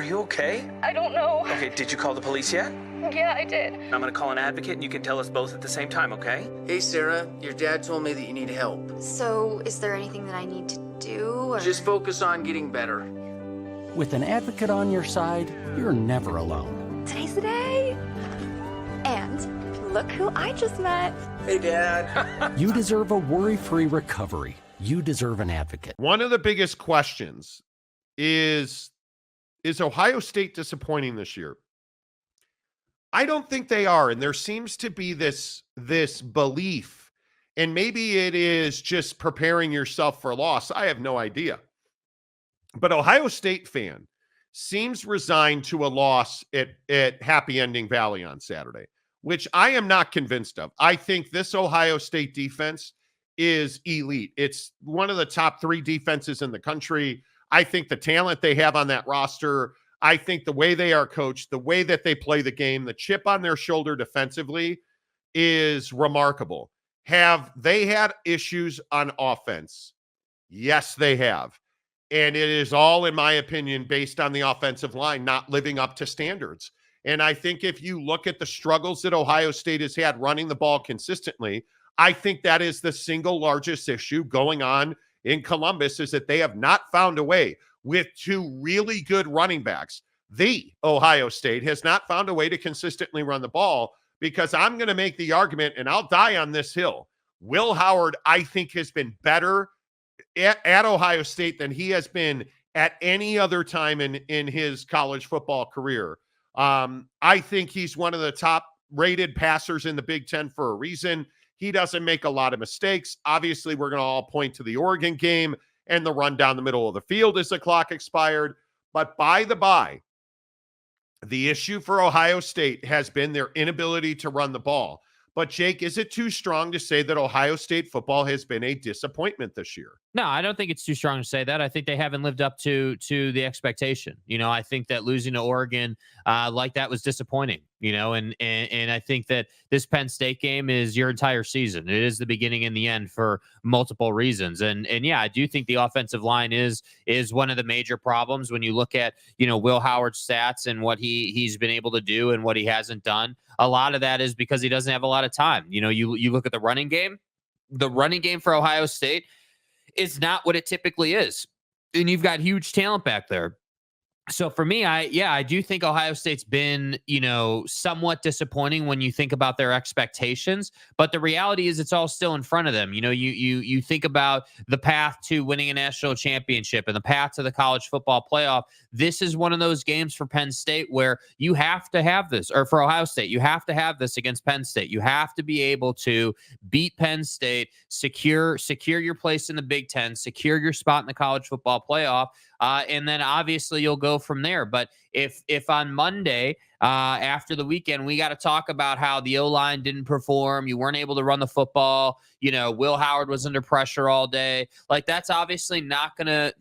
you okay? I don't know. Okay, did you call the police yet? Yeah, I did. I'm gonna call an advocate and you can tell us both at the same time, okay? Hey, Sarah, your dad told me that you need help. So, is there anything that I need to do, or...? Just focus on getting better. With an advocate on your side, you're never alone. Today's the day! And look who I just met. Hey, Dad. You deserve a worry-free recovery. You deserve an advocate. One of the biggest questions is Ohio State disappointing this year? I don't think they are, and there seems to be this belief, and maybe it is just preparing yourself for loss. I have no idea. But Ohio State fan seems resigned to a loss at Happy Ending Valley on Saturday, which I am not convinced of. I think this Ohio State defense is elite. It's one of the top 3 defenses in the country. I think the talent they have on that roster, I think the way they are coached, the way that they play the game, the chip on their shoulder defensively is remarkable. Have they had issues on offense? Yes, they have. And it is all, in my opinion, based on the offensive line not living up to standards. And I think if you look at the struggles that Ohio State has had running the ball consistently, I think that is the single largest issue going on in Columbus, is that they have not found a way with 2 really good running backs. The Ohio State has not found a way to consistently run the ball, because I'm going to make the argument, and I'll die on this hill. Will Howard, I think, has been better at Ohio State than he has been at any other time in his college football career. I think he's one of the top rated passers in the Big-10 for a reason. He doesn't make a lot of mistakes. Obviously, we're going to all point to the Oregon game and the run down the middle of the field as the clock expired. But by the by, the issue for Ohio State has been their inability to run the ball. But Jake, is it too strong to say that Ohio State football has been a disappointment this year? No, I don't think it's too strong to say that. I think they haven't lived up to the expectation. You know, I think that losing to Oregon like that was disappointing, you know, and I think that this Penn State game is your entire season. It is the beginning and the end for multiple reasons. And yeah, I do think the offensive line is one of the major problems when you look at, you know, Will Howard's stats and what he's been able to do and what he hasn't done. A lot of that is because he doesn't have a lot of time. You know, you look at the running game for Ohio State is not what it typically is. And you've got huge talent back there. So for me, I do think Ohio State's been, you know, somewhat disappointing when you think about their expectations, but the reality is it's all still in front of them. You know, you think about the path to winning a national championship and the path to the college football playoff. This is one of those games for Penn State where you have to have this, or for Ohio State, you have to have this against Penn State. You have to be able to beat Penn State, secure your place in the Big-10, secure your spot in the college football playoff. And then obviously you'll go from there. But if on Monday, after the weekend, we got to talk about how the O-line didn't perform, you weren't able to run the football, you know, Will Howard was under pressure all day. Like, that's obviously not gonna,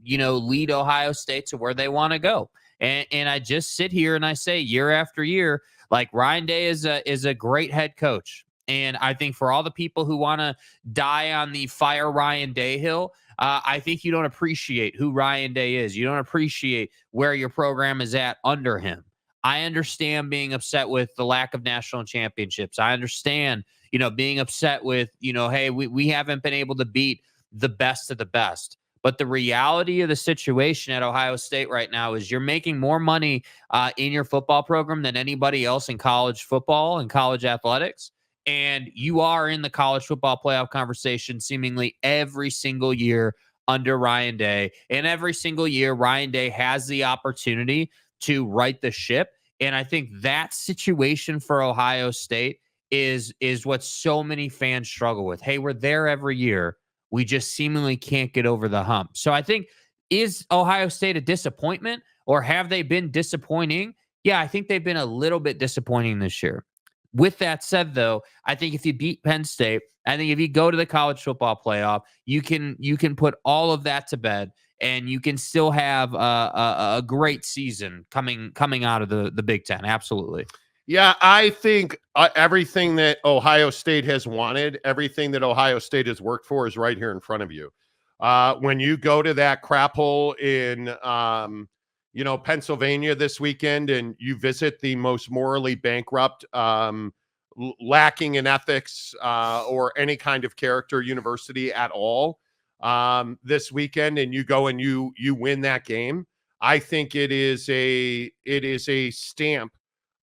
you know, lead Ohio State to where they want to go. And I just sit here and I say year after year, like, Ryan Day is a great head coach. And I think for all the people who want to die on the fire Ryan Day hill, I think you don't appreciate who Ryan Day is. You don't appreciate where your program is at under him. I understand being upset with the lack of national championships. I understand, you know, being upset with, you know, hey, we haven't been able to beat the best of the best. But the reality of the situation at Ohio State right now is you're making more money in your football program than anybody else in college football and college athletics. And you are in the college football playoff conversation seemingly every single year under Ryan Day. And every single year, Ryan Day has the opportunity to right the ship. And I think that situation for Ohio State is what so many fans struggle with. Hey, we're there every year. We just seemingly can't get over the hump. So I think, is Ohio State a disappointment, or have they been disappointing? Yeah, I think they've been a little bit disappointing this year. With that said, though, I think if you beat Penn State, I think if you go to the college football playoff, you can put all of that to bed, and you can still have a great season coming out of the Big-10. Absolutely. Yeah, I think everything that Ohio State has wanted, everything that Ohio State has worked for is right here in front of you. When you go to that crap hole in Pennsylvania this weekend and you visit the most morally bankrupt, lacking in ethics or any kind of character university at all this weekend, and you go and you win that game, I think it is a stamp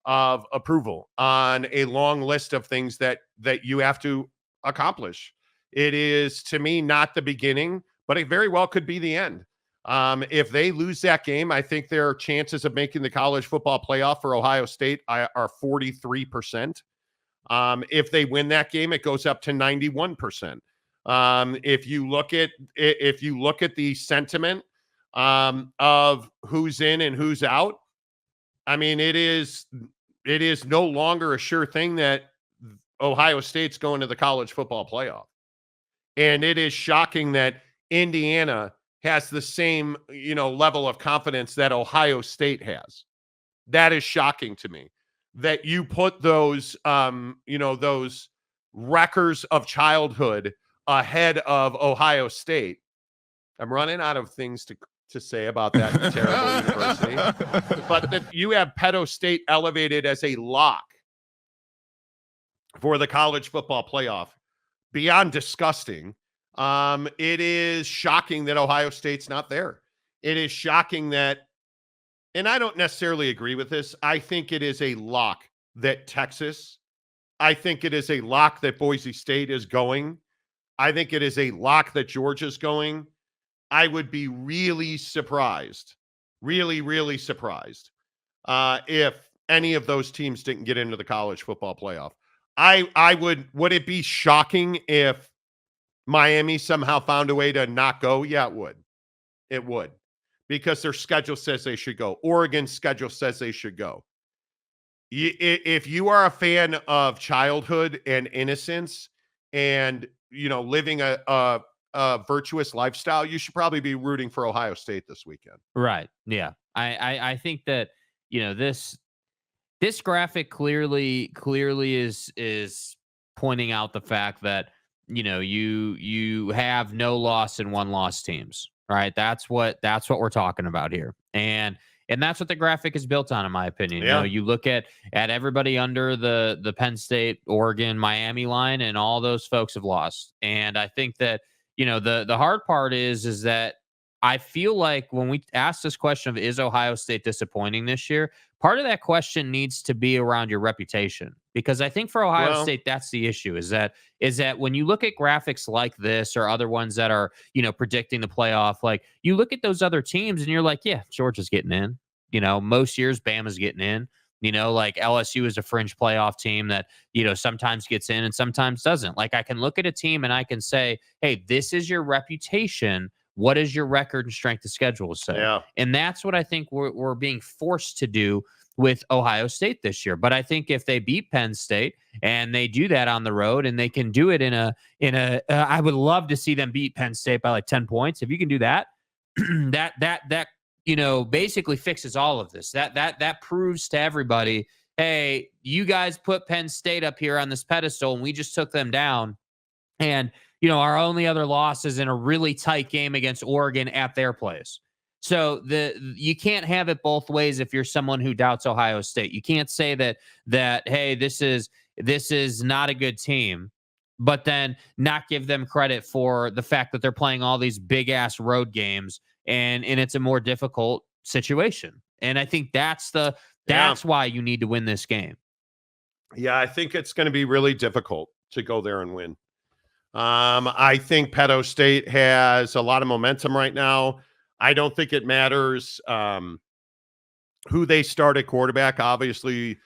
of approval on a long list of things that you have to accomplish. It is, to me, not the beginning, but it very well could be the end. If they lose that game, I think their chances of making the college football playoff for Ohio State are 43%. If they win that game, it goes up to 91%. If you look at the sentiment of who's in and who's out, I mean, it is no longer a sure thing that Ohio State's going to the college football playoff. And it is shocking that Indiana has the same, level of confidence that Ohio State has. That is shocking to me, that you put those, those wreckers of childhood ahead of Ohio State. I'm running out of things to say about that terrible university, but that you have Penn State elevated as a lock for the college football playoff, beyond disgusting. It is shocking that Ohio State's not there. It is shocking that, and I don't necessarily agree with this, I think it is a lock that Texas, I think it is a lock that Boise State is going. I think it is a lock that Georgia's going. I would be really surprised, really, really surprised if any of those teams didn't get into the college football playoff. Would it be shocking if Miami somehow found a way to not go? Yeah, it would. It would. Because their schedule says they should go. Oregon's schedule says they should go. If you are a fan of childhood and innocence and, living a virtuous lifestyle, you should probably be rooting for Ohio State this weekend. Right. Yeah. I think that, this graphic clearly is pointing out the fact that, you have no loss and one loss teams, right? That's what we're talking about here. And that's what the graphic is built on, in my opinion. Yeah. You look at everybody under the Penn State, Oregon, Miami line, and all those folks have lost. And I think that, the hard part is that I feel like when we ask this question of, is Ohio State disappointing this year? Part of that question needs to be around your reputation, because I think for Ohio State, that's the issue, is that when you look at graphics like this or other ones that are, predicting the playoff, like you look at those other teams and you're like, yeah, Georgia's getting in. Most years Bama's getting in. Like LSU is a fringe playoff team that, sometimes gets in and sometimes doesn't. Like I can look at a team and I can say, hey, this is your reputation. What is your record and strength of schedule say? Yeah. And that's what I think we're being forced to do with Ohio State this year. But I think if they beat Penn State and they do that on the road and they can do it in a I would love to see them beat Penn State by like 10 points. If you can do that, that basically fixes all of this. That proves to everybody, hey, you guys put Penn State up here on this pedestal and we just took them down. And, our only other loss is in a really tight game against Oregon at their place. So you can't have it both ways if you're someone who doubts Ohio State. You can't say that hey, this is not a good team, but then not give them credit for the fact that they're playing all these big ass road games and it's a more difficult situation. And I think that's why you need to win this game. Yeah, I think it's going to be really difficult to go there and win. I think Penn State has a lot of momentum right now. I don't think it matters who they start at quarterback. Obviously,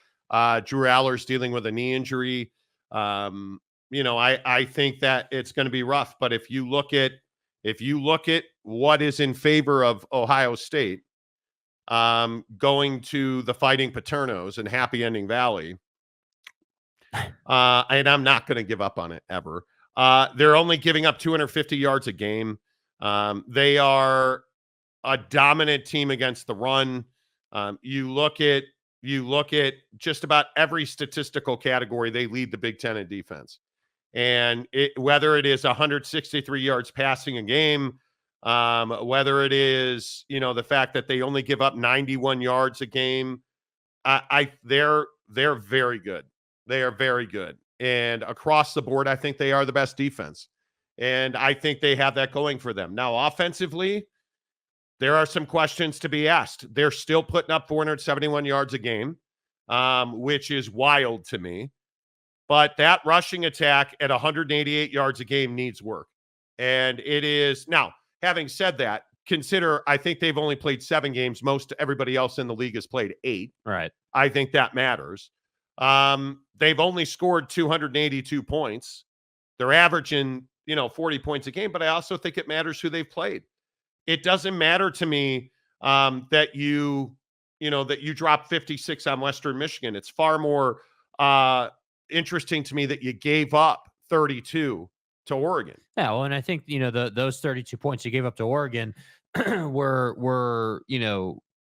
Drew Aller's dealing with a knee injury. I think that it's going to be rough. But if you look at what is in favor of Ohio State, going to the Fighting Paternos in Happy Ending Valley, and I'm not going to give up on it ever. They're only giving up 250 yards a game. They are a dominant team against the run. You look at just about every statistical category, they lead the Big-10 in defense. And whether it is 163 yards passing a game, whether it is, the fact that they only give up 91 yards a game. They're very good. They are very good. And across the board, I think they are the best defense. And I think they have that going for them. Now, offensively, there are some questions to be asked. They're still putting up 471 yards a game, which is wild to me. But that rushing attack at 188 yards a game needs work. And it is. Now, having said that, consider, I think they've only played 7 games. Most everybody else in the league has played 8. Right. I think that matters. They've only scored 282 points. They're averaging, 40 points a game, but I also think it matters who they've played. It doesn't matter to me that you dropped 56 on Western Michigan. It's far more interesting to me that you gave up 32 to Oregon. Yeah, well, and I think, those 32 points you gave up to Oregon were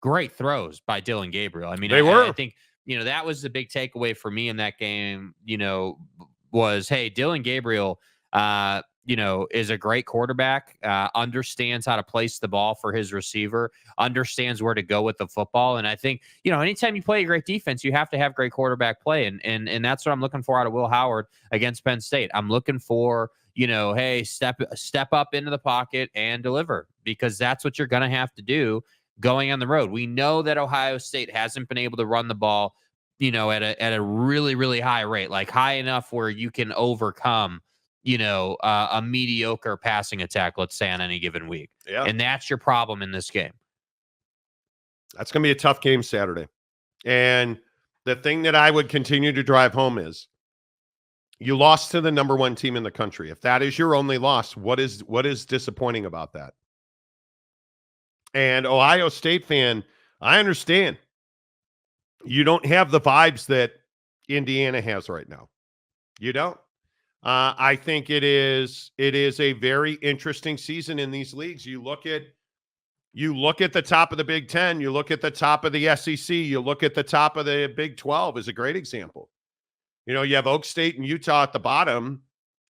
great throws by Dylan Gabriel. I mean, they were. I think, that was the big takeaway for me in that game, was, hey, Dylan Gabriel, is a great quarterback, understands how to place the ball for his receiver, understands where to go with the football. And I think, anytime you play a great defense, you have to have great quarterback play. And that's what I'm looking for out of Will Howard against Penn State. I'm looking for, hey, step up into the pocket and deliver, because that's what you're going to have to do going on the road. We know that Ohio State hasn't been able to run the ball, at a really, really high rate, like high enough where you can overcome, a mediocre passing attack, let's say, on any given week. Yeah. And that's your problem in this game. That's going to be a tough game Saturday. And the thing that I would continue to drive home is you lost to the number 1 team in the country. If that is your only loss, what is disappointing about that? And Ohio State fan, I understand. You don't have the vibes that Indiana has right now. You don't. I think it is a very interesting season in these leagues. You look at the top of the Big-10, you look at the top of the SEC, you look at the top of the Big-12 is a great example. You have Oak State and Utah at the bottom,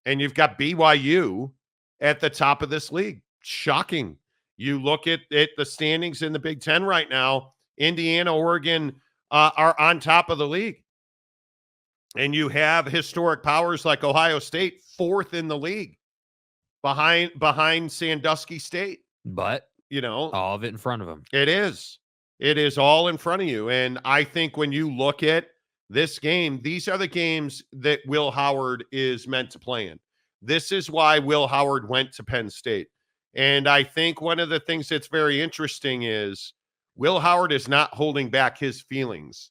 and you've got BYU at the top of this league. Shocking. You look at the standings in the Big-10 right now, Indiana, Oregon are on top of the league. And you have historic powers like Ohio State, 4th in the league, behind Sandusky State. But, all of it in front of them. It is. It is all in front of you. And I think when you look at this game, these are the games that Will Howard is meant to play in. This is why Will Howard went to Penn State. And I think one of the things that's very interesting is Will Howard is not holding back his feelings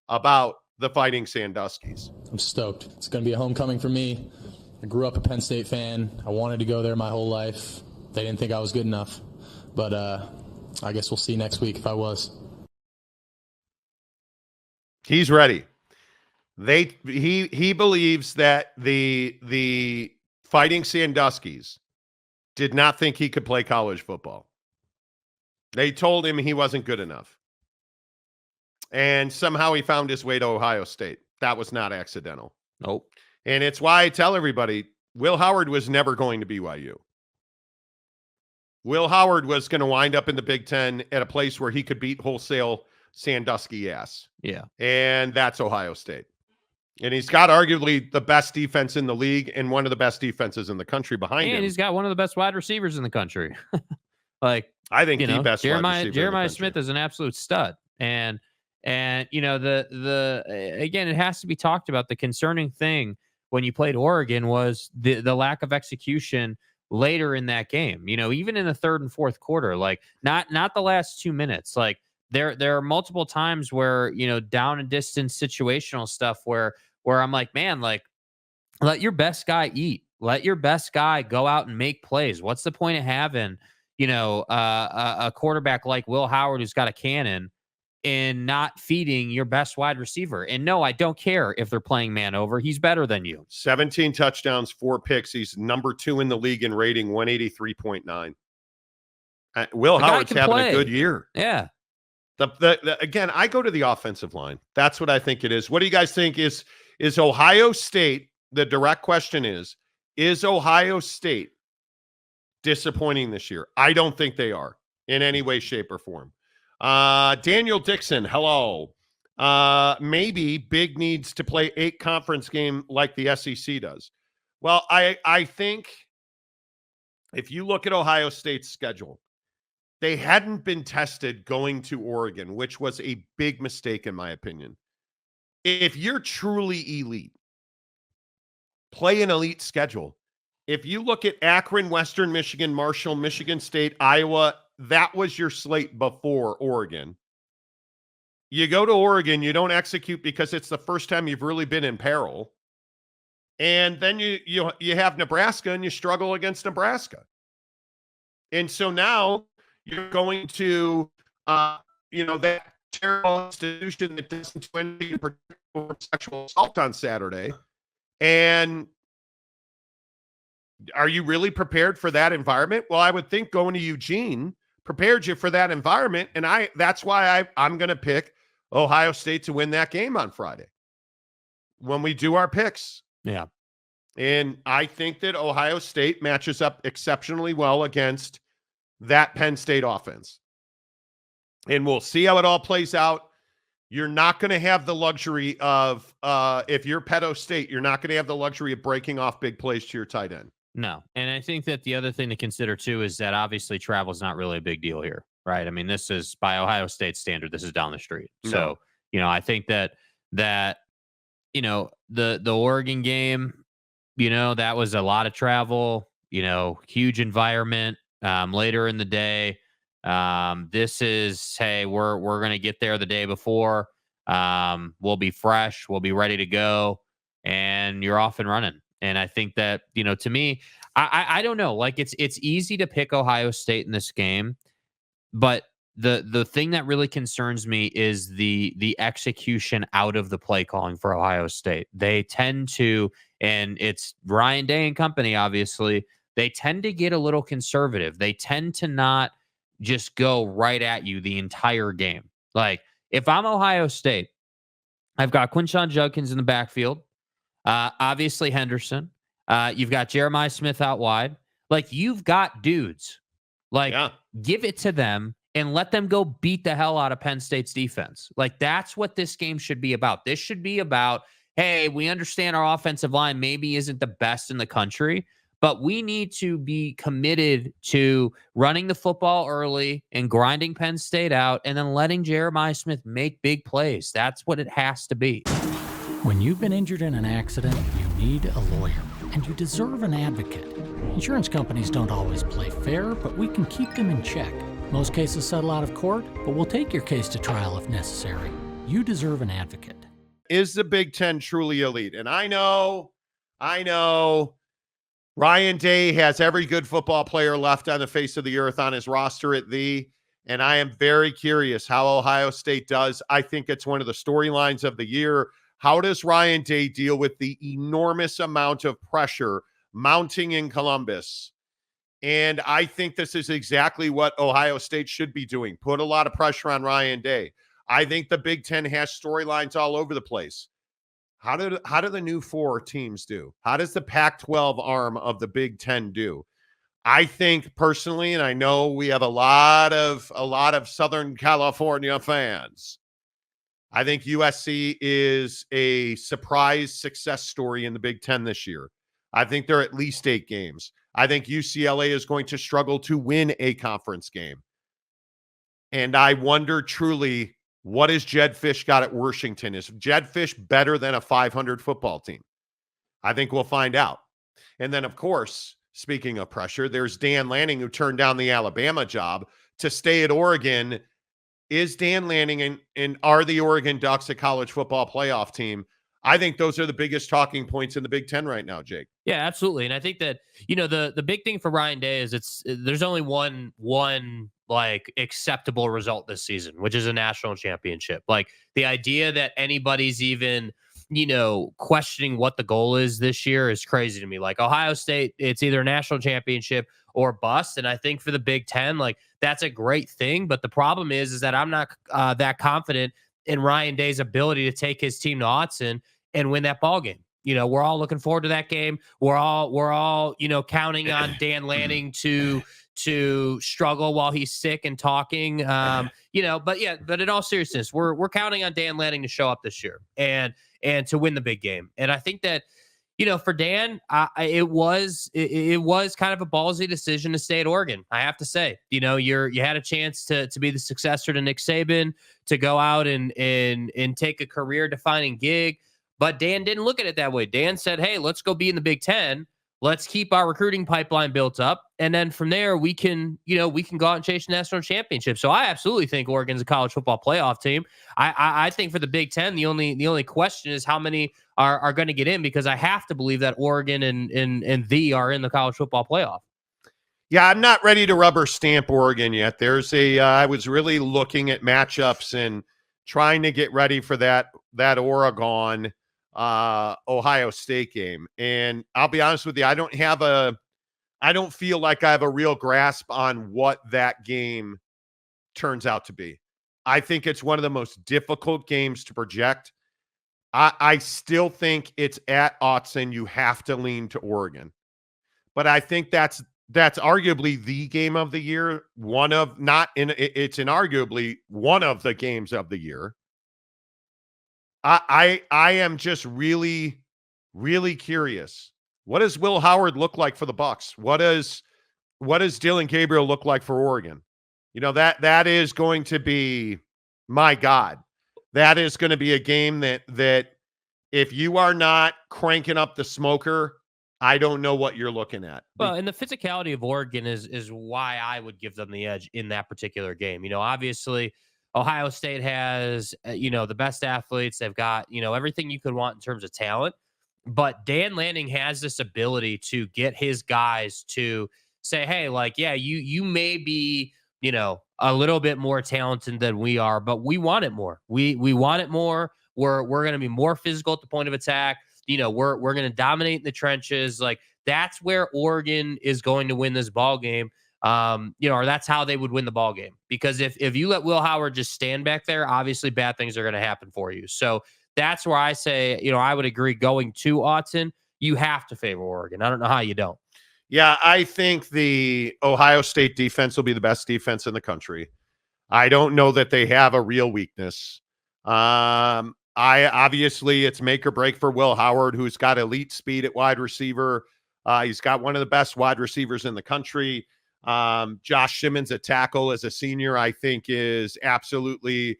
about the Fighting Sanduskys. I'm stoked. It's going to be a homecoming for me. I grew up a Penn State fan. I wanted to go there my whole life. They didn't think I was good enough. But I guess we'll see next week if I was. He's ready. He believes that the Fighting Sanduskys did not think he could play college football. They told him he wasn't good enough. And somehow he found his way to Ohio State. That was not accidental. Nope. And it's why I tell everybody, Will Howard was never going to BYU. Will Howard was going to wind up in the Big-10 at a place where he could beat wholesale Sandusky ass. Yeah. And that's Ohio State. And he's got arguably the best defense in the league and one of the best defenses in the country behind him. And he's got one of the best wide receivers in the country. I think the best wide receiver Jeremiah Smith is an absolute stud. And again, it has to be talked about. The concerning thing when you played Oregon was the lack of execution later in that game. Even in the 3rd and 4th quarter, like not the last 2 minutes. Like there are multiple times where down and distance situational stuff where I'm like, man, like let your best guy eat. Let your best guy go out and make plays. What's the point of having a quarterback like Will Howard who's got a cannon and not feeding your best wide receiver? And no, I don't care if they're playing man over. He's better than you. 17 touchdowns, 4 picks. He's number 2 in the league in rating, 183.9. Will Howard's having a good year. Yeah. Again, I go to the offensive line. That's what I think it is. What do you guys think is Ohio State? The direct question is Ohio State disappointing this year? I don't think they are in any way, shape, or form. Daniel Dixon, hello. Maybe Big needs to play 8 conference game like the SEC does. Well, I think if you look at Ohio State's schedule, they hadn't been tested going to Oregon, which was a big mistake in my opinion. If you're truly elite, play an elite schedule. If you look at Akron, Western Michigan, Marshall, Michigan State, Iowa, that was your slate before Oregon. You go to Oregon, you don't execute because it's the first time you've really been in peril. And then you have Nebraska and you struggle against Nebraska. And so now you're going to, that terrible institution that doesn't do anything to protect for sexual assault on Saturday. And are you really prepared for that environment? Well, I would think going to Eugene prepared you for that environment. And that's why I'm going to pick Ohio State to win that game on Friday when we do our picks. Yeah. And I think that Ohio State matches up exceptionally well against that Penn State offense. And we'll see how it all plays out. You're not going to have the luxury of, if you're Penn State, you're not going to have the luxury of breaking off big plays to your tight end. No. And I think that the other thing to consider, too, is that obviously travel is not really a big deal here, right? I mean, this is, by Ohio State standard, this is down the street. No. So, I think that the Oregon game, that was a lot of travel, huge environment later in the day. This is, hey, we're going to get there the day before. We'll be fresh. We'll be ready to go. And you're off and running. And I think that, to me, I don't know. Like, it's easy to pick Ohio State in this game. But the thing that really concerns me is the execution out of the play calling for Ohio State. They tend to, and it's Ryan Day and company, obviously, they tend to get a little conservative. They tend to not just go right at you the entire game. Like, if I'm Ohio State, I've got Quinshon Judkins in the backfield. Obviously Henderson. You've got Jeremiah Smith out wide. Like, you've got dudes. Like, give it to them and let them go beat the hell out of Penn State's defense. Like, that's what this game should be about. This should be about, hey, we understand our offensive line maybe isn't the best in the country, but we need to be committed to running the football early and grinding Penn State out and then letting Jeremiah Smith make big plays. That's what it has to be. When you've been injured in an accident, you need a lawyer, and you deserve an advocate. Insurance companies don't always play fair, but we can keep them in check. Most cases settle out of court, but we'll take your case to trial if necessary. You deserve an advocate. Is the Big-10 truly elite? And I know Ryan Day has every good football player left on the face of the earth on his roster and I am very curious how Ohio State does. I think it's one of the storylines of the year. How does Ryan Day deal with the enormous amount of pressure mounting in Columbus? And I think this is exactly what Ohio State should be doing. Put a lot of pressure on Ryan Day. I think the Big-10 has storylines all over the place. How do the new 4 teams do? How does the Pac-12 arm of the Big-10 do? I think personally, and I know we have a lot of Southern California fans, I think USC is a surprise success story in the Big-10 this year. I think there are at least 8 games. I think UCLA is going to struggle to win a conference game. And I wonder truly, what has Jed Fish got at Washington? Is Jed Fish better than a 500 football team? I think we'll find out. And then, of course, speaking of pressure, there's Dan Lanning, who turned down the Alabama job to stay at Oregon. Is Dan Lanning and are the Oregon Ducks a college football playoff team? I think those are the biggest talking points in the Big-10 right now, Jake. Yeah, absolutely. And I think that, the big thing for Ryan Day is there's only one like acceptable result this season, which is a national championship. Like, the idea that anybody's even, questioning what the goal is this year is crazy to me. Like, Ohio State, it's either a national championship or bust. And I think for the Big-10, like, that's a great thing. But the problem is that I'm not that confident in Ryan Day's ability to take his team to Autzen and win that ball game. we're all looking forward to that game. We're all counting on Dan Lanning to struggle while he's sick and talking. But in all seriousness, we're counting on Dan Lanning to show up this year and to win the big game. And I think that, for Dan, it was kind of a ballsy decision to stay at Oregon. I have to say, you had a chance to be the successor to Nick Saban, to go out and take a career-defining gig. But Dan didn't look at it that way. Dan said, hey, let's go be in the Big-10. Let's keep our recruiting pipeline built up. And then from there, we can go out and chase the national championship. So I absolutely think Oregon's a college football playoff team. I think for the Big-10, the only question is how many are going to get in, because I have to believe that Oregon and the are in the college football playoff. Yeah, I'm not ready to rubber stamp Oregon yet. I was really looking at matchups and trying to get ready for that Oregon Ohio State game. And I'll be honest with you, I don't feel like I have a real grasp on what that game turns out to be. I think it's one of the most difficult games to project. I still think it's at Autzen. You have to lean to Oregon. But I think that's arguably the game of the year. It's inarguably one of the games of the year. I am just really, really curious. What does Will Howard look like for the Bucs? What does Dylan Gabriel look like for Oregon? That is going to be, my God, that is going to be a game that if you are not cranking up the smoker, I don't know what you're looking at. Well, and the physicality of Oregon is why I would give them the edge in that particular game. Obviously, Ohio State has, the best athletes. They've got, everything you could want in terms of talent. But Dan Lanning has this ability to get his guys to say, hey, you may be, a little bit more talented than we are, but we want it more. We want it more. We're going to be more physical at the point of attack. We're going to dominate in the trenches. That's where Oregon is going to win this ball game. Or that's how they would win the ball game. Because if you let Will Howard just stand back there, obviously bad things are going to happen for you. So that's where I say, I would agree, going to Autzen, you have to favor Oregon. I don't know how you don't. Yeah, I think the Ohio State defense will be the best defense in the country. I don't know that they have a real weakness. Obviously it's make or break for Will Howard, who's got elite speed at wide receiver. He's got one of the best wide receivers in the country. Josh Simmons at tackle as a senior, I think, is absolutely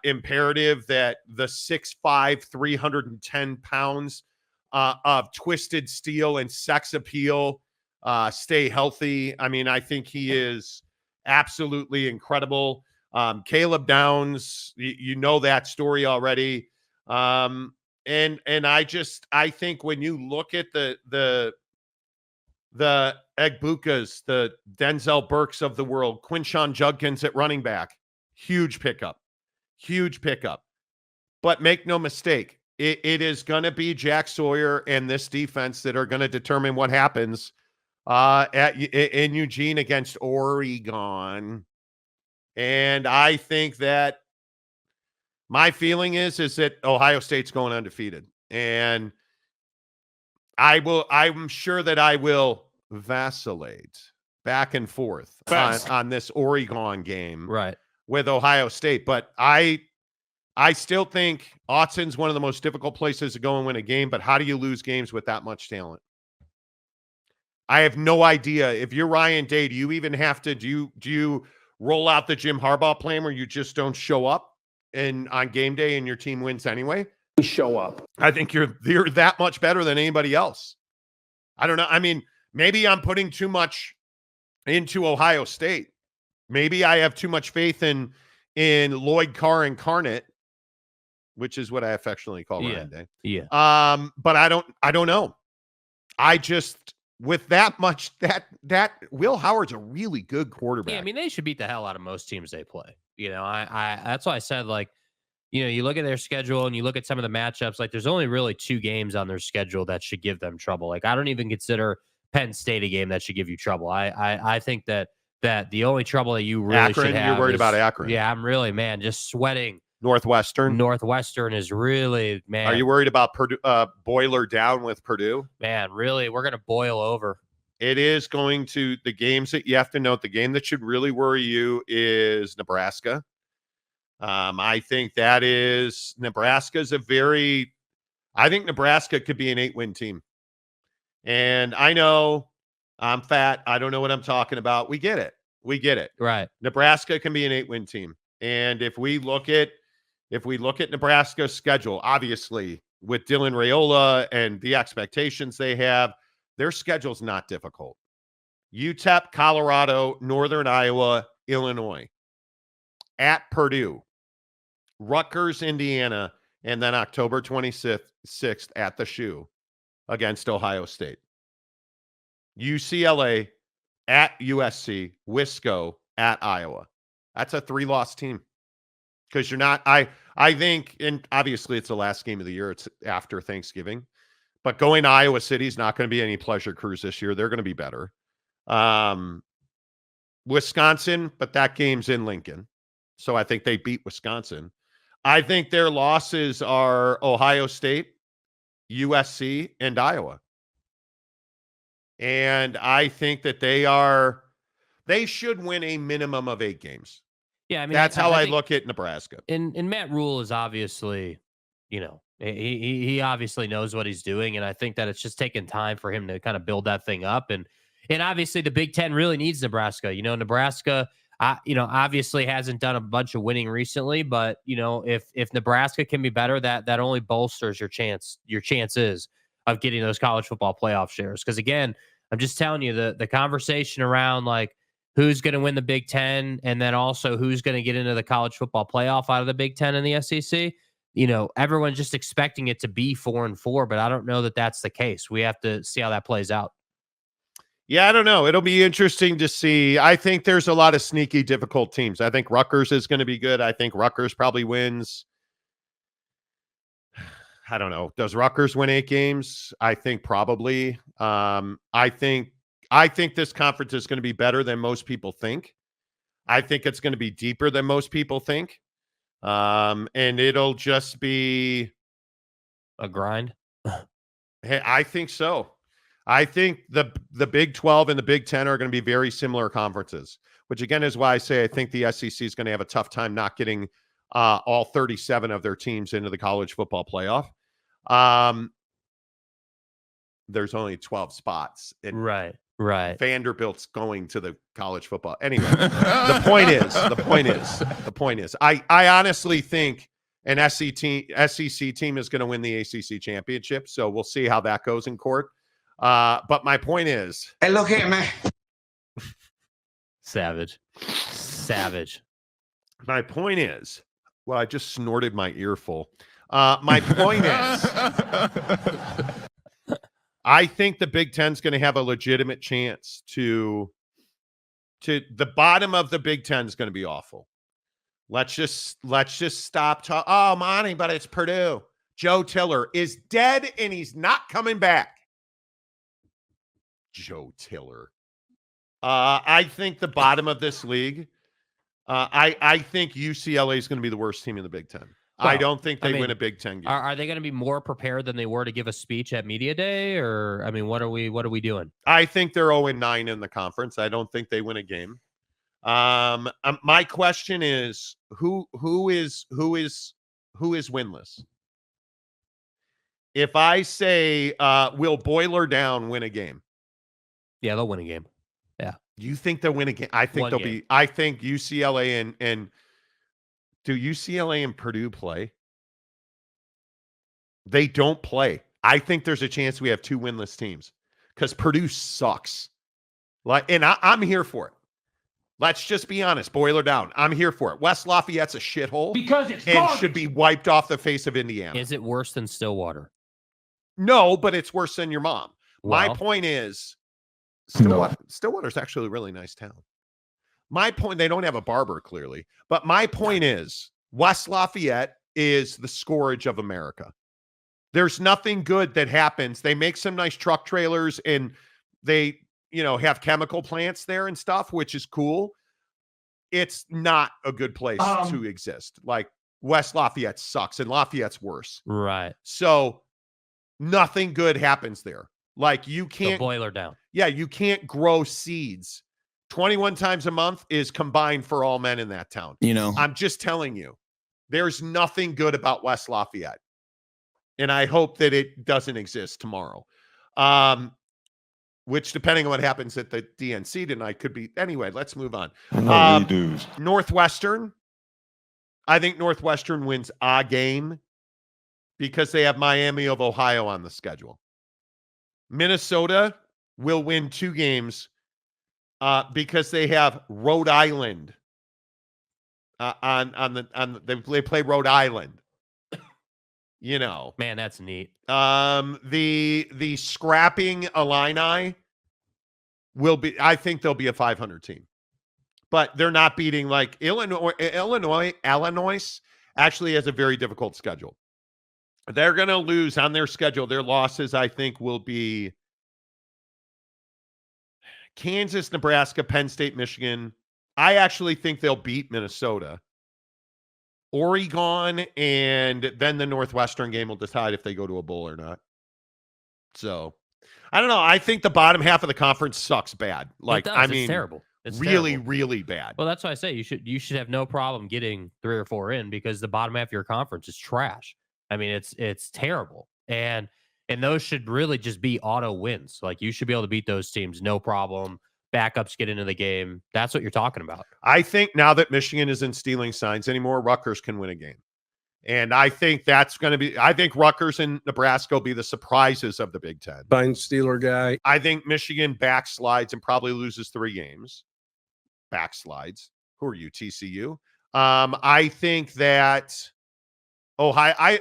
imperative that the 6'5", 310 pounds of twisted steel and sex appeal stay healthy. I mean, I think he is absolutely incredible. Caleb Downs, you know that story already. And I think when you look at the Egbukas, the Denzel Burks of the world, Quinshon Judkins at running back, huge pickup. But make no mistake, it is going to be Jack Sawyer and this defense that are going to determine what happens in Eugene against Oregon. And I think that my feeling is that Ohio State's going undefeated. And I'm sure that I will vacillate back and forth on this Oregon game, right, with Ohio State. But I still think Autzen's one of the most difficult places to go and win a game. But how do you lose games with that much talent? I have no idea. If you're Ryan Day, do you even have to do you roll out the Jim Harbaugh plan where you just don't show up on game day and your team wins anyway? We show up. I think you're that much better than anybody else. I don't know. I mean, maybe I'm putting too much into Ohio State. Maybe I have too much faith in Lloyd Carr incarnate, which is what I affectionately call Ryan Day. Yeah. But I don't know. I just, with that much, that Will Howard's a really good quarterback. Yeah, I mean, they should beat the hell out of most teams they play. I that's why I said, you look at their schedule and you look at some of the matchups, there's only really 2 games on their schedule that should give them trouble. I don't even consider Penn State a game that should give you trouble. I think that the only trouble that you really Akron, should have you're worried about Akron. Yeah, I'm really, just sweating Northwestern. Northwestern is really, man. Are you worried about Purdue, boiler down with Purdue? Man, really, we're going to boil over. It is going to the games that you have to note. The game that should really worry you is Nebraska. I think that is Nebraska's I think Nebraska could be an 8-win team. And I know I'm fat. I don't know what I'm talking about. We get it. Right. Nebraska can be an 8-win team. And if we look at Nebraska's schedule, obviously with Dylan Raiola and the expectations they have, their schedule's not difficult. UTEP, Colorado, Northern Iowa, Illinois, at Purdue, Rutgers, Indiana, and then October 26th at the Shoe against Ohio State. UCLA at USC, Wisco at Iowa. That's a 3-loss team. Because you're not, I think, and obviously it's the last game of the year. It's after Thanksgiving. But going to Iowa City is not going to be any pleasure cruise this year. They're going to be better. Wisconsin, but that game's in Lincoln. So I think they beat Wisconsin. I think their losses are Ohio State, USC, and Iowa. And I think that they should win a minimum of 8 games. Yeah, I mean, that's how I look at Nebraska. And Matt Rule is obviously, he obviously knows what he's doing, and I think that it's just taking time for him to kind of build that thing up. And obviously the Big Ten really needs Nebraska. Nebraska, obviously hasn't done a bunch of winning recently, but if Nebraska can be better, that only bolsters your chances of getting those college football playoff shares. Because again, I'm just telling you the conversation around like who's going to win the Big Ten, and then also who's going to get into the college football playoff out of the Big Ten and the SEC. Everyone's just expecting it to be 4-4, but I don't know that that's the case. We have to see how that plays out. Yeah, I don't know. It'll be interesting to see. I think there's a lot of sneaky, difficult teams. I think Rutgers is going to be good. I think Rutgers probably wins. I don't know. Does Rutgers win 8 games? I think probably. I think this conference is going to be better than most people think. I think it's going to be deeper than most people think. And it'll just be a grind. Hey, I think so. I think the Big 12 and the Big 10 are going to be very similar conferences, which again is why I say I think the SEC is going to have a tough time not getting all 37 of their teams into the college football playoff. There's only 12 spots. Right. Vanderbilt's going to the college football. Anyway, the point is, I honestly think an SEC team is going to win the ACC championship. So we'll see how that goes in court. But my point is, Hey, look here, man. Savage. My point is, well, I just snorted my earful. My point is, I think the Big Ten is going to have a legitimate chance to the bottom of the Big Ten is going to be awful. Let's just stop talking. Oh, Monty, but it's Purdue. Joe Tiller is dead and he's not coming back. Joe Tiller. I think the bottom of this league, I think UCLA is going to be the worst team in the Big Ten. Well, I don't think they win a Big Ten game. Are they going to be more prepared than they were to give a speech at Media Day? Or, what are we doing? I think they're 0-9 in the conference. I don't think they win a game. My question is, who is winless? If I say, will Boiler Down win a game? Yeah, they'll win a game. Yeah. You think they'll win a game? I think I think UCLA and do UCLA and Purdue play? They don't play. I think there's a chance we have 2 winless teams because Purdue sucks. And I'm here for it. Let's just be honest. Boiler down. I'm here for it. West Lafayette's a shithole because it's should be wiped off the face of Indiana. Is it worse than Stillwater? No, but it's worse than your mom. Well, my point is, Stillwater's actually a really nice town. My point, they don't have a barber, clearly. But my point is, West Lafayette is the scourge of America. There's nothing good that happens. They make some nice truck trailers, and they, have chemical plants there and stuff, which is cool. It's not a good place to exist. Like, West Lafayette sucks, and Lafayette's worse. Right. So nothing good happens there. Like you can't boil her down. Yeah, you can't grow seeds. 21 times a month is combined for all men in that town. I'm just telling you, there's nothing good about West Lafayette. And I hope that it doesn't exist tomorrow. Which, depending on what happens at the DNC tonight, could be. Anyway, let's move on. Northwestern. I think Northwestern wins a game because they have Miami of Ohio on the schedule. Minnesota will win 2 games because they have Rhode Island they play Rhode Island. Man, that's neat. The scrapping Illini will be. I think they'll be a 500 team, but they're not beating like Illinois. Illinois actually has a very difficult schedule. They're going to lose on their schedule. Their losses, I think, will be Kansas, Nebraska, Penn State, Michigan. I actually think they'll beat Minnesota, Oregon, and then the Northwestern game will decide if they go to a bowl or not. So, I don't know. I think the bottom half of the conference sucks bad. Like, it's terrible. It's really, terrible. really bad. Well, that's why I say you should have no problem getting 3 or 4 in because the bottom half of your conference is trash. I mean, it's terrible. And those should really just be auto wins. Like, you should be able to beat those teams, no problem. Backups get into the game. That's what you're talking about. I think now that Michigan isn't stealing signs anymore, Rutgers can win a game. And I think that's going to be, I think Rutgers and Nebraska will be the surprises of the Big Ten. Fine Steeler guy. I think Michigan backslides and probably loses 3 games. Backslides. Who are you, TCU? I think that Ohio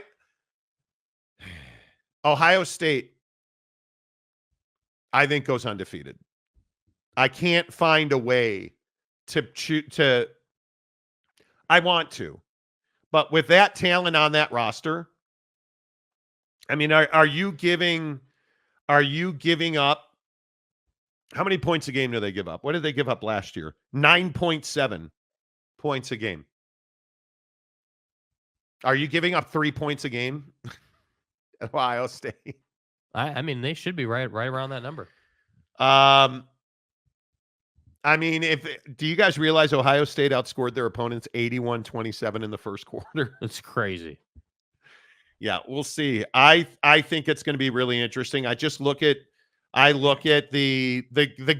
State, I think, goes undefeated. I can't find a way to I want to. But with that talent on that roster, I mean, are you giving up? How many points a game do they give up? What did they give up last year? 9.7 points a game. Are you giving up 3 points a game at Ohio State? I mean, they should be right around that number. I mean, do you guys realize Ohio State outscored their opponents 81-27 in the first quarter? That's crazy. Yeah, we'll see. I think it's going to be really interesting. I look at the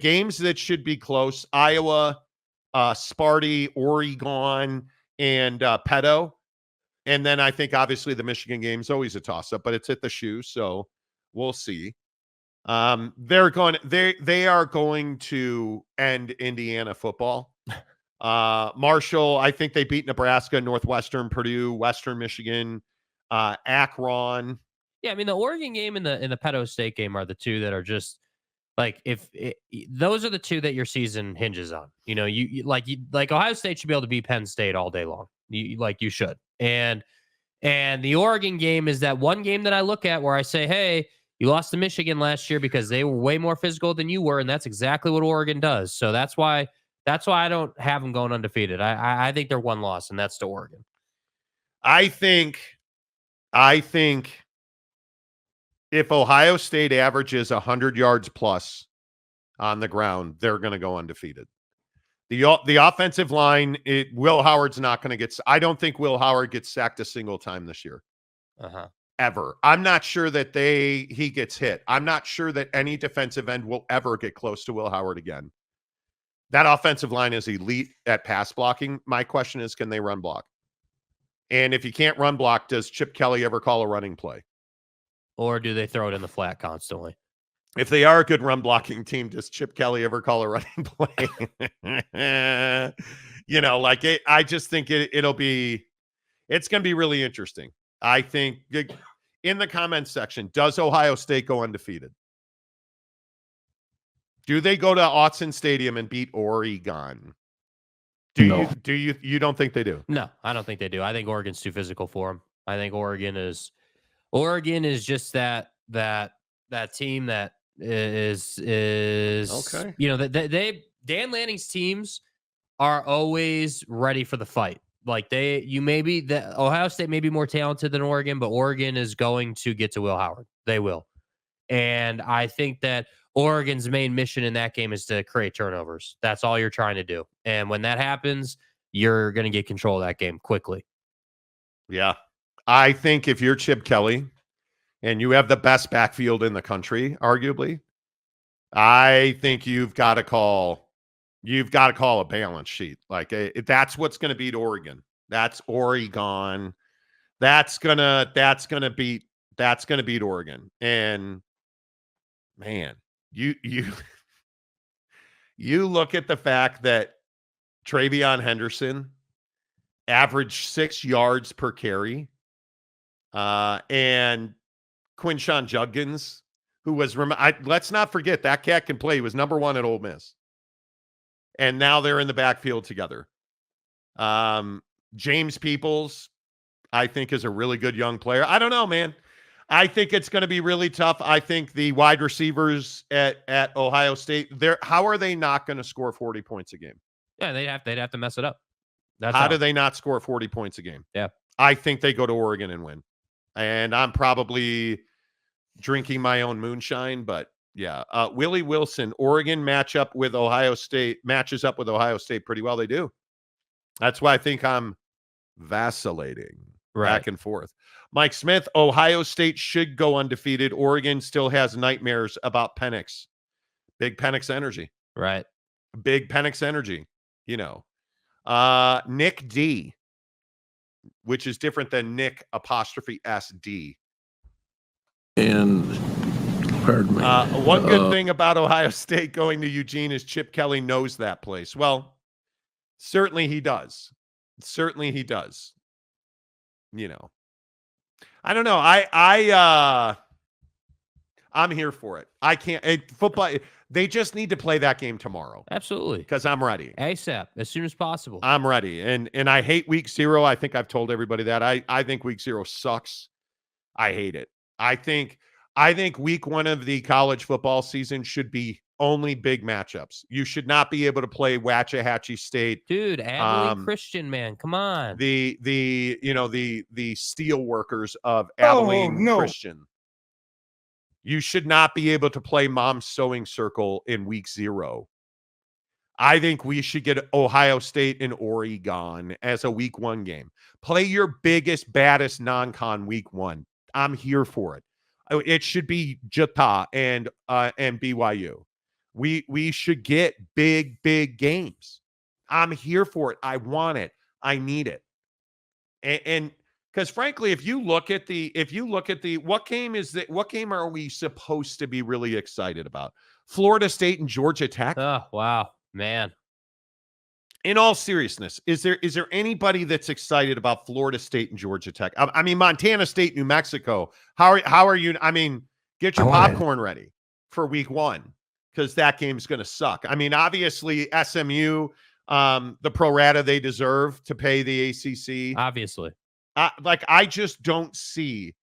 games that should be close: Iowa, Sparty, Oregon, and Pedo. And then I think obviously the Michigan game is always a toss-up, but it's at the shoe, so we'll see. They are going to end Indiana football. Marshall, I think they beat Nebraska, Northwestern, Purdue, Western Michigan, Akron. Yeah, I mean the Oregon game and the Penn State game are the 2 that are just like those are the 2 that your season hinges on. You like Ohio State should be able to beat Penn State all day long. You should. And the Oregon game is that one game that I look at where I say, hey, you lost to Michigan last year because they were way more physical than you were, and that's exactly what Oregon does. So that's why I don't have them going undefeated. I think they're 1 loss, and that's to Oregon. I think if Ohio State averages 100 yards plus on the ground, they're going to go undefeated. The offensive line, Will Howard's not going to get. I don't think Will Howard gets sacked a single time this year. Ever. I'm not sure that he gets hit. I'm not sure that any defensive end will ever get close to Will Howard again. That offensive line is elite at pass blocking. My question is, can they run block? And if you can't run block, does Chip Kelly ever call a running play? Or do they throw it in the flat constantly? If they are a good run blocking team, does Chip Kelly ever call a running play? I just think it's going to be really interesting. I think in the comments section, does Ohio State go undefeated? Do they go to Autzen Stadium and beat Oregon? You don't think they do? No, I don't think they do. I think Oregon's too physical for them. I think Oregon is just that team that is okay. Dan Lanning's teams are always ready for the fight. Like Ohio State may be more talented than Oregon, but Oregon is going to get to Will Howard. They will. And I think that Oregon's main mission in that game is to create turnovers. That's all you're trying to do. And when that happens, you're going to get control of that game quickly. Yeah. I think if you're Chip Kelly and you have the best backfield in the country, arguably, I think you've got to call a balance sheet. Like that's what's going to beat Oregon. That's Oregon. That's going to beat Oregon. And man, you look at the fact that Travion Henderson averaged 6 yards per carry, and Quinshon Judkins, who was let's not forget that cat can play. He was number 1 at Ole Miss, and now they're in the backfield together. James Peoples, I think, is a really good young player. I don't know, man. I think it's going to be really tough. I think the wide receivers at Ohio State, how are they not going to score 40 points a game? Yeah, they'd have to mess it up. How do they not score 40 points a game? Yeah. I think they go to Oregon and win. And I'm probably drinking my own moonshine, but yeah. Willie Wilson, Oregon matches up with Ohio State pretty well. They do. That's why I think I'm vacillating back and forth. Mike Smith, Ohio State should go undefeated. Oregon still has nightmares about Penix. Big Penix energy. Right. Big Penix energy, Nick D, which is different than Nick 'SD. And pardon me. One good thing about Ohio State going to Eugene is Chip Kelly knows that place. Well, certainly he does. I don't know. I'm here for it. I can't football. They just need to play that game tomorrow. Absolutely. Because I'm ready. ASAP, as soon as possible. I'm ready. And I hate week 0. I think I've told everybody that. I think week 0 sucks. I hate it. I think week 1 of the college football season should be only big matchups. You should not be able to play Waxahachie State. Dude, Abilene Christian, man. Come on. The steel workers of Abilene Christian. You should not be able to play Mom's Sewing Circle in week 0. I think we should get Ohio State and Oregon as a week 1 game. Play your biggest, baddest non-con week 1. I'm here for it. It should be Utah and BYU. We should get big games. I'm here for it. I want it. I need it. And because frankly, if you look at the what game are we supposed to be really excited about? Florida State and Georgia Tech. Oh, wow, man. In all seriousness, is there anybody that's excited about Florida State and Georgia Tech? I mean, Montana State, New Mexico. How are you? I mean, get your popcorn ready for week 1 because that game's going to suck. I mean, obviously SMU, the pro rata they deserve to pay the ACC. Obviously. I just don't see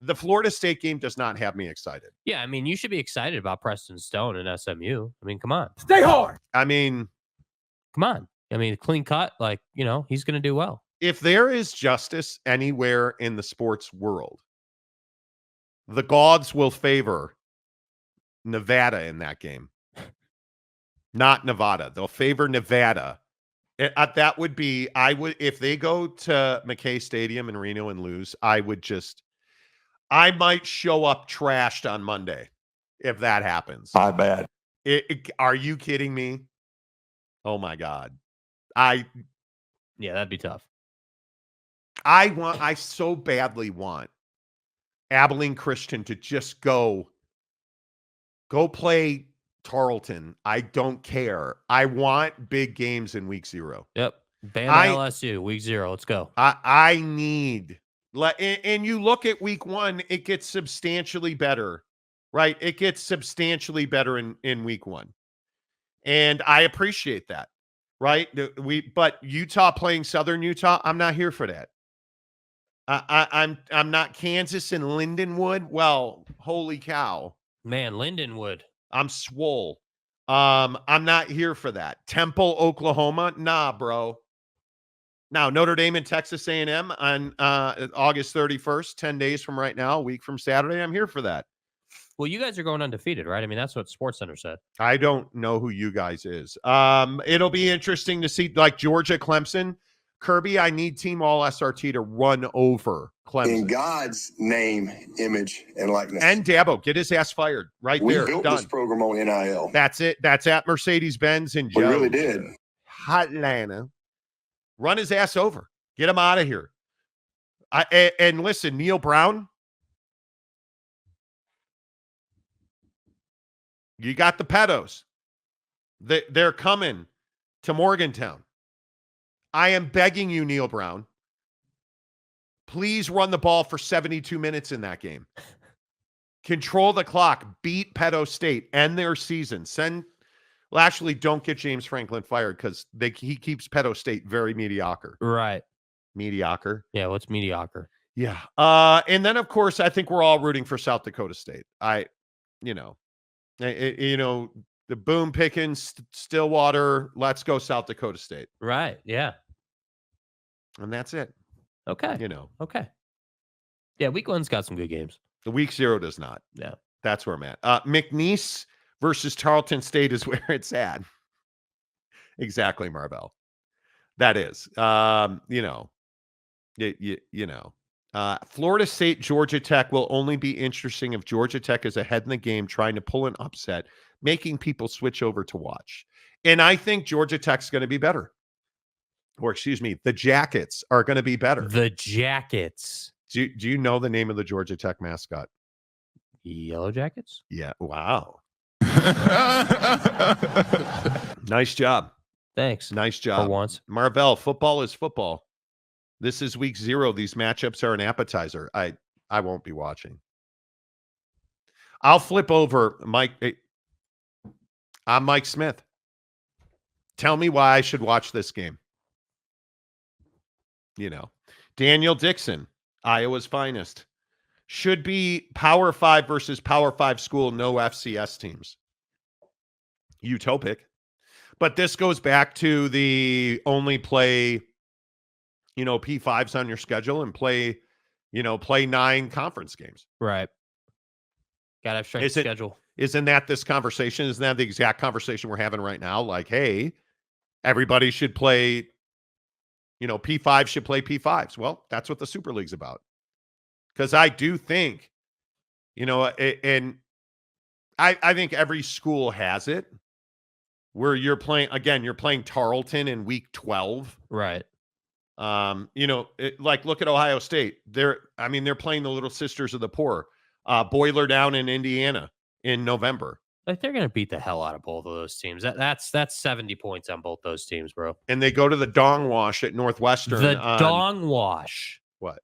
the Florida State game does not have me excited. Yeah, I mean, you should be excited about Preston Stone and SMU. I mean, come on. Stay hard. I mean, come on. I mean, clean cut, he's going to do well. If there is justice anywhere in the sports world, the gods will favor Nevada in that game. Not Nevada. They'll favor Nevada. That would be, if they go to McKay Stadium in Reno and lose, I might show up trashed on Monday if that happens. I bet. Are you kidding me? Oh my God. Yeah, that'd be tough. I so badly want Abilene Christian to just go play Tarleton. I don't care. I want big games in week 0. Yep. Bama LSU, week 0. Let's go. I need, and you look at week 1, it gets substantially better, right? It gets substantially better in week 1. And I appreciate that, right? But Utah playing Southern Utah, I'm not here for that. I'm not Kansas and Lindenwood. Well, holy cow. Man, Lindenwood. I'm swole. I'm not here for that. Temple, Oklahoma. Nah, bro. Now, Notre Dame and Texas A&M on August 31st, 10 days from right now, a week from Saturday. I'm here for that. Well, you guys are going undefeated, right? I mean, that's what SportsCenter said. I don't know who you guys is. It'll be interesting to see, like Georgia, Clemson. Kirby, I need Team All SRT to run over Clemson. In God's name, image, and likeness. And Dabo, get his ass fired right we there. We built Done. this program on NIL. That's it. That's at Mercedes-Benz and Joe. We really did. Atlanta. Run his ass over. Get him out of here. And listen, Neil Brown, you got the pedos. They're coming to Morgantown. I am begging you, Neil Brown, please run the ball for 72 minutes in that game. Control the clock. Beat Pedo State. End their season. Well, actually, don't get James Franklin fired because he keeps Pedo State very mediocre. Right. Mediocre. Yeah, what's mediocre? Yeah. And then, of course, I think we're all rooting for South Dakota State. The Boone Pickens, Stillwater, let's go South Dakota State. Right. Yeah. And that's it. Okay. Okay. Yeah, week one's got some good games. The week 0 does not. Yeah. That's where I'm at. McNeese versus Tarleton State is where it's at. Exactly, Marvell. That is. Florida State, Georgia Tech will only be interesting if Georgia Tech is ahead in the game trying to pull an upset, making people switch over to watch. And I think Georgia Tech's going to be better. Or excuse me, the Jackets are going to be better. The Jackets. Do you know the name of the Georgia Tech mascot? Yellow Jackets? Yeah. Wow. Nice job. Thanks. Nice job. For once. Marvell, football is football. This is week 0. These matchups are an appetizer. I won't be watching. I'll flip over Mike. I'm Mike Smith. Tell me why I should watch this game. Daniel Dixon, Iowa's finest. Should be Power 5 versus Power 5 school, no FCS teams. Utopic. But this goes back to the only play, P5s on your schedule and play 9 conference games. Right. Got to have strength schedule. Isn't that this conversation? Isn't that the exact conversation we're having right now? Like, hey, everybody should play, P5 should play P5s. Well, that's what the Super League's about. Because I do think, and I think every school has it where you're playing Tarleton in week 12. Right. Look at Ohio State. They're playing the Little Sisters of the Poor. Boiler down in Indiana in November. Like they're going to beat the hell out of both of those teams. That's 70 points on both those teams, bro. And they go to the Dong Wash at Northwestern. The Dong Wash. What?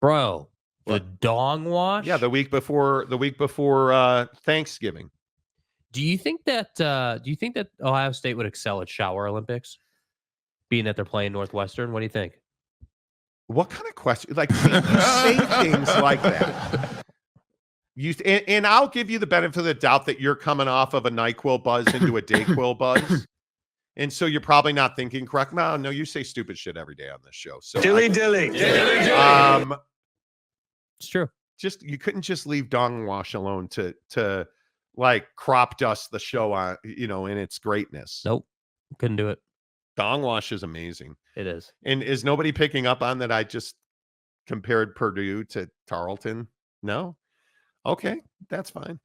Bro, what? The Dong Wash? Yeah, the week before Thanksgiving. Do you think that Ohio State would excel at Shower Olympics? Being that they're playing Northwestern, what do you think? What kind of question? Like, you say things like that. And I'll give you the benefit of the doubt that you're coming off of a NyQuil buzz into a DayQuil buzz. And so you're probably not thinking correct. No, you say stupid shit every day on this show. So Dilly. It's true. You couldn't just leave Dong Wash alone to like crop dust the show on, in its greatness. Nope. Couldn't do it. Dong Wash is amazing. It is. And is nobody picking up on that I just compared Purdue to Tarleton? No? Okay, that's fine.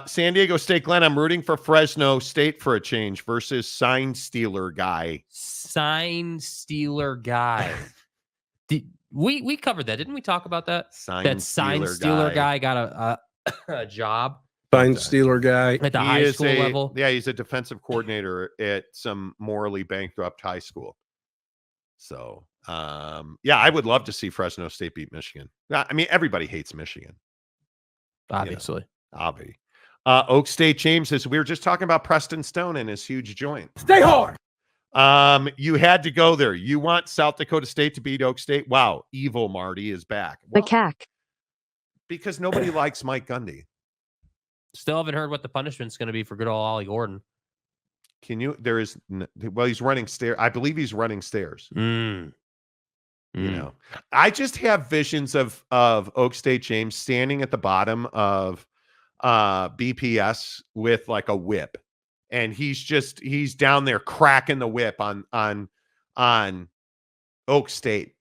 San Diego State, Glenn, I'm rooting for Fresno State for a change versus Sign Stealer Guy. Sign Stealer Guy. We covered that. Didn't we talk about that? Sign Stealer guy got a job. Sign Stealer Guy. At the high school level? Yeah, he's a defensive coordinator at some morally bankrupt high school. So, I would love to see Fresno State beat Michigan. I mean, everybody hates Michigan. Obviously. Oak State, James, we were just talking about Preston Stone and his huge joint. Stay hard. You had to go there. You want South Dakota State to beat Oak State? Wow, evil Marty is back. The CAC. Because nobody likes Mike Gundy. Still haven't heard what the punishment's going to be for good old Ollie Gordon. Can you? There is. Well, he's running stairs. I believe he's running stairs. You know, I just have visions of Oak State James standing at the bottom of BPS with like a whip, and he's down there cracking the whip on Oak State.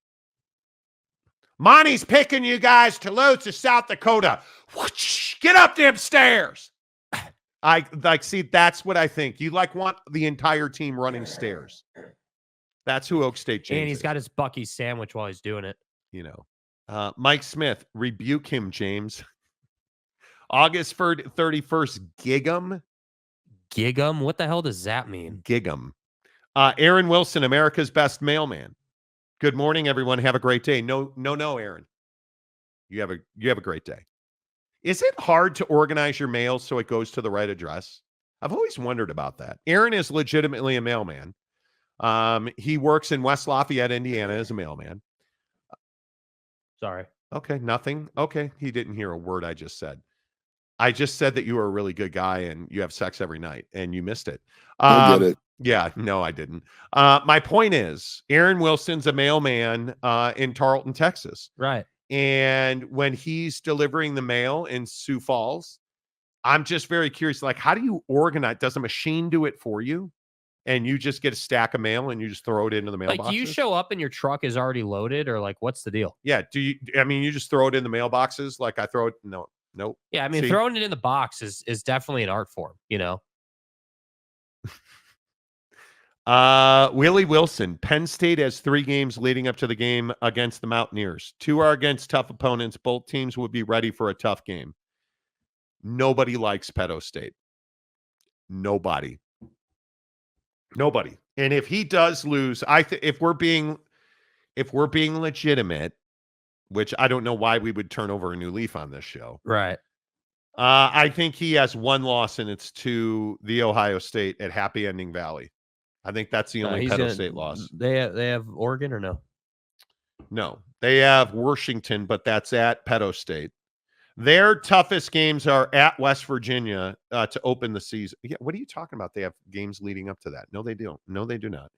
Monty's picking you guys to lose to South Dakota. Whoosh, get up them stairs. I like, see, that's what I think. You like want the entire team running stairs. That's who Oak State James And he's is. got his Buc-ee's sandwich while he's doing it. You know, Mike Smith, rebuke him, James. August 31st, Gig'em. Gig'em? What the hell does that mean? Gig'em. Aaron Wilson, America's best mailman. Good morning, everyone. Have a great day. No, Aaron. You have a great day. Is it hard to organize your mail so it goes to the right address? I've always wondered about that. Aaron is legitimately a mailman. He works in West Lafayette, Indiana as a mailman. Sorry. Okay, nothing. Okay, he didn't hear a word I just said. I just said that you are a really good guy and you have sex every night, and you missed it. I get it. Yeah, no, I didn't. My point is, Aaron Wilson's a mailman in Tarleton, Texas. Right. And when he's delivering the mail in Sioux Falls, I'm just very curious, like, how do you organize? Does a machine do it for you? And you just get a stack of mail and you just throw it into the mailbox? Like, do you show up and your truck is already loaded, or like, what's the deal? Yeah. You just throw it in the mailboxes? Like I throw it? No. Nope. Yeah, I mean, throwing it in the box is definitely an art form, you know? Willie Wilson, Penn State has 3 games leading up to the game against the Mountaineers. 2 are against tough opponents. Both teams would be ready for a tough game. Nobody likes Penn State. Nobody. And if he does lose, if we're being legitimate, which I don't know why we would turn over a new leaf on this show. Right. I think he has 1 loss, and it's to the Ohio State at Happy Ending Valley. I think that's the only Penn State loss. They have Oregon or no? No, they have Washington, but that's at Penn State. Their toughest games are at West Virginia to open the season. Yeah, what are you talking about? They have games leading up to that. No, they don't. No, they do not.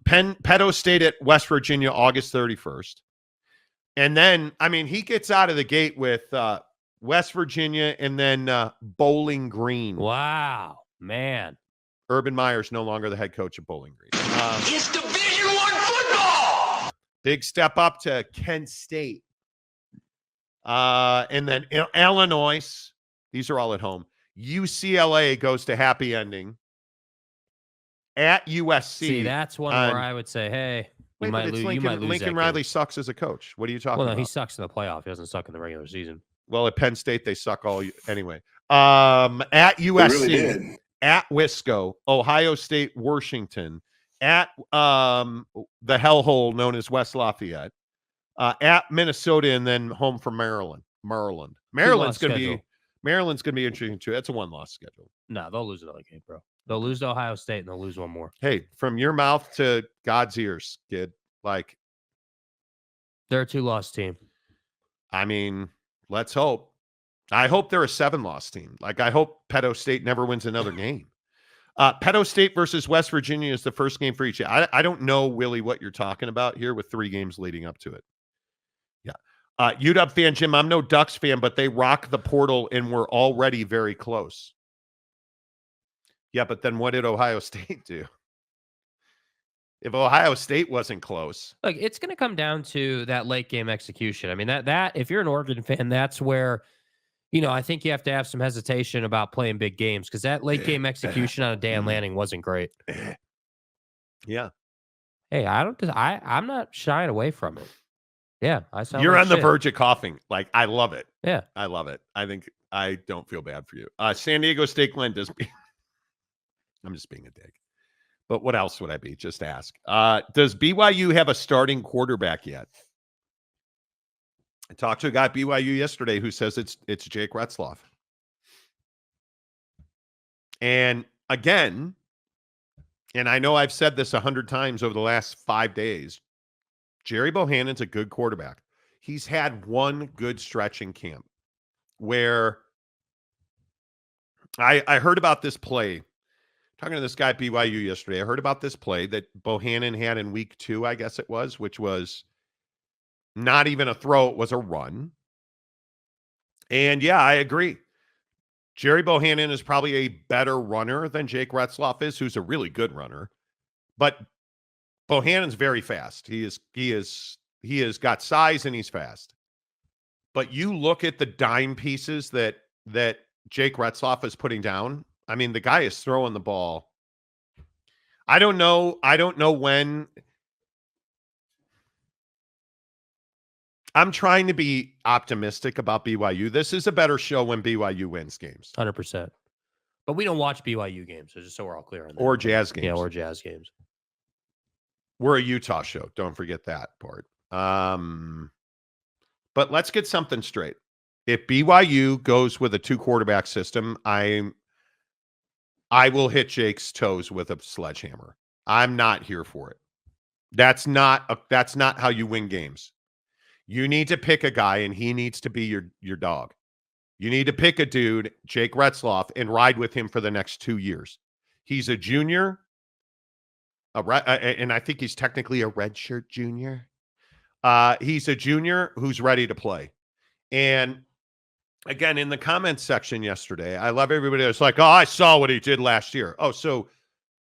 Penn State at West Virginia, August 31st. And then, I mean, he gets out of the gate with West Virginia and then Bowling Green. Wow, man. Urban Meyer's no longer the head coach of Bowling Green. It's Division I football. Big step up to Kent State. And then Illinois. These are all at home. UCLA goes to Happy Ending. At USC. See, that's one where I would say, hey, you might lose. Lincoln Riley sucks as a coach. What are you talking about? Well, no, he sucks in the playoff. He doesn't suck in the regular season. Well, at Penn State, they suck all anyway. At USC. Really did. At Wisco, Ohio State, Washington, at the hellhole known as West Lafayette, at Minnesota, and then home for Maryland. Maryland's going to be interesting too. That's a 1-loss schedule. No, they'll lose another game, bro. They'll lose to Ohio State and they'll lose one more. Hey, from your mouth to God's ears, kid. Like, they're a 2-loss team. I mean, let's hope. I hope they're a 7-loss team. Like, I hope Penn State never wins another game. Penn State versus West Virginia is the first game for each. I don't know, Willie, what you're talking about here with 3 games leading up to it. Yeah. UW fan, Jim, I'm no Ducks fan, but they rock the portal and we're already very close. Yeah, but then what did Ohio State do? If Ohio State wasn't close. Look, it's going to come down to that late game execution. I mean, that if you're an Oregon fan, that's where, you know, I think you have to have some hesitation about playing big games because that late game execution on a Dan Lanning wasn't great. Yeah. Hey, I'm not shying away from it. Yeah, You're like on the verge of coughing. Like, I love it. Yeah, I love it. I think I don't feel bad for you. San Diego State Glenn does. I'm just being a dick. But what else would I be? Just ask. Does BYU have a starting quarterback yet? I talked to a guy at BYU yesterday who says it's Jake Retzloff. And again, and I know I've said this 100 times over the last 5 days, Jerry Bohannon's a good quarterback. He's had one good stretch in camp where I heard about this play. Talking to this guy at BYU yesterday, I heard about this play that Bohannon had in week 2, I guess it was, which was not even a throw. It was a run. And yeah, I agree. Jerry Bohannon is probably a better runner than Jake Retzloff is, who's a really good runner. But Bohannon's very fast. He has got size and he's fast. But you look at the dime pieces that Jake Retzloff is putting down. I mean, the guy is throwing the ball. I don't know when. I'm trying to be optimistic about BYU. This is a better show when BYU wins games. 100%. But we don't watch BYU games, so just so we're all clear on that. Or Jazz games. Yeah, or Jazz games. We're a Utah show. Don't forget that part. But let's get something straight. If BYU goes with a 2-quarterback system, I will hit Jake's toes with a sledgehammer. I'm not here for it. That's not how you win games. You need to pick a guy, and he needs to be your dog. You need to pick a dude, Jake Retzloff, and ride with him for the next 2 years. He's a junior, and I think he's technically a redshirt junior. He's a junior who's ready to play. And again, in the comments section yesterday, I love everybody that's like, oh, I saw what he did last year. Oh, so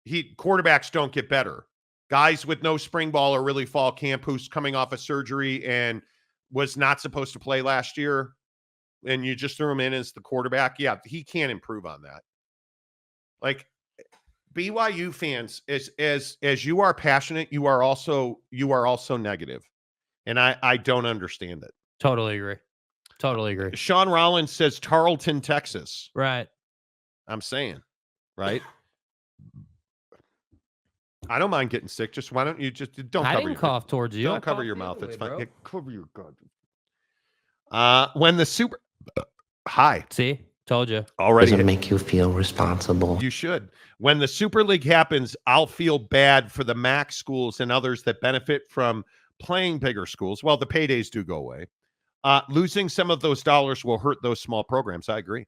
quarterbacks don't get better. Guys with no spring ball or really fall camp who's coming off of surgery and was not supposed to play last year, and you just threw him in as the quarterback. Yeah, he can't improve on that. Like, BYU fans, as you are passionate, you are also negative. And I don't understand it. Totally agree. Sean Rollins says Tarleton, Texas. Right. I'm saying, right? I don't mind getting sick. Just why don't you just don't cover I didn't cough towards you. Don't cover your mouth. It's fine. Cover your god. When the super hi. See? Told you. Already doesn't make you feel responsible. You should. When the Super League happens, I'll feel bad for the MAC schools and others that benefit from playing bigger schools. Well, the paydays do go away. Losing some of those dollars will hurt those small programs. I agree.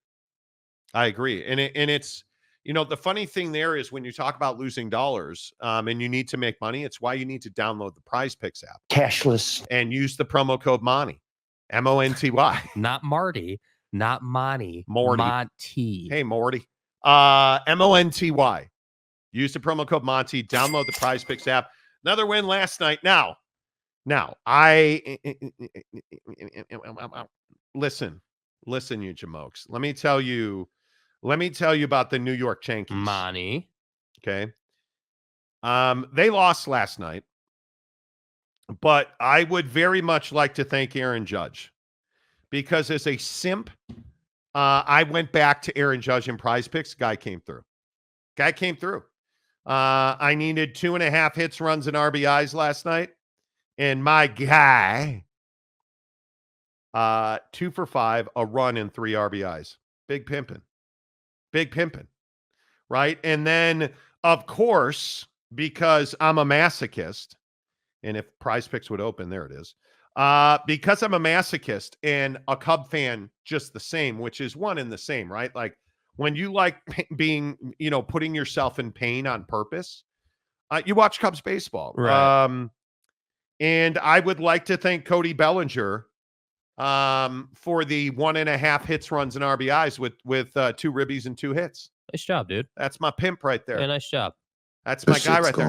And it's, the funny thing there is when you talk about losing dollars and you need to make money, it's why you need to download the Prize Picks app. Cashless. And use the promo code Monty. Monty. Not Marty. Not Monty. Morty. Monty. Hey, Morty. Monty. Use the promo code Monty. Download the Prize Picks app. Another win last night. Now, listen, you jamokes. Let me tell you about the New York Yankees. Monty. Okay. They lost last night, but I would very much like to thank Aaron Judge because as a simp, I went back to Aaron Judge in Prize Picks. Guy came through. I needed 2.5 hits, runs, and RBIs last night. And my guy, 2 for 5, a run and 3 RBIs. Big pimpin', right? And then, of course, because I'm a masochist, and if Prize Picks would open, there it is. Because I'm a masochist and a Cub fan just the same, which is one and the same, right? Like when you like being, putting yourself in pain on purpose, you watch Cubs baseball. Right. And I would like to thank Cody Bellinger for the 1.5 hits, runs, and RBIs with 2 ribbies and 2 hits. Nice job, dude. That's my pimp right there. Yeah, nice job. That's my guy right there.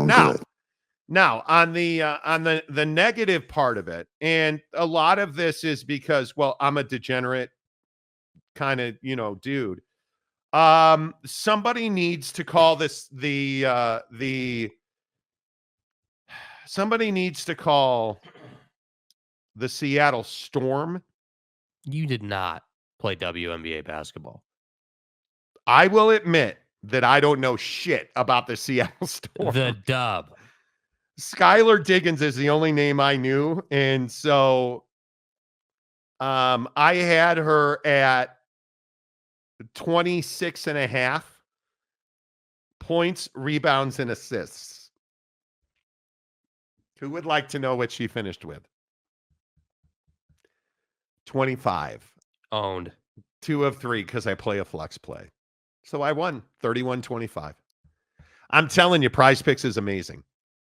Now on the negative part of it, and a lot of this is because, well, I'm a degenerate kind of, dude. Somebody needs to call this somebody needs to call the Seattle Storm. You did not play WNBA basketball. I will admit that I don't know shit about the Seattle Storm. The Dub. Skylar Diggins is the only name I knew. And so I had her at 26.5 points, rebounds, and assists. Who would like to know what she finished with? 25. Owned. 2 of 3 because I play a flex play. So I won 31-25. I'm telling you, Prize Picks is amazing.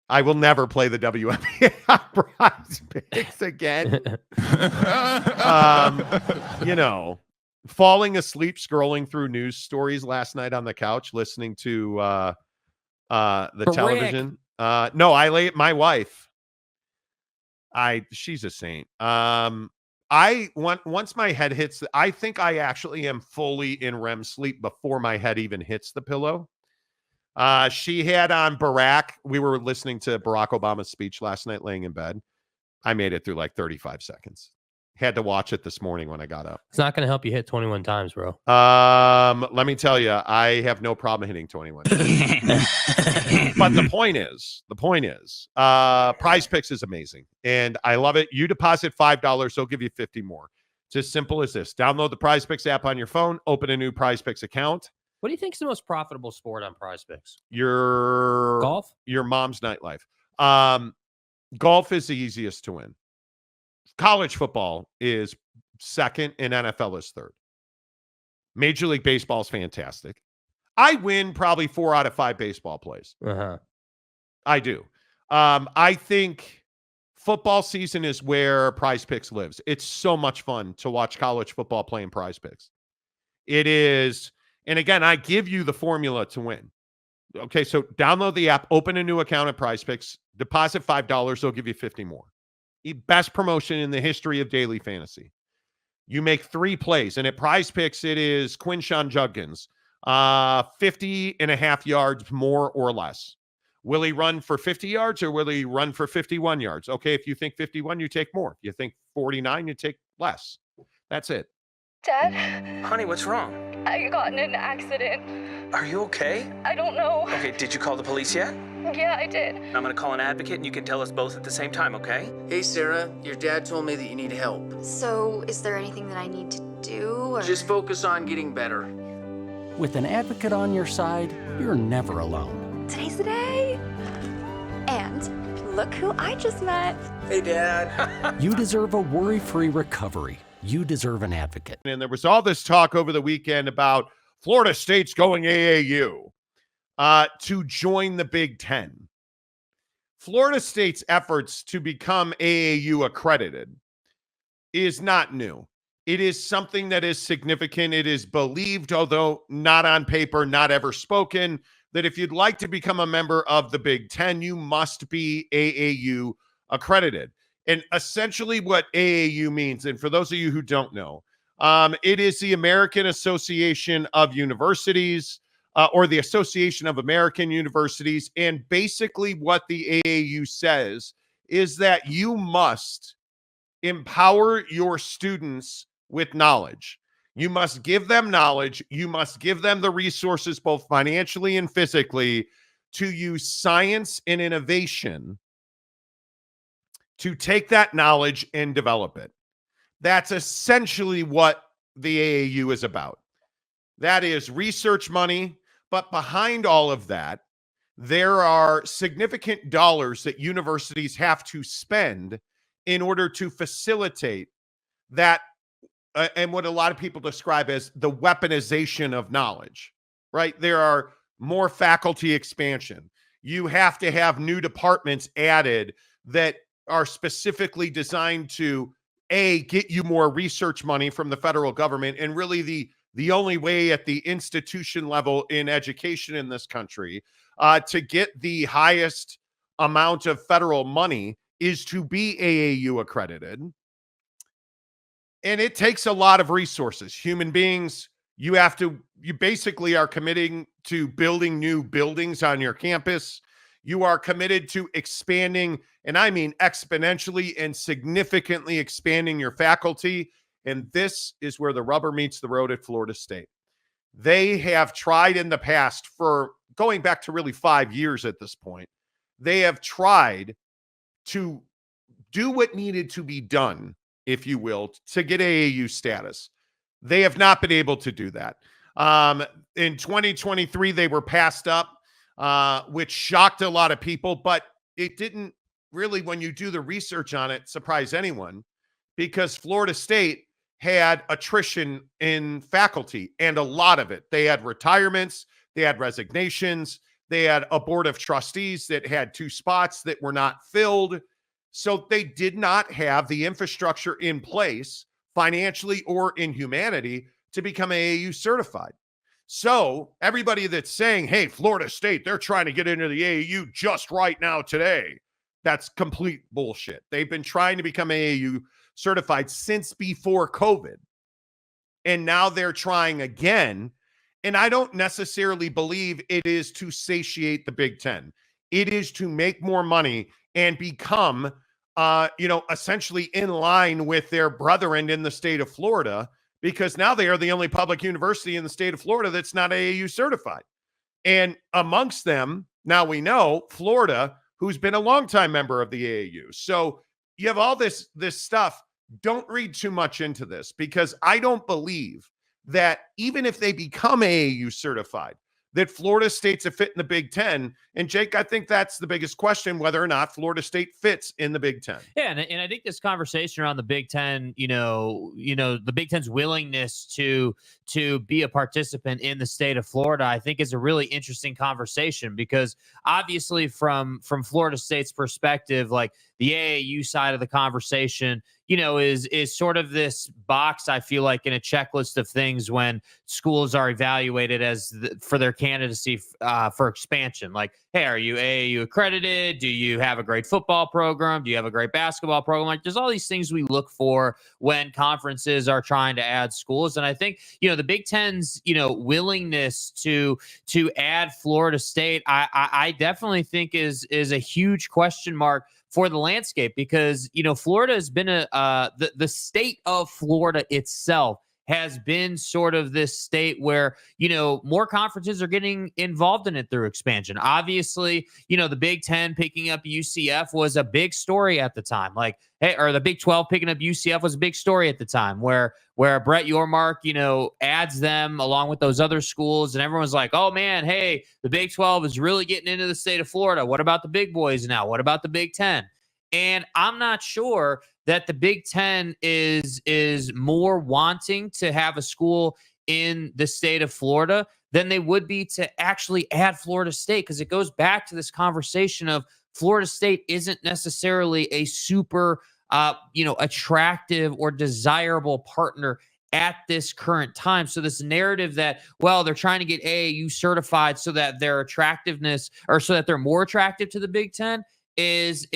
I will never play the WNBA on Prize Picks again. Falling asleep scrolling through news stories last night on the couch, listening to the television. No, my wife. She's a saint. Once my head hits, I think I actually am fully in REM sleep before my head even hits the pillow. She had on Barack. We were listening to Barack Obama's speech last night, laying in bed. I made it through like 35 seconds. Had to watch it this morning when I got up. It's not going to help you hit 21 times, bro. Let me tell you, I have no problem hitting 21. But the point is, Prize Picks is amazing, and I love it. You deposit $5, they'll give you 50 more. It's as simple as this. Download the Prize Picks app on your phone, open a new Prize Picks account. What do you think is the most profitable sport on Prize Picks? Golf? Your mom's nightlife. Golf is the easiest to win. College football is second and NFL is third. Major League Baseball is fantastic. I win probably 4 out of 5 baseball plays. I do. I think football season is where Prize Picks lives. It's so much fun to watch college football playing Prize Picks. It is. And again, I give you the formula to win. Okay, so download the app, open a new account at Prize Picks, deposit $5, they'll give you 50 more. Best promotion in the history of daily fantasy. You make 3 plays, and at Prize Picks, it is Quinshawn Judkins, 50.5 yards more or less. Will he run for 50 yards or will he run for 51 yards? Okay, if you think 51, you take more. If you think 49, you take less. That's it. Dad? Honey, what's wrong? I got in an accident. Are you okay? I don't know. Okay, did you call the police yet? Yeah, I did. I'm gonna call an advocate and you can tell us both at the same time, okay? Hey, Sarah, your dad told me that you need help. So, is there anything that I need to do, or...? Just focus on getting better. With an advocate on your side, you're never alone. Today's the day. And look who I just met. Hey, Dad. You deserve a worry-free recovery. You deserve an advocate. And there was all this talk over the weekend about Florida State's going AAU to join the Big-10. Florida State's efforts to become AAU accredited is not new. It is something that is significant. It is believed, although not on paper, not ever spoken, that if you'd like to become a member of the Big-10, you must be AAU accredited. And essentially what AAU means, and for those of you who don't know, it is the American Association of Universities, or the Association of American Universities. And basically what the AAU says is that you must empower your students with knowledge. You must give them knowledge. You must give them the resources, both financially and physically, to use science and innovation to take that knowledge and develop it. That's essentially what the AAU is about. That is research money, but behind all of that, there are significant dollars that universities have to spend in order to facilitate that, and what a lot of people describe as the weaponization of knowledge, right? There are more faculty expansion. You have to have new departments added that are specifically designed to, A, get you more research money from the federal government. And really the only way at the institution level in education in this country to get the highest amount of federal money is to be AAU accredited. And it takes a lot of resources. Human beings, you basically are committing to building new buildings on your campus. You are committed to expanding, and I mean exponentially and significantly expanding your faculty. And this is where the rubber meets the road at Florida State. They have tried in the past, for going back to really 5 years at this point, they have tried to do what needed to be done, if you will, to get AAU status. They have not been able to do that. In 2023, they were passed up, which shocked a lot of people, but it didn't really, when you do the research on it, surprise anyone, because Florida State had attrition in faculty, and a lot of it. They had retirements, they had resignations, They had a board of trustees that had 2 spots that were not filled. So they did not have the infrastructure in place financially or in humanity to become AAU certified. So everybody that's saying, hey, Florida State, they're trying to get into the AAU just right now today, that's complete bullshit. They've been trying to become AAU certified since before COVID. And now they're trying again. And I don't necessarily believe it is to satiate the Big Ten. It is to make more money and become, essentially in line with their brethren in the state of Florida, because now they are the only public university in the state of Florida that's not AAU certified. And amongst them, now we know Florida, who's been a longtime member of the AAU. So you have all this stuff. Don't read too much into this, because I don't believe that even if they become AAU certified, that Florida State's a fit in the Big Ten. And Jake, I think that's the biggest question, whether or not Florida State fits in the Big Ten. Yeah, and I think this conversation around the Big Ten, the Big Ten's willingness to be a participant in the state of Florida, I think is a really interesting conversation, because obviously from Florida State's perspective, like the AAU side of the conversation, is sort of this box, I feel like, in a checklist of things when schools are evaluated for their candidacy for expansion. Like, hey, are you AAU accredited? Do you have a great football program? Do you have a great basketball program? Like, there's all these things we look for when conferences are trying to add schools. And I think, the Big Ten's, willingness to add Florida State, I definitely think is a huge question mark for the landscape, because, Florida has been the state of Florida itself has been sort of this state where, more conferences are getting involved in it through expansion. Obviously, the Big 10 picking up UCF was a big story at the time. Like, hey, or the Big 12 picking up UCF was a big story at the time, where Brett Yormark, adds them along with those other schools, and everyone's like, oh man, hey, the Big 12 is really getting into the state of Florida. What about the big boys now? What about the Big 10? And I'm not sure that the Big Ten is more wanting to have a school in the state of Florida than they would be to actually add Florida State, because it goes back to this conversation of Florida State isn't necessarily a super, attractive or desirable partner at this current time. So this narrative that, well, they're trying to get AAU certified so that their attractiveness, or so that they're more attractive to the Big Ten, is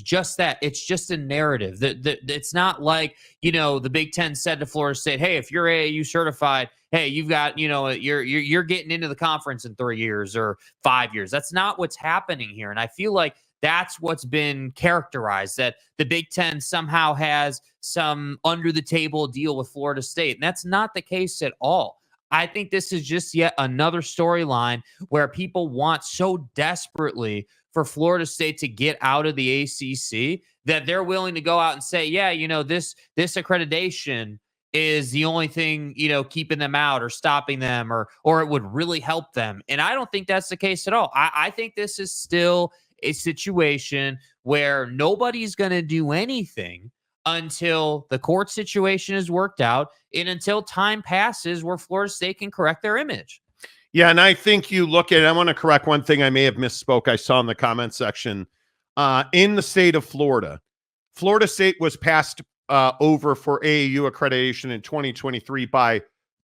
just that. It's just a narrative. That it's not like, the Big Ten said to Florida State, hey, if you're AAU certified, hey, you've got, you're getting into the conference in 3 years or 5 years. That's not what's happening here. And I feel like that's what's been characterized, that the Big Ten somehow has some under the table deal with Florida State. And that's not the case at all. I think this is just yet another storyline where people want so desperately for Florida State to get out of the ACC that they're willing to go out and say, yeah, this accreditation is the only thing, keeping them out or stopping them, or it would really help them. And I don't think that's the case at all. I think this is still a situation where nobody's going to do anything until the court situation is worked out and until time passes where Florida State can correct their image. Yeah, and I think you look at, I want to correct one thing I may have misspoke. I saw in the comment section. In the state of Florida, Florida State was passed over for AAU accreditation in 2023 by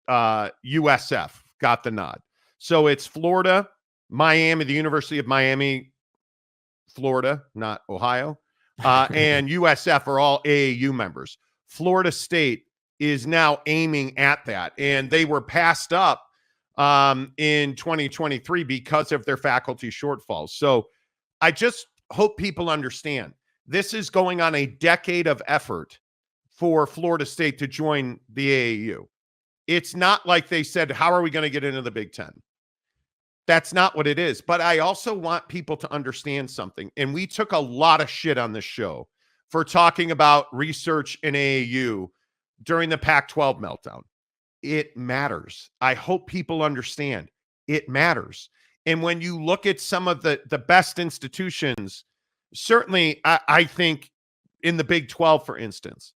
USF, got the nod. So it's Florida, Miami, the University of Miami, Florida, not Ohio, and USF are all AAU members. Florida State is now aiming at that, and they were passed up in 2023 because of their faculty shortfalls. So I just hope people understand this is going on a decade of effort for Florida State to join the AAU. It's not like they said, how are we going to get into the Big Ten? That's not what it is. But I also want people to understand something. And we took a lot of shit on this show for talking about research in AAU during the Pac-12 meltdown. It matters. I hope people understand it matters. And when you look at some of the best institutions, certainly I think in the Big 12, for instance,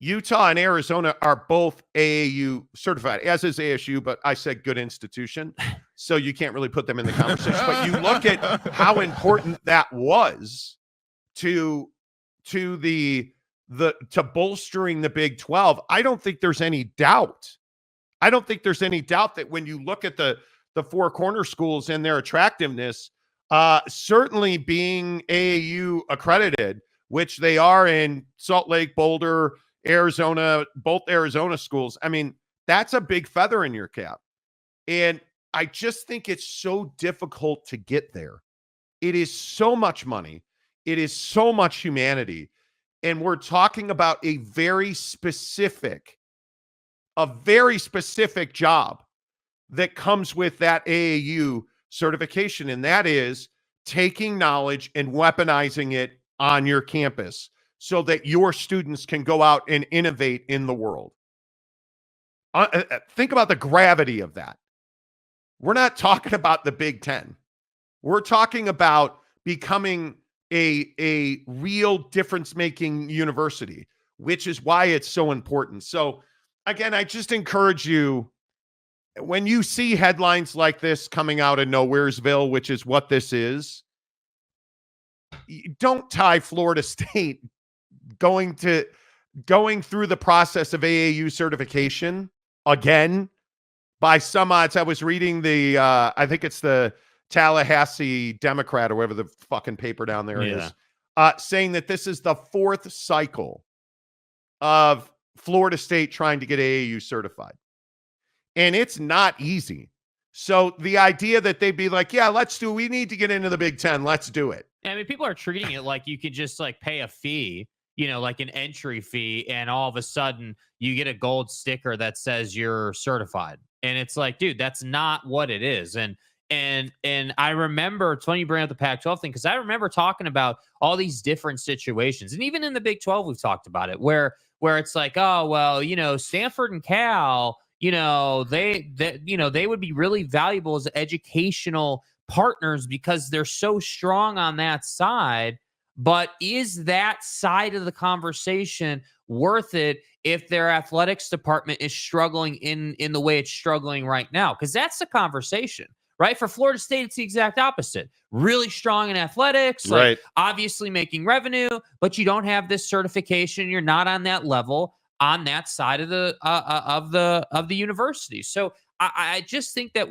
Utah and Arizona are both AAU certified, as is ASU, but I said good institution. so you can't really put them in the conversation. But you look at how important that was to bolstering the Big 12. I don't think there's any doubt. I don't think there's any doubt that when you look at the four corner schools and their attractiveness, certainly being AAU accredited, which they are in Salt Lake, Boulder, Arizona, both Arizona schools. I mean, that's a big feather in your cap. And I just think it's so difficult to get there. It is so much money. It is so much humanity. And we're talking about a very specific job that comes with that AAU certification. And that is taking knowledge and weaponizing it on your campus so that your students can go out and innovate in the world. Think about the gravity of that. We're not talking about the Big-10. We're talking about becoming a real difference-making university, which is why it's so important. So, again, I just encourage you, when you see headlines like this coming out of Nowheresville, which is what this is, don't tie Florida State going through the process of AAU certification again. By some odds, I was reading I think it's the Tallahassee Democrat or whatever the fucking paper down there is, saying that this is the fourth cycle of Florida State trying to get AAU certified. And it's not easy. So the idea that they'd be like, yeah, we need to get into the Big 10. Let's do it. I mean, people are treating it like you could just like pay a fee, you know, like an entry fee, and all of a sudden you get a gold sticker that says you're certified. And it's like, dude, that's not what it is. And I remember, it's funny you bring up the Pac-12 thing, because I remember talking about all these different situations. And even in the Big 12, we've talked about it, where it's like, oh, well, you know, Stanford and Cal, you know, they would be really valuable as educational partners because they're so strong on that side. But is that side of the conversation worth it if their athletics department is struggling in the way it's struggling right now? Because that's the conversation, right? For Florida State, it's the exact opposite. Really strong in athletics, like right, obviously making revenue, but you don't have this certification. You're not on that level on that side of the university. So I just think that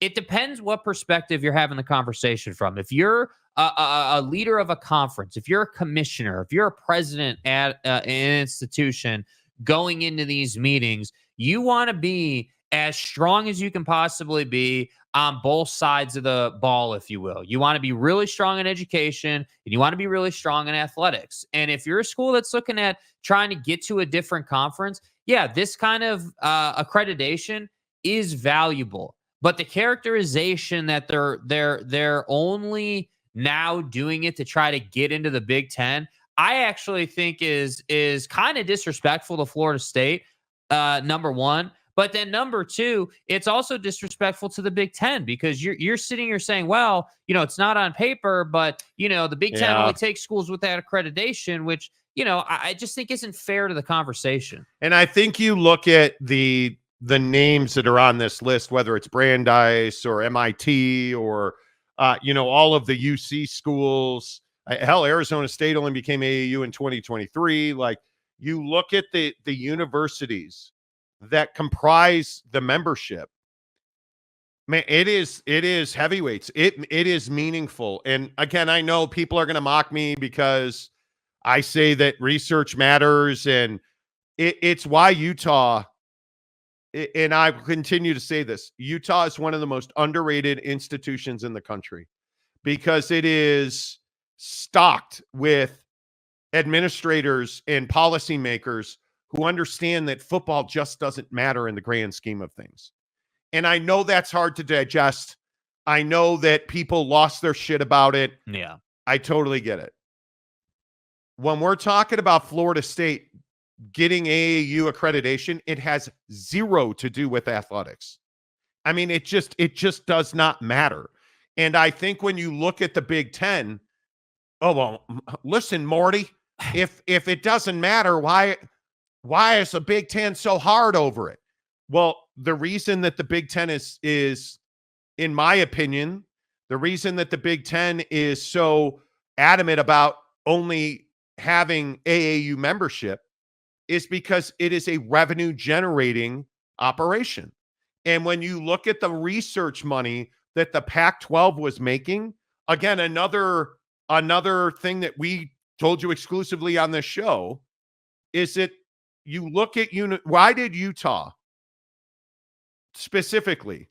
it depends what perspective you're having the conversation from. If you're a leader of a conference, if you're a commissioner, if you're a president at an institution going into these meetings, you want to be as strong as you can possibly be on both sides of the ball, if you will. You want to be really strong in education, and you want to be really strong in athletics. And if you're a school that's looking at trying to get to a different conference, yeah, this kind of accreditation is valuable. But the characterization that they're only now doing it to try to get into the Big 10, I actually think is kind of disrespectful to Florida State, number one. But then number two, it's also disrespectful to the Big 10, because you're sitting here saying, well, you know, it's not on paper, but, you know, the Big 10 only takes schools with that accreditation, which, you know, I just think isn't fair to the conversation. And I think you look at the names that are on this list, whether it's Brandeis or MIT or, you know, all of the UC schools. Hell, Arizona State only became AAU in 2023. Like, you look at the universities that comprise the membership, man, it is heavyweights. It is meaningful. And again, I know people are going to mock me because I say that research matters, and it's why Utah, and I continue to say this, Utah is one of the most underrated institutions in the country because it is stocked with administrators and policymakers who understand that football just doesn't matter in the grand scheme of things. And I know that's hard to digest. I know that people lost their shit about it. Yeah. I totally get it. When we're talking about Florida State getting AAU accreditation, it has zero to do with athletics. I mean, it just does not matter. And I think when you look at the Big 10, oh, well, listen, Morty, if it doesn't matter, why is the Big 10 so hard over it? Well, the reason that the Big 10 is in my opinion, the reason that the Big Ten is so adamant about only having AAU membership is because it is a revenue generating operation. And when you look at the research money that the Pac-12 was making, again, another thing that we told you exclusively on this show is that you look at why did Utah specifically,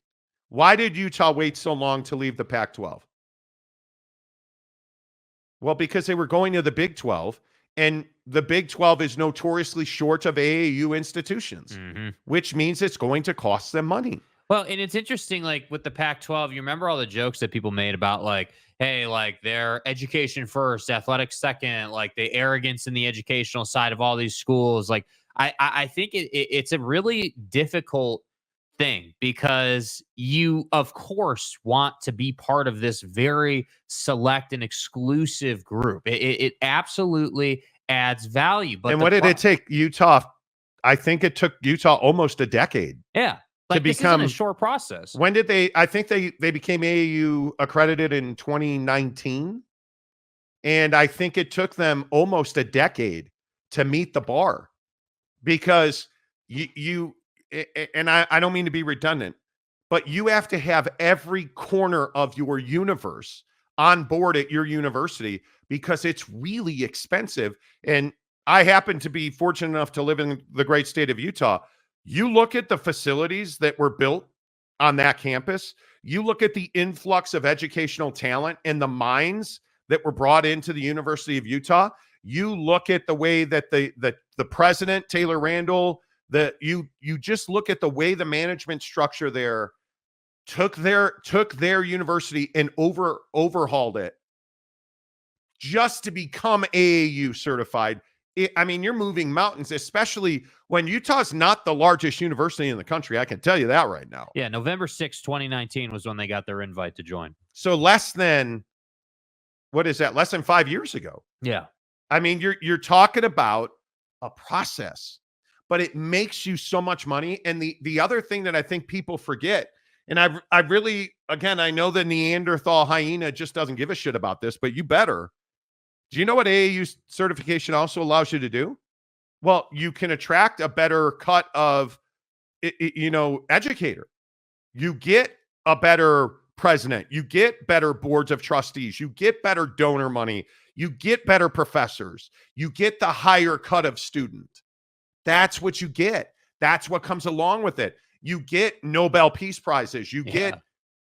why did Utah wait so long to leave the Pac-12? Well, because they were going to the Big 12, and the Big 12 is notoriously short of AAU institutions, which means it's going to cost them money. Well, and it's interesting, like with the Pac-12, you remember all the jokes that people made about like, hey, like their education first, athletics second, like the arrogance in the educational side of all these schools. Like, I think it's a really difficult thing because you, of course, want to be part of this very select and exclusive group. It absolutely adds value. But what did it take Utah? I think it took Utah almost a decade. Yeah. Like, this isn't a short process. When did they? I think they became AAU accredited in 2019, and I think it took them almost a decade to meet the bar, because you and I don't mean to be redundant, but you have to have every corner of your universe on board at your university because it's really expensive. And I happen to be fortunate enough to live in the great state of Utah. You look at the facilities that were built on that campus, you look at the influx of educational talent and the minds that were brought into the University of Utah. You look at the way that the president, Taylor Randall, you just look at the way the management structure there took their university and overhauled it just to become AAU certified. I mean, you're moving mountains, especially when Utah's not the largest university in the country. I can tell you that right now. Yeah, November 6, 2019 was when they got their invite to join. So less than 5 years ago. Yeah. I mean, you're talking about a process, but it makes you so much money. And the other thing that I think people forget, and I really, again, I know the Neanderthal hyena just doesn't give a shit about this, but you better. Do you know what AAU certification also allows you to do? Well, you can attract a better cut of, educator. You get a better president. You get better boards of trustees. You get better donor money. You get better professors. You get the higher cut of student. That's what you get. That's what comes along with it. You get Nobel Peace Prizes. You get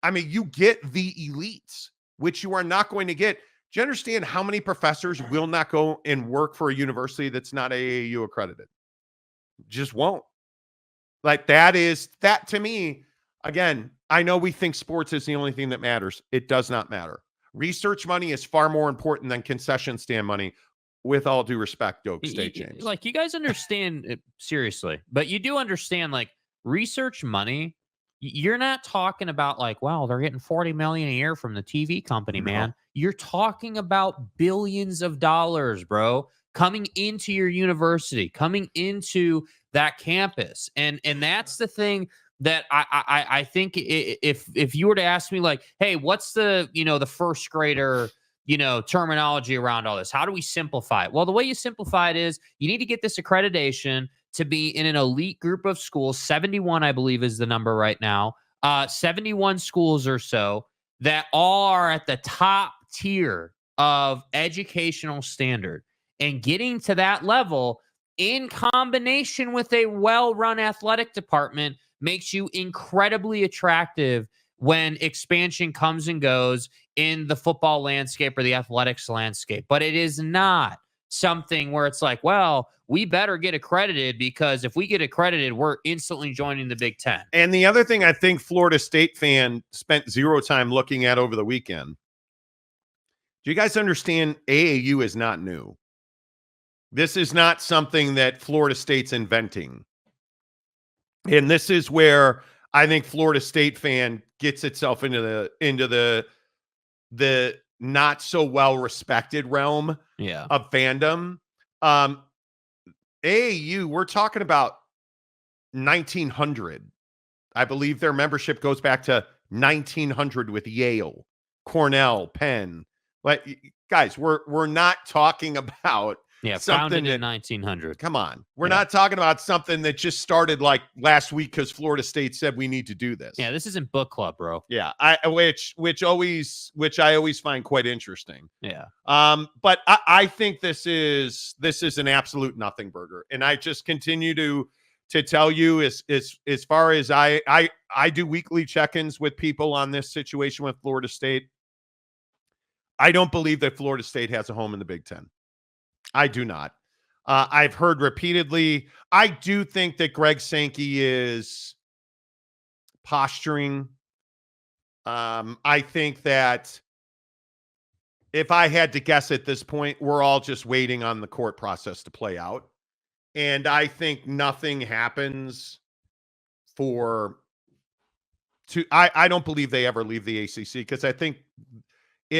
the elites, which you are not going to get. Do you understand how many professors will not go and work for a university that's not AAU accredited? Just won't. Like, that to me, again, I know we think sports is the only thing that matters. It does not matter. Research money is far more important than concession stand money, with all due respect, Doak State James. Like, you guys understand it, seriously, but you do understand, like, research money, you're not talking about like, wow, they're getting $40 million a year from the TV company, man. You're talking about billions of dollars, bro, coming into your university, coming into that campus. And that's the thing that I think if you were to ask me, like, hey, what's the first grader, terminology around all this? How do we simplify it? Well, the way you simplify it is you need to get this accreditation to be in an elite group of schools. 71, I believe, is the number right now. 71 schools or so that all are at the top tier of educational standard. And getting to that level in combination with a well-run athletic department makes you incredibly attractive when expansion comes and goes in the football landscape or the athletics landscape. But it is not something where it's like, well, we better get accredited because if we get accredited, we're instantly joining the Big Ten. And the other thing I think Florida State fan spent zero time looking at over the weekend, do you guys understand AAU is not new? This is not something that Florida State's inventing. And this is where I think Florida State fan gets itself into the not so well respected realm of fandom. AAU, we're talking about 1900. I believe their membership goes back to 1900 with Yale, Cornell, Penn. Like, guys, we're not talking about founded something in 1900. Come on. We're not talking about something that just started like last week because Florida State said we need to do this. Yeah, this isn't book club, bro. Yeah, which I always find quite interesting. Yeah. But I think this is an absolute nothing burger, and I just continue to tell you as far as I do weekly check-ins with people on this situation with Florida State. I don't believe that Florida State has a home in the Big Ten. I do not. I've heard repeatedly. I do think that Greg Sankey is posturing. I think that if I had to guess at this point, we're all just waiting on the court process to play out. And I think nothing happens I don't believe they ever leave the ACC because I think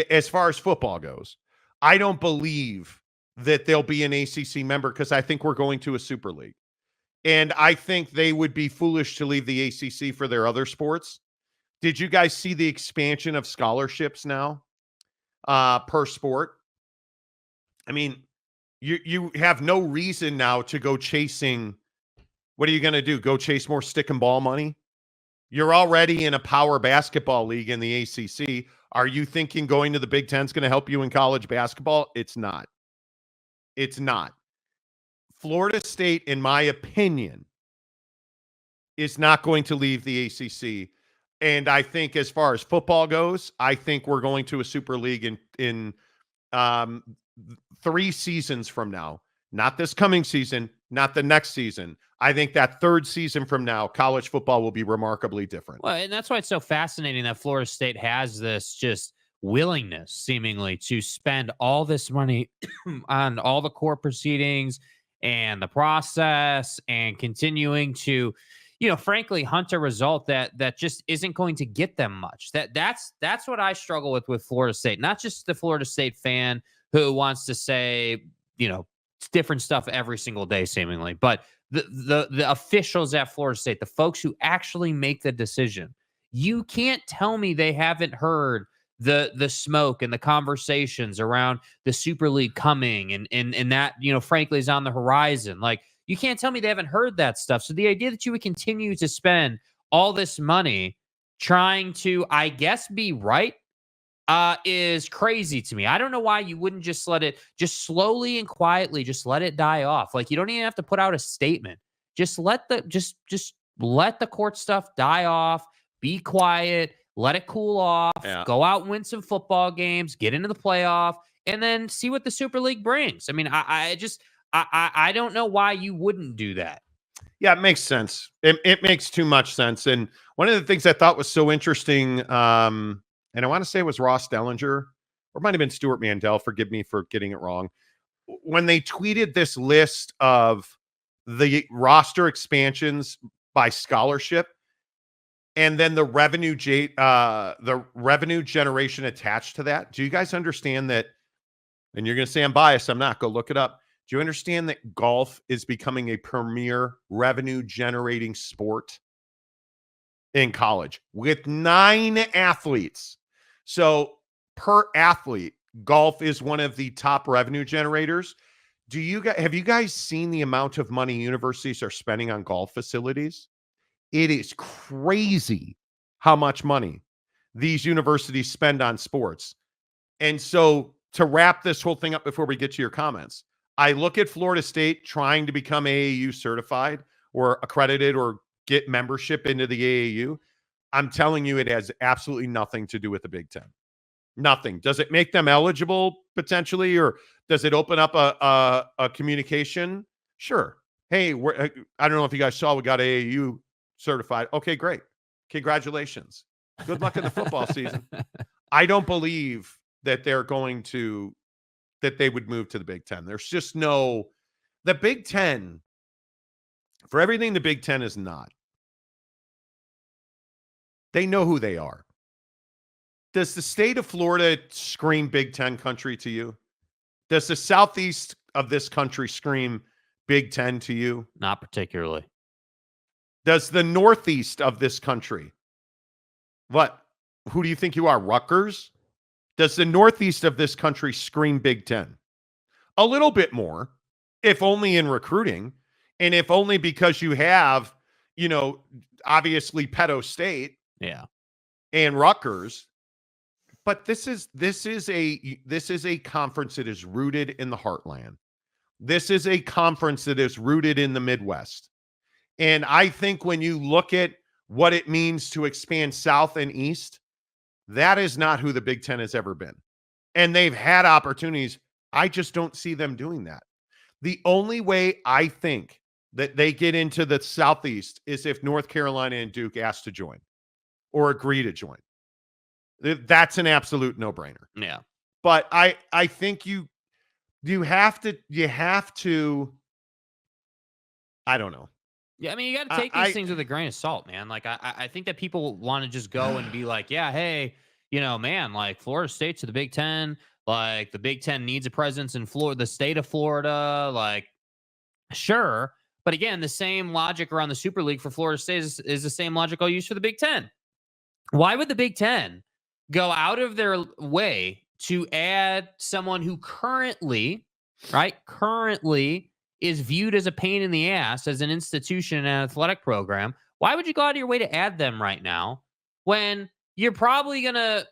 as far as football goes, I don't believe that they'll be an ACC member because I think we're going to a Super League. And I think they would be foolish to leave the ACC for their other sports. Did you guys see the expansion of scholarships now per sport? I mean, you have no reason now to go chasing. What are you going to do? Go chase more stick and ball money? You're already in a power basketball league in the ACC. Are you thinking going to the Big Ten is going to help you in college basketball? It's not. It's not. Florida State, in my opinion, is not going to leave the ACC. And I think as far as football goes, I think we're going to a Super League in 3 seasons from now. Not this coming season, not the next season. I think that 3rd season from now, college football will be remarkably different. Well, and that's why it's so fascinating that Florida State has this just willingness, seemingly, to spend all this money on all the court proceedings and the process and continuing to, frankly, hunt a result that just isn't going to get them much. That's what I struggle with Florida State. Not just the Florida State fan who wants to say, different stuff every single day, seemingly, but the officials at Florida State, the folks who actually make the decision. You can't tell me they haven't heard the smoke and the conversations around the Super League coming and that, frankly, is on the horizon. Like, you can't tell me they haven't heard that stuff. So the idea that you would continue to spend all this money trying to, I guess, be right is crazy to me. I don't know why you wouldn't just let it, just slowly and quietly, just let it die off. Like, you don't even have to put out a statement. Just let the court stuff die off. Be quiet. Let it cool off. Yeah. Go out and win some football games. Get into the playoff, and then see what the Super League brings. I mean, I don't know why you wouldn't do that. Yeah, it makes sense. It makes too much sense. And one of the things I thought was so interesting, and I want to say it was Ross Dellinger, or it might have been Stuart Mandel. Forgive me for getting it wrong. When they tweeted this list of the roster expansions by scholarship, and then the revenue generation attached to that. Do you guys understand that? And you're going to say I'm biased. I'm not. Go look it up. Do you understand that golf is becoming a premier revenue generating sport in college with 9 athletes? So per athlete, golf is one of the top revenue generators. Have you guys seen the amount of money universities are spending on golf facilities? It is crazy how much money these universities spend on sports. And so to wrap this whole thing up before we get to your comments, I look at Florida State trying to become AAU certified or accredited or get membership into the AAU. I'm telling you, it has absolutely nothing to do with the Big Ten. Nothing. Does it make them eligible potentially, or does it open up a communication? Sure. Hey, I don't know if you guys saw, we got AAU certified. Okay, great. Congratulations. Good luck in the football season. I don't believe that they would move to the Big Ten. There's just the Big Ten, for everything the Big Ten is not, they know who they are. Does the state of Florida scream Big Ten country to you? Does the southeast of this country scream Big Ten to you? Not particularly. Does the northeast of this country, what? who do you think you are, Rutgers? Does the Northeast of this country scream Big-10? A little bit more, if only in recruiting, and if only because you have, obviously Penn State, and Rutgers. But this is a conference that is rooted in the heartland. This is a conference that is rooted in the Midwest. And I think when you look at what it means to expand South and East, that is not who the Big-10 has ever been. And they've had opportunities. I just don't see them doing that. The only way I think that they get into the Southeast is if North Carolina and Duke ask to join or agree to join. That's an absolute no-brainer. Yeah. But I think you have to, I don't know. Yeah, I mean, you got to take these things with a grain of salt, man. Like, I think that people want to just go and be like, yeah, hey, man, like Florida State to the Big-10, like the Big-10 needs a presence in Florida, the state of Florida, like, sure. But again, the same logic around the Super League for Florida State is the same logic I'll use for the Big-10. Why would the Big-10 go out of their way to add someone who currently is viewed as a pain in the ass as an institution and an athletic program? Why would you go out of your way to add them right now when you're probably going to,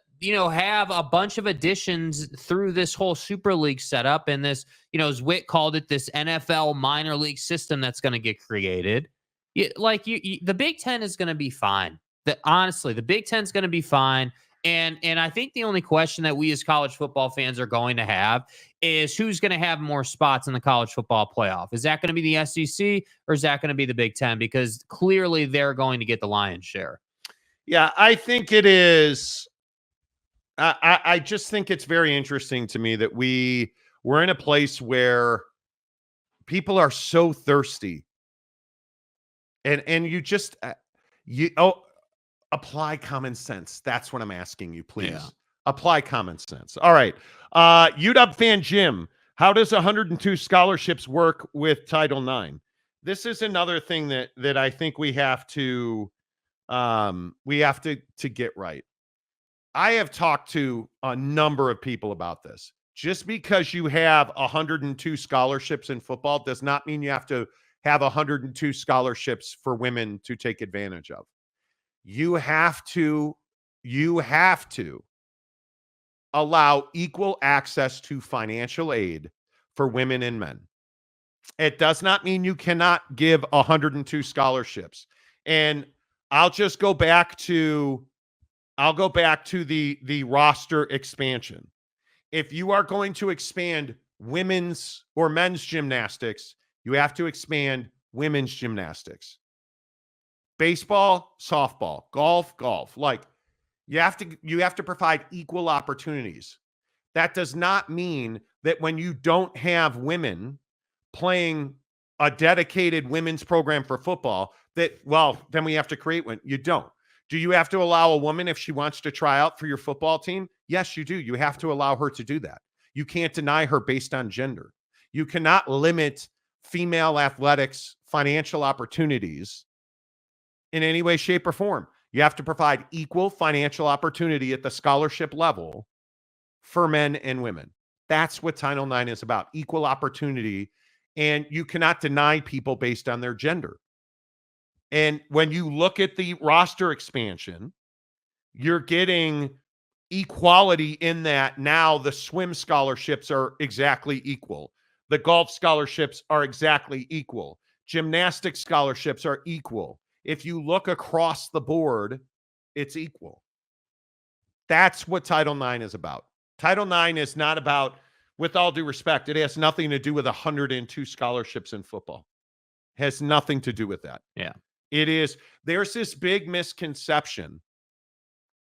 have a bunch of additions through this whole Super League setup and this, as Witt called it, this NFL minor league system that's going to get created? The Big-10 is going to be fine. Honestly, the Big-10 is going to be fine. And I think the only question that we as college football fans are going to have is who's going to have more spots in the college football playoff. Is that going to be the SEC or is that going to be the Big-10? Because clearly they're going to get the lion's share. Yeah, I think it is. I just think it's very interesting to me that we're in a place where people are so thirsty. And you just apply common sense. That's what I'm asking you, please. Yeah. Apply common sense. All right. UW fan Jim, how does 102 scholarships work with Title IX? This is another thing that I think we have to get right. I have talked to a number of people about this. Just because you have 102 scholarships in football does not mean you have to have 102 scholarships for women to take advantage of. You have to allow equal access to financial aid for women and men. It does not mean you cannot give 102 scholarships. And I'll go back to the roster expansion. If you are going to expand women's or men's gymnastics, you have to expand women's gymnastics. Baseball, softball, golf. Like you have to provide equal opportunities. That does not mean that when you don't have women playing a dedicated women's program for football, then we have to create one. You don't. Do you have to allow a woman if she wants to try out for your football team? Yes, you do. You have to allow her to do that. You can't deny her based on gender. You cannot limit female athletics' financial opportunities in any way, shape, or form. You have to provide equal financial opportunity at the scholarship level for men and women. That's what Title IX is about, equal opportunity. And you cannot deny people based on their gender. And when you look at the roster expansion, you're getting equality in that now the swim scholarships are exactly equal. The golf scholarships are exactly equal. Gymnastics scholarships are equal. If you look across the board, it's equal. That's what Title IX is about. Title IX is not about, with all due respect, it has nothing to do with 102 scholarships in football. It has nothing to do with that. Yeah. It is, there's this big misconception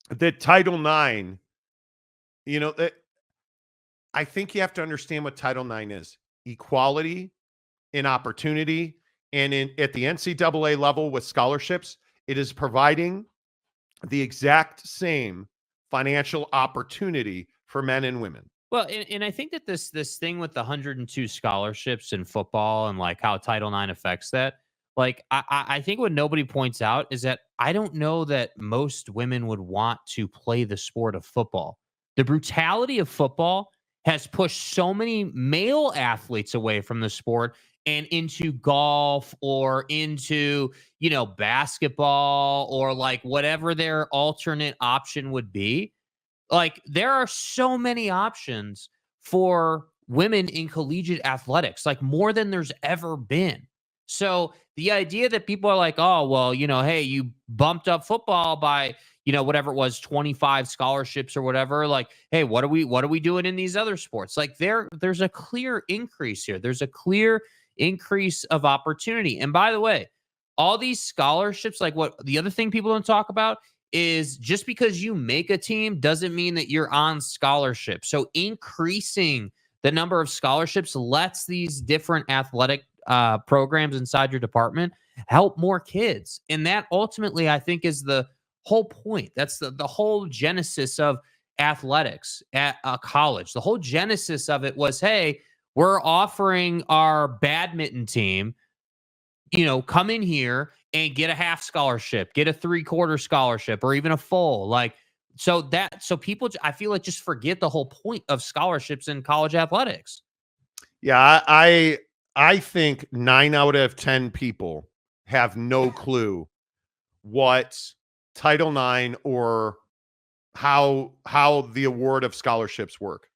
that Title IX, that I think you have to understand what Title IX is. Equality in opportunity. And at the NCAA level with scholarships, it is providing the exact same financial opportunity for men and women. Well, and I think that this thing with the 102 scholarships in football and like how Title IX affects that, Like, I think what nobody points out is that I don't know that most women would want to play the sport of football. The brutality of football has pushed so many male athletes away from the sport and into golf or into, basketball or like whatever their alternate option would be. Like, there are so many options for women in collegiate athletics, like more than there's ever been. So the idea that people are like, oh, well, hey, you bumped up football by, whatever it was, 25 scholarships or whatever. Like, hey, what are we doing in these other sports? Like there's a clear increase here. There's a clear increase of opportunity. And by the way, all these scholarships, like what the other thing people don't talk about is just because you make a team doesn't mean that you're on scholarship. So increasing the number of scholarships lets these different athletic programs inside your department help more kids. And that ultimately, I think, is the whole point. That's the whole genesis of athletics at a college. The whole genesis of it was, hey, we're offering our badminton team, come in here and get a half scholarship, get a 3/4 scholarship, or even a full. Like, so people, I feel like, just forget the whole point of scholarships in college athletics. Yeah, I think 9 out of 10 people have no clue what Title IX or how the award of scholarships work.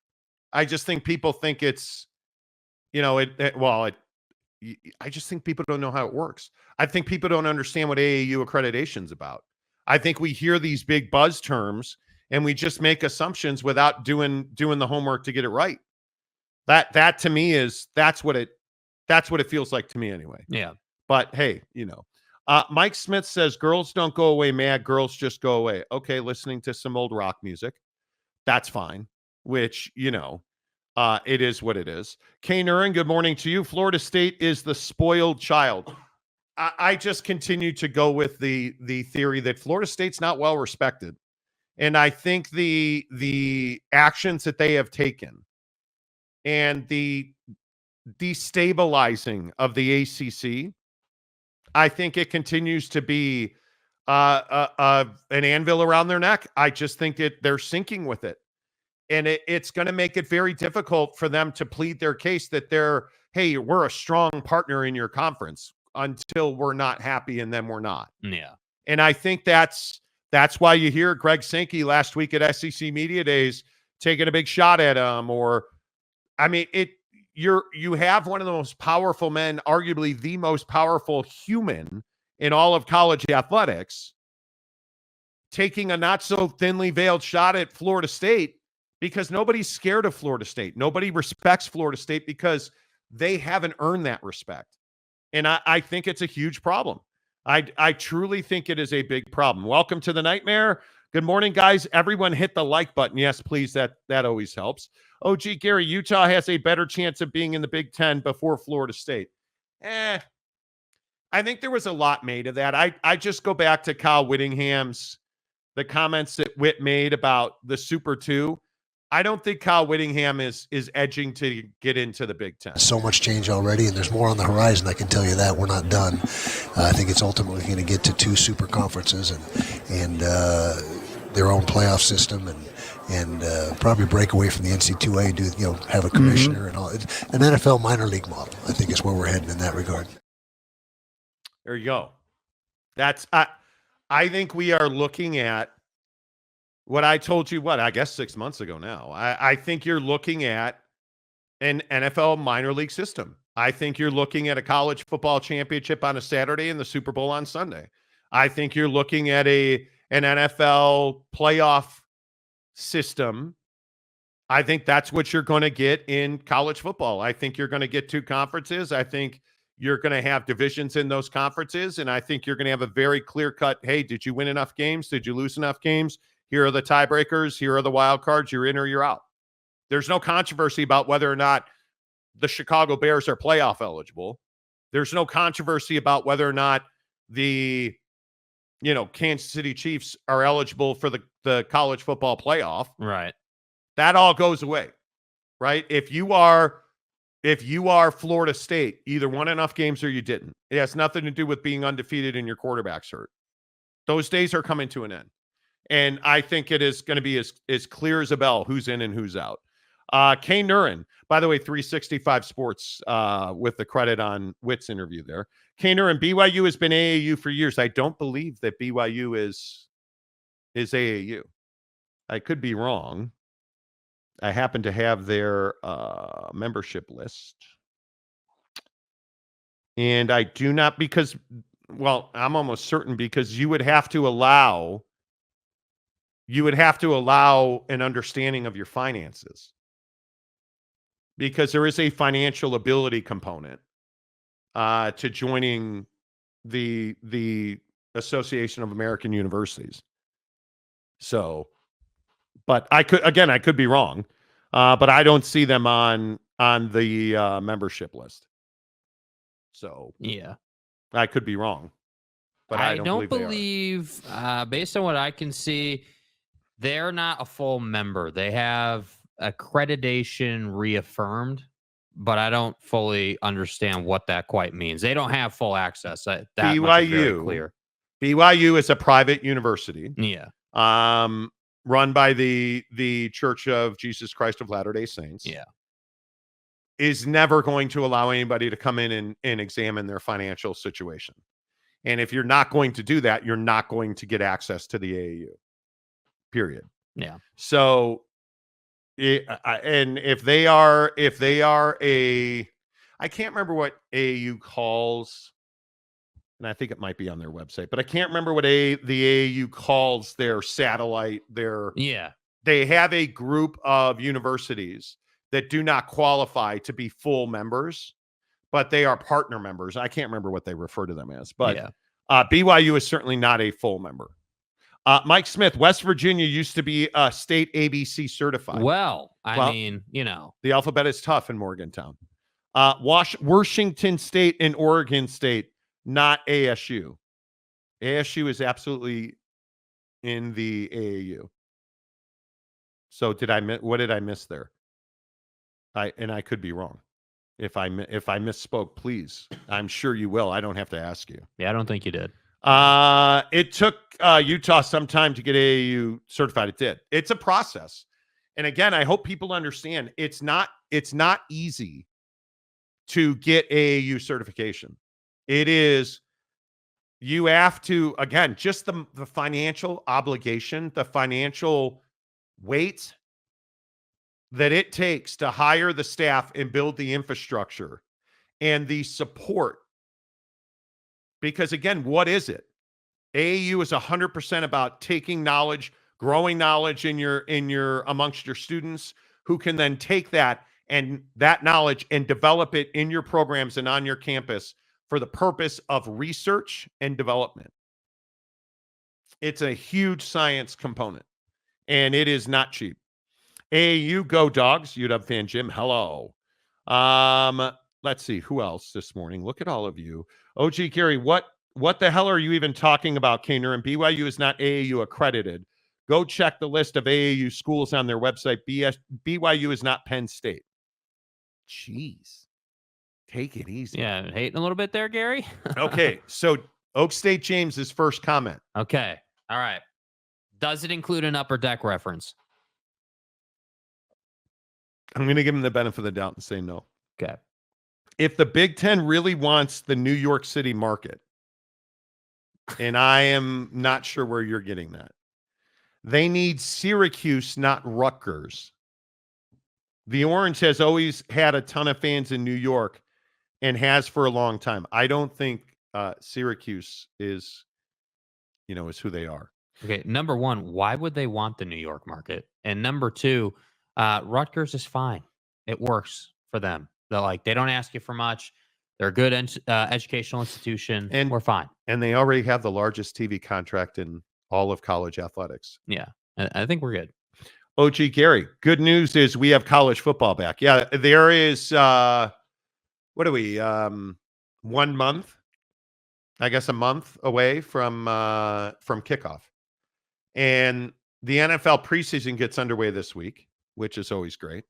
I just think people think it's, I just think people don't know how it works. I think people don't understand what AAU accreditation is about. I think we hear these big buzz terms and we just make assumptions without doing the homework to get it right. That to me that's what it feels like to me anyway. Yeah. But hey, Mike Smith says girls don't go away mad, girls just go away. Okay, listening to some old rock music. That's fine, which, it is what it is. Kane Uren, good morning to you. Florida State is the spoiled child. I just continue to go with the theory that Florida State's not well respected. And I think the actions that they have taken and the destabilizing of the ACC, I think it continues to be an anvil around their neck. I just think they're sinking with it. And it's going to make it very difficult for them to plead their case that hey, we're a strong partner in your conference until we're not happy, and then we're not. Yeah. And I think that's why you hear Greg Sankey last week at SEC Media Days taking a big shot at him. You have one of the most powerful men, arguably the most powerful human in all of college athletics, taking a not so thinly veiled shot at Florida State, because nobody's scared of Florida State. Nobody respects Florida State because they haven't earned that respect. And I think it's a huge problem. I truly think it is a big problem. Welcome to the nightmare. Good morning, guys. Everyone hit the like button. Yes, please. That always helps. Oh, gee, Gary, Utah has a better chance of being in the Big Ten before Florida State. I think there was a lot made of that. I just go back to Kyle Whittingham's, the comments that Whit made about the Super 2. I don't think Kyle Whittingham is edging to get into the Big Ten. So much change already, and there's more on the horizon. I can tell you that. We're not done. I think it's ultimately going to get to 2 super conferences and their own playoff system and probably break away from the NC2A, have a commissioner and all. An NFL minor league model, I think, is where we're heading in that regard. There you go. I think we are looking at what I told you, I guess 6 months ago now. I think you're looking at an NFL minor league system. I think you're looking at a college football championship on a Saturday and the Super Bowl on Sunday. I think you're looking at an NFL playoff system. I think that's what you're going to get in college football. I think you're going to get 2 conferences. I think you're going to have divisions in those conferences. And I think you're going to have a very clear-cut, hey, did you win enough games? Did you lose enough games? Here are the tiebreakers. Here are the wild cards. You're in or you're out. There's no controversy about whether or not the Chicago Bears are playoff eligible. There's no controversy about whether or not the, Kansas City Chiefs are eligible for the college football playoff. Right. That all goes away, right? If you are If you are Florida State, either won enough games or you didn't. It has nothing to do with being undefeated and your quarterback's hurt. Those days are coming to an end. And I think it is going to be as clear as a bell who's in and who's out. Kay Nurin, by the way, 365 Sports with the credit on Witt's interview there. Kay Nurin, BYU has been AAU for years. I don't believe that BYU is AAU. I could be wrong. I happen to have their membership list. And I do not because, well, I'm almost certain because you would have to allow an understanding of your finances. Because there is a financial ability component to joining the Association of American Universities. So, but I could be wrong, but I don't see them on the membership list. So yeah, I could be wrong, but I don't believe based on what I can see, they're not a full member. They have accreditation reaffirmed, but I don't fully understand what that quite means. They don't have full access. That much is very clear. BYU is a private university. Yeah. Run by the Church of Jesus Christ of Latter-day Saints. Yeah. Is never going to allow anybody to come in and examine their financial situation. And if you're not going to do that, you're not going to get access to the AAU. Period. Yeah. So and if they are I can't remember what AAU calls, and I think it might be on their website, but I can't remember what the AAU calls their satellite. They have a group of universities that do not qualify to be full members, but they are partner members. I can't remember what they refer to them as, but BYU is certainly not a full member. Mike Smith, West Virginia used to be state ABC certified. Well, I mean, the alphabet is tough in Morgantown. Washington State and Oregon State, not ASU. ASU is absolutely in the AAU. So what did I miss there? I could be wrong. If I misspoke, please. I'm sure you will. I don't have to ask you. Yeah, I don't think you did. It took Utah some time to get AAU certified. It did. It's a process. And again, I hope people understand it's not easy to get AAU certification. It is, you have to, again, just the financial obligation, the financial weight that it takes to hire the staff and build the infrastructure and the support. Because again, what is it? AAU is 100% about taking knowledge, growing knowledge in your amongst your students, who can then take that knowledge and develop it in your programs and on your campus for the purpose of research and development. It's a huge science component, and it is not cheap. AAU, go Dogs. UW fan Jim, hello. Let's see who else this morning. Look at all of you. OG Gary, what the hell are you even talking about, Kaner? And BYU is not AAU accredited. Go check the list of AAU schools on their website. BYU is not Penn State. Jeez. Take it easy. Yeah, hating a little bit there, Gary. Okay, so Oak State James's first comment. Okay, all right. Does it include an upper deck reference? I'm going to give him the benefit of the doubt and say no. Okay. If the Big-10 really wants the New York City market, and I am not sure where you're getting that, they need Syracuse, not Rutgers. The Orange has always had a ton of fans in New York and has for a long time. I don't think Syracuse is who they are. Okay, number one, why would they want the New York market? And number two, Rutgers is fine. It works for them. They don't ask you for much. They're a good educational institution, and we're fine. And they already have the largest TV contract in all of college athletics. Yeah, I think we're good. OG Gary, good news is we have college football back. Yeah, there is, what are we, 1 month? I guess a month away from kickoff. And the NFL preseason gets underway this week, which is always great.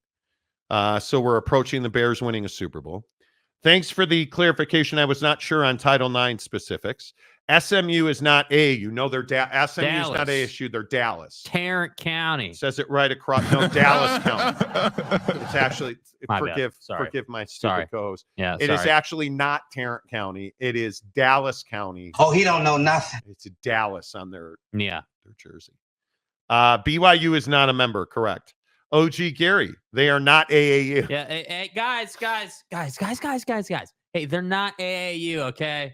So we're approaching the Bears winning a Super Bowl. Thanks for the clarification. I was not sure on Title IX specifics. SMU is not AAU. No, they're SMU is not ASU. They're Dallas. Tarrant County. It says it right across. No, Dallas County. It's actually, forgive my stupid co-host. Yeah, it is actually not Tarrant County. It is Dallas County. Oh, he don't know nothing. It's Dallas on their jersey. BYU is not a member, correct? OG Gary, they are not AAU. Yeah, hey, guys. Hey, they're not AAU, okay?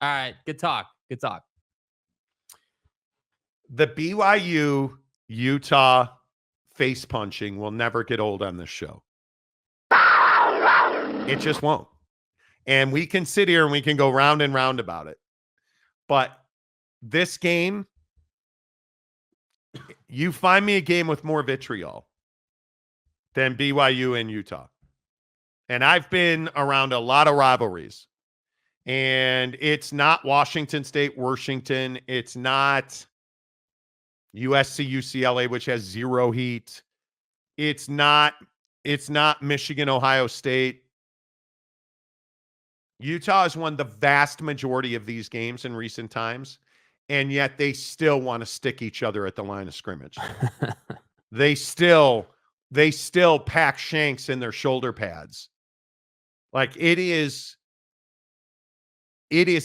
All right, good talk. The BYU Utah face punching will never get old on this show. It just won't. And we can sit here and we can go round and round about it. But this game, you find me a game with more vitriol than BYU and Utah. And I've been around a lot of rivalries. And it's not Washington State, Washington. It's not USC, UCLA, which has zero heat. It's not Michigan, Ohio State. Utah has won the vast majority of these games in recent times, and yet they still want to stick each other at the line of scrimmage. They still pack shanks in their shoulder pads. Like it is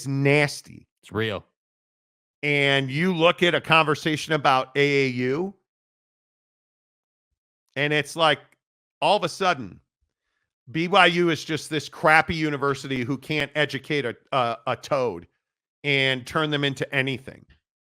nasty. It's real. And you look at a conversation about AAU, and it's like all of a sudden, BYU is just this crappy university who can't educate a toad and turn them into anything.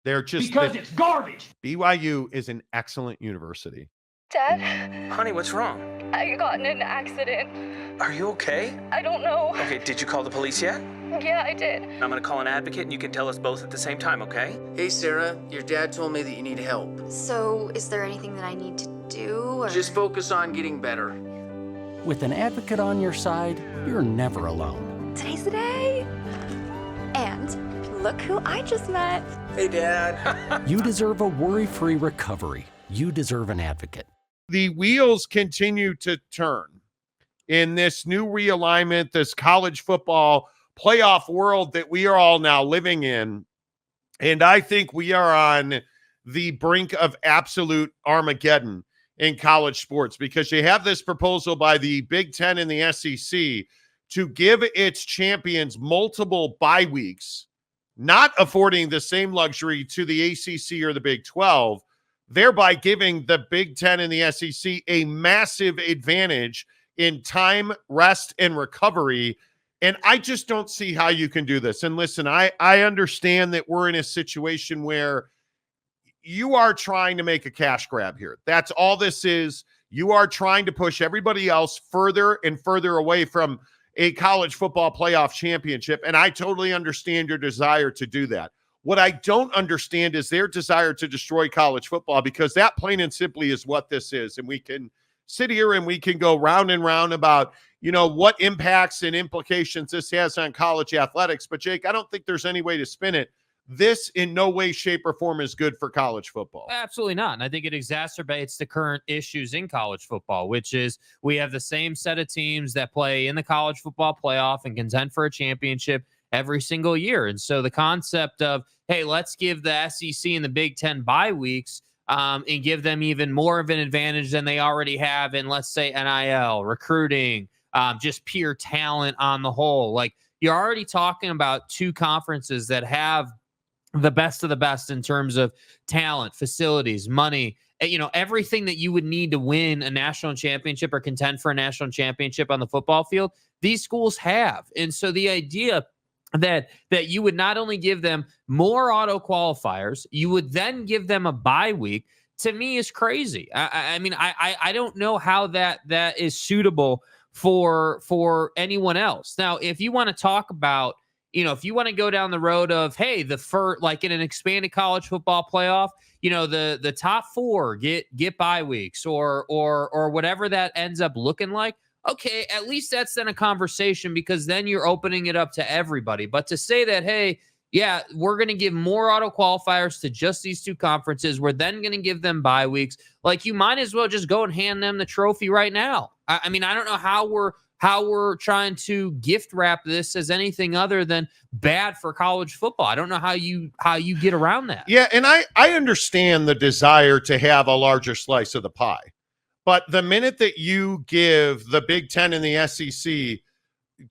They're just because it's garbage. BYU is an excellent university. Dad, Honey, what's wrong? I got in an accident. Are you okay? I don't know. Okay, did you call the police yet? Yeah, I did. I'm gonna call an advocate and you can tell us both at the same time, okay? Hey, Sarah, your dad told me that you need help. So, is there anything that I need to do? Or... Just focus on getting better. With an advocate on your side, you're never alone. Today's the day. And look who I just met. Hey, Dad. You deserve a worry-free recovery. You deserve an advocate. The wheels continue to turn in this new realignment, this college football playoff world that we are all now living in. And I think we are on the brink of absolute Armageddon in college sports, because you have this proposal by the Big-10 and the SEC to give its champions multiple bye weeks, not affording the same luxury to the ACC or the Big-12, thereby giving the Big-10 and the SEC a massive advantage in time, rest, and recovery. And I just don't see how you can do this. And listen, I understand that we're in a situation where you are trying to make a cash grab here. That's all this is. You are trying to push everybody else further and further away from a college football playoff championship. And I totally understand your desire to do that. What I don't understand is their desire to destroy college football, because that plain and simply is what this is. And we can sit here and we can go round and round about, what impacts and implications this has on college athletics. But Jake, I don't think there's any way to spin it. This in no way, shape, or form is good for college football. Absolutely not. And I think it exacerbates the current issues in college football, which is we have the same set of teams that play in the college football playoff and contend for a championship every single year. And so the concept of, hey, let's give the SEC and the Big-10 bye weeks and give them even more of an advantage than they already have in, let's say, NIL, recruiting, just pure talent on the whole. Like, you're already talking about two conferences that have the best of the best in terms of talent, facilities, money, everything that you would need to win a national championship or contend for a national championship on the football field, these schools have. And so the idea that you would not only give them more auto qualifiers, you would then give them a bye week, to me is crazy. I don't know how that is suitable for anyone else. Now, if you want to talk about, if you want to go down the road of, hey, like in an expanded college football playoff, the top four get bye weeks or whatever that ends up looking like. Okay, at least that's then a conversation, because then you're opening it up to everybody. But to say that, hey, yeah, we're going to give more auto qualifiers to just these two conferences. We're then going to give them bye weeks. Like, you might as well just go and hand them the trophy right now. I mean, I don't know how we're trying to gift wrap this as anything other than bad for college football. I don't know how you get around that. Yeah, and I understand the desire to have a larger slice of the pie. But the minute that you give the Big Ten and the SEC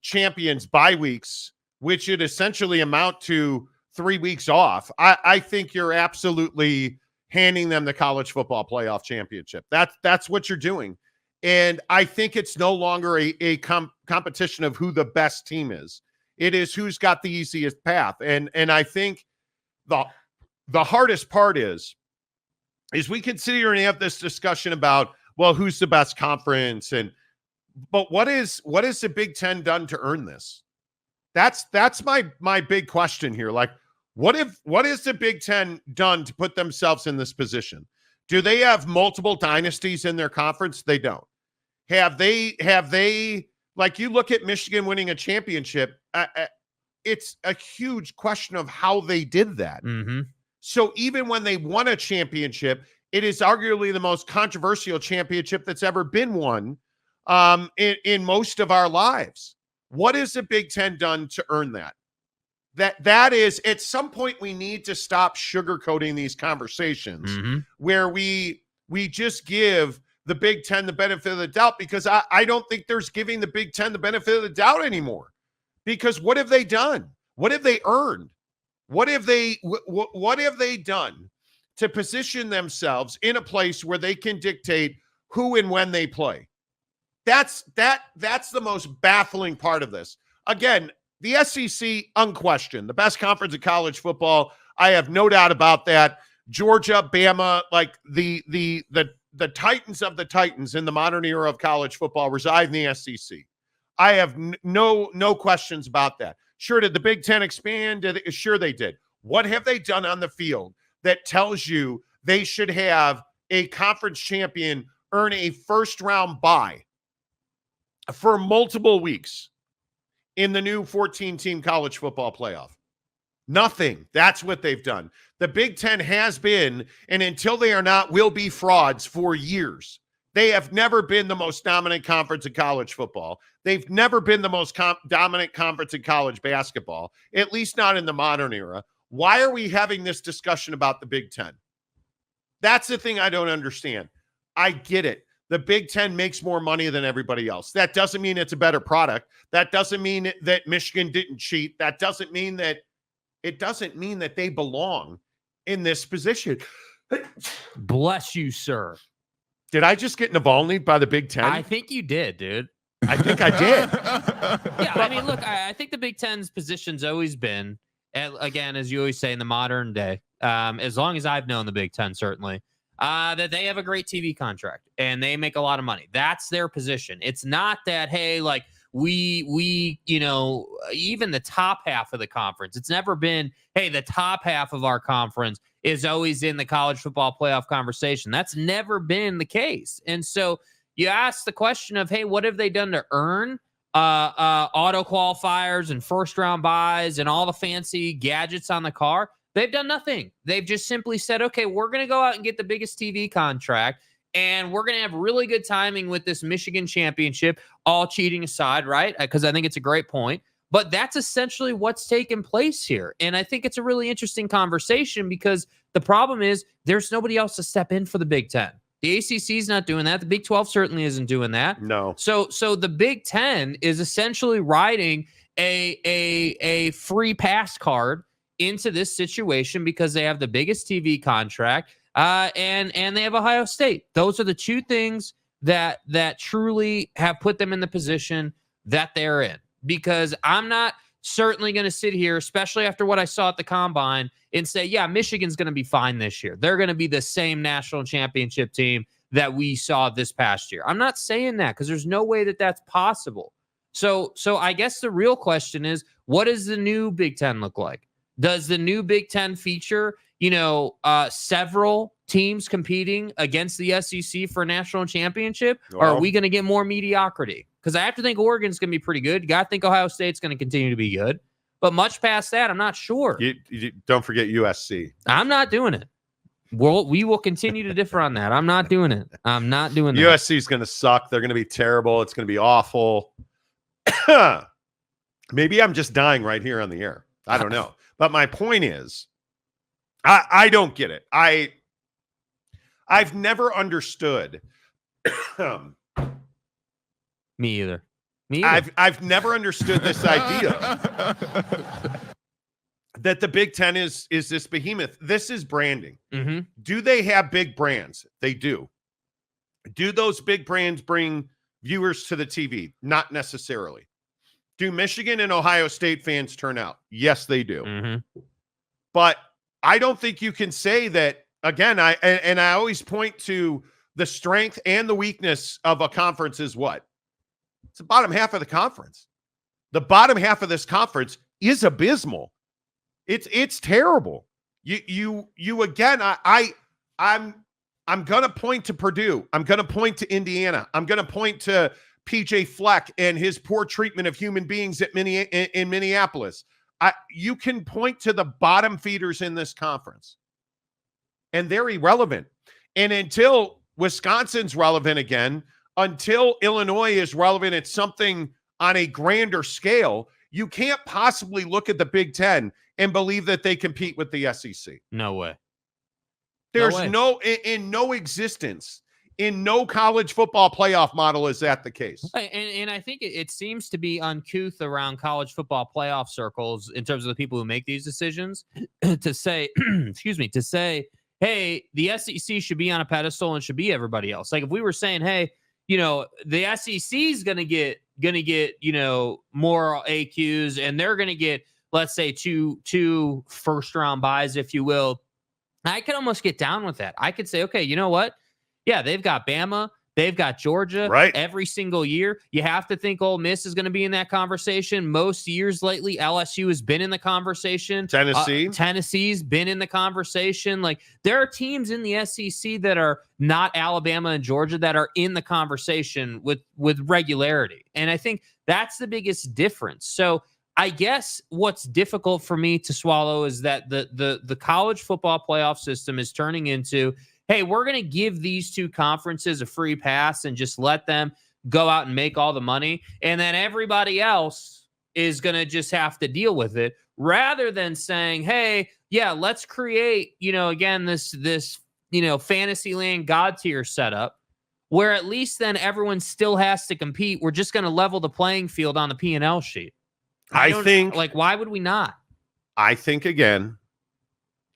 champions bye weeks, which would essentially amount to 3 weeks off, I think you're absolutely handing them the college football playoff championship. That's what you're doing. And I think it's no longer a competition of who the best team is. It is who's got the easiest path. And I think the hardest part is we can sit here and have this discussion about, well, who's the best conference? But what is the Big Ten done to earn this? That's my big question here. Like, what is the Big Ten done to put themselves in this position? Do they have multiple dynasties in their conference? They don't. Have they, like, you look at Michigan winning a championship, it's a huge question of how they did that. Mm-hmm. So even when they won a championship, it is arguably the most controversial championship that's ever been won in most of our lives. What has the Big Ten done to earn that? That is, at some point, we need to stop sugarcoating these conversations where we just give the Big Ten the benefit of the doubt, because I don't think there's giving the Big Ten the benefit of the doubt anymore. Because what have they done? What have they earned? What have they done to position themselves in a place where they can dictate who and when they play? That's the most baffling part of this. Again, the SEC, unquestioned, the best conference in college football. I have no doubt about that. Georgia, Bama, like the titans of the titans in the modern era of college football reside in the SEC. I have no questions about that. Sure, did the Big Ten expand? Sure, they did. What have they done on the field that tells you they should have a conference champion earn a first-round bye for multiple weeks in the new 14-team college football playoff? Nothing. That's what they've done. The Big Ten has been, and until they are not, will be frauds for years. They have never been the most dominant conference in college football. They've never been the most dominant conference in college basketball, at least not in the modern era. Why are we having this discussion about the Big Ten? That's the thing I don't understand. I get it. The Big Ten makes more money than everybody else. That doesn't mean it's a better product. That doesn't mean that Michigan didn't cheat. That doesn't mean that they belong in this position. Bless you, sir. Did I just get Navalny by the Big Ten? I think you did, dude. I think I did. Yeah, I mean, look, I think the Big Ten's position's always been, again, as you always say, in the modern day, as long as I've known the Big Ten, certainly, that they have a great TV contract and they make a lot of money. That's their position. It's not that, hey, like, we, even the top half of the conference, it's never been, hey, the top half of our conference is always in the college football playoff conversation. That's never been the case. And so you ask the question of, hey, what have they done to earn auto qualifiers and first round buys and all the fancy gadgets on the car? They've done nothing. They've just simply said, okay, we're going to go out and get the biggest TV contract, and we're going to have really good timing with this Michigan championship, all cheating aside, right? Because I think it's a great point. But that's essentially what's taken place here. And I think it's a really interesting conversation because the problem is there's nobody else to step in for the Big Ten. The ACC is not doing that. The Big 12 certainly isn't doing that. No. So the Big Ten is essentially riding a free pass card into this situation because they have the biggest TV contract and they have Ohio State. Those are the two things that truly have put them in the position that they're in. Because I'm not certainly going to sit here, especially after what I saw at the Combine, and say, yeah, Michigan's going to be fine this year. They're going to be the same national championship team that we saw this past year. I'm not saying that because there's no way that that's possible. So I guess the real question is, what does the new Big Ten look like? Does the new Big Ten feature, several teams competing against the SEC for a national championship? Or are we going to get more mediocrity? Because I have to think Oregon's going to be pretty good. You got to think Ohio State's going to continue to be good. But much past that, I'm not sure. You don't forget USC. I'm not doing it. We will continue to differ on that. I'm not doing it. I'm not doing that. USC is going to suck. They're going to be terrible. It's going to be awful. Maybe I'm just dying right here on the air. I don't know. But my point is, I don't get it. I've never understood. Me either. I've never understood this idea that the Big-10 is this behemoth. This is branding. Mm-hmm. Do they have big brands? They do. Do those big brands bring viewers to the TV? Not necessarily. Do Michigan and Ohio State fans turn out? Yes, they do. Mm-hmm. But I don't think you can say that, again, I always point to the strength and the weakness of a conference is what? It's the bottom half of the conference. The bottom half of this conference is abysmal. It's terrible. You again, I'm going to point to Purdue. I'm going to point to Indiana. I'm going to point to PJ Fleck and his poor treatment of human beings in Minneapolis. You can point to the bottom feeders in this conference, and they're irrelevant. And until Wisconsin's relevant again, until Illinois is relevant at something on a grander scale, you can't possibly look at the Big-10 and believe that they compete with the SEC. No way. There's in no existence, in no college football playoff model is that the case. And I think it seems to be uncouth around college football playoff circles in terms of the people who make these decisions to say, to say, hey, the SEC should be on a pedestal and should be everybody else. Like if we were saying, hey, the SEC is going to get, more AQs and they're going to get, let's say two first round buys, if you will. I could almost get down with that. I could say, okay, you know what? Yeah, they've got Bama. They've got Georgia every single year. You have to think Ole Miss is going to be in that conversation. Most years lately, LSU has been in the conversation. Tennessee's been in the conversation. Like there are teams in the SEC that are not Alabama and Georgia that are in the conversation with regularity. And I think that's the biggest difference. So I guess what's difficult for me to swallow is that the college football playoff system is turning into, hey, we're going to give these two conferences a free pass and just let them go out and make all the money. And then everybody else is going to just have to deal with it rather than saying, hey, yeah, let's create, again, this Fantasyland God tier setup where at least then everyone still has to compete. We're just going to level the playing field on the P&L sheet. I think, why would we not? I think, again,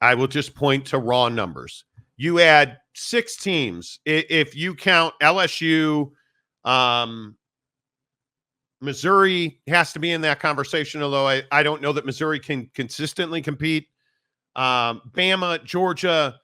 I will just point to raw numbers. You add 6 teams. If you count LSU, Missouri has to be in that conversation, although I don't know that Missouri can consistently compete. Bama, Georgia,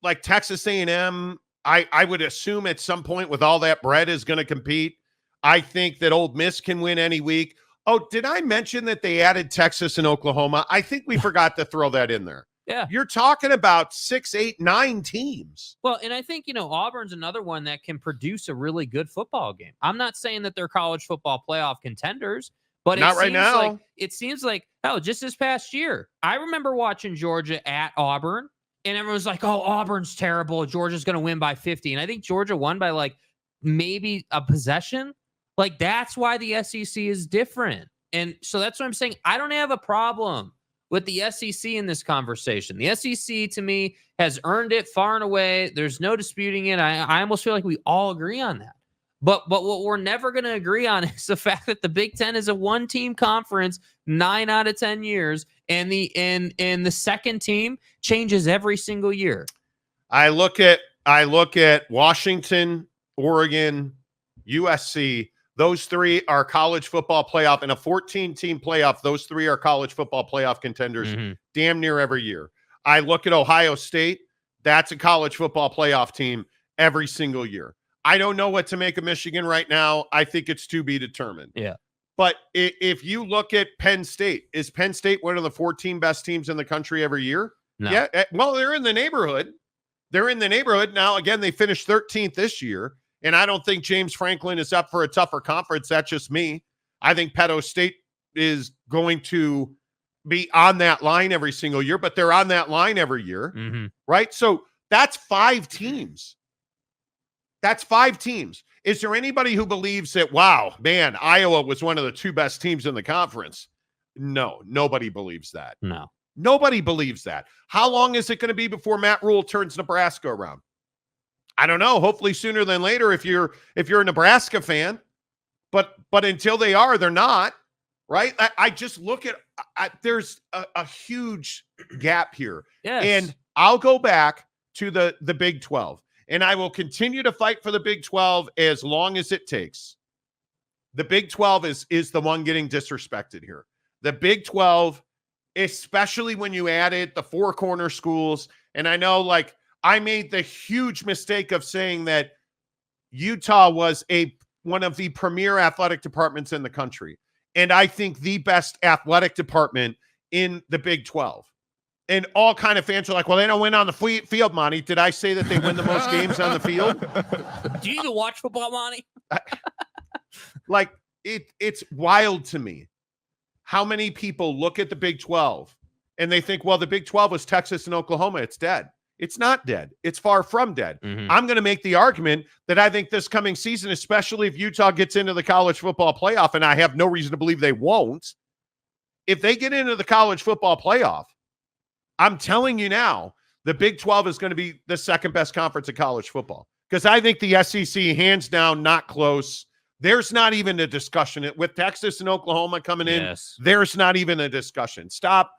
like Texas A&M, I would assume at some point with all that bread is going to compete. I think that Ole Miss can win any week. Oh, did I mention that they added Texas and Oklahoma? I think we forgot to throw that in there. Yeah. You're talking about 6, 8, 9 teams. Well, and I think, Auburn's another one that can produce a really good football game. I'm not saying that they're college football playoff contenders, but it seems like, just this past year, I remember watching Georgia at Auburn, and everyone's like, oh, Auburn's terrible. Georgia's going to win by 50. And I think Georgia won by maybe a possession. That's why the SEC is different. And so that's what I'm saying. I don't have a problem with the SEC in this conversation. The SEC, to me, has earned it far and away. There's no disputing it. I almost feel like we all agree on that. But what we're never going to agree on is the fact that the Big-10 is a one-team conference 9 out of 10 years, and the second team changes every single year. I look at Washington, Oregon, USC. Those 3 are college football playoff. In a 14-team playoff, those 3 are college football playoff contenders damn near every year. I look at Ohio State. That's a college football playoff team every single year. I don't know what to make of Michigan right now. I think it's to be determined. Yeah. But if you look at Penn State, is Penn State one of the 14 best teams in the country every year? No. Yeah. Well, they're in the neighborhood. Now, again, they finished 13th this year. And I don't think James Franklin is up for a tougher conference. That's just me. I think Penn State going to be on that line every single year, but they're on that line every year, right? So that's 5 teams. That's 5 teams. Is there anybody who believes that, wow, man, Iowa was one of the 2 best teams in the conference? No, nobody believes that. No. Nobody believes that. How long is it going to be before Matt Rule turns Nebraska around? I don't know. Hopefully sooner than later if you're a Nebraska fan. But until they are, they're not, right? I just look at there's a huge gap here. Yes. And I'll go back to the Big 12. And I will continue to fight for the Big 12 as long as it takes. The Big 12 is the one getting disrespected here. The Big 12, especially when you added the 4 corner schools. And I know, like, I made the huge mistake of saying that Utah was one of the premier athletic departments in the country. And I think the best athletic department in the Big 12. And all kind of fans are like, well, they don't win on the field, Monty. Did I say that they win the most games on the field? Do you even watch football, Monty? Like, it's wild to me how many people look at the Big 12 and they think, well, the Big 12 was Texas and Oklahoma. It's dead. It's not dead. It's far from dead. I'm going to make the argument that I think this coming season, especially if Utah gets into the college football playoff, and I have no reason to believe they won't, if they get into the college football playoff, I'm telling you now, the Big 12 is going to be the second best conference in college football. Because I think the SEC, hands down, not close. There's not even a discussion. With Texas and Oklahoma coming in, there's not even a discussion. Stop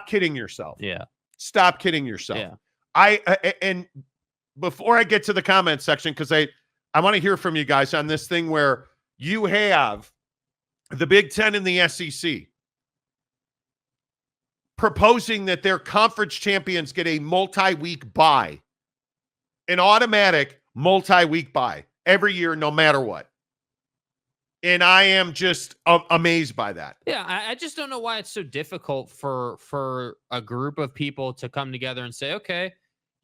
kidding yourself. Yeah. Stop kidding yourself. Yeah. And before I get to the comment section, because I want to hear from you guys on this thing where you have the Big-10 and the SEC proposing that their conference champions get a multi-week bye, an automatic multi-week bye every year, no matter what. And I am just amazed by that. Yeah, I just don't know why it's so difficult for a group of people to come together and say, okay,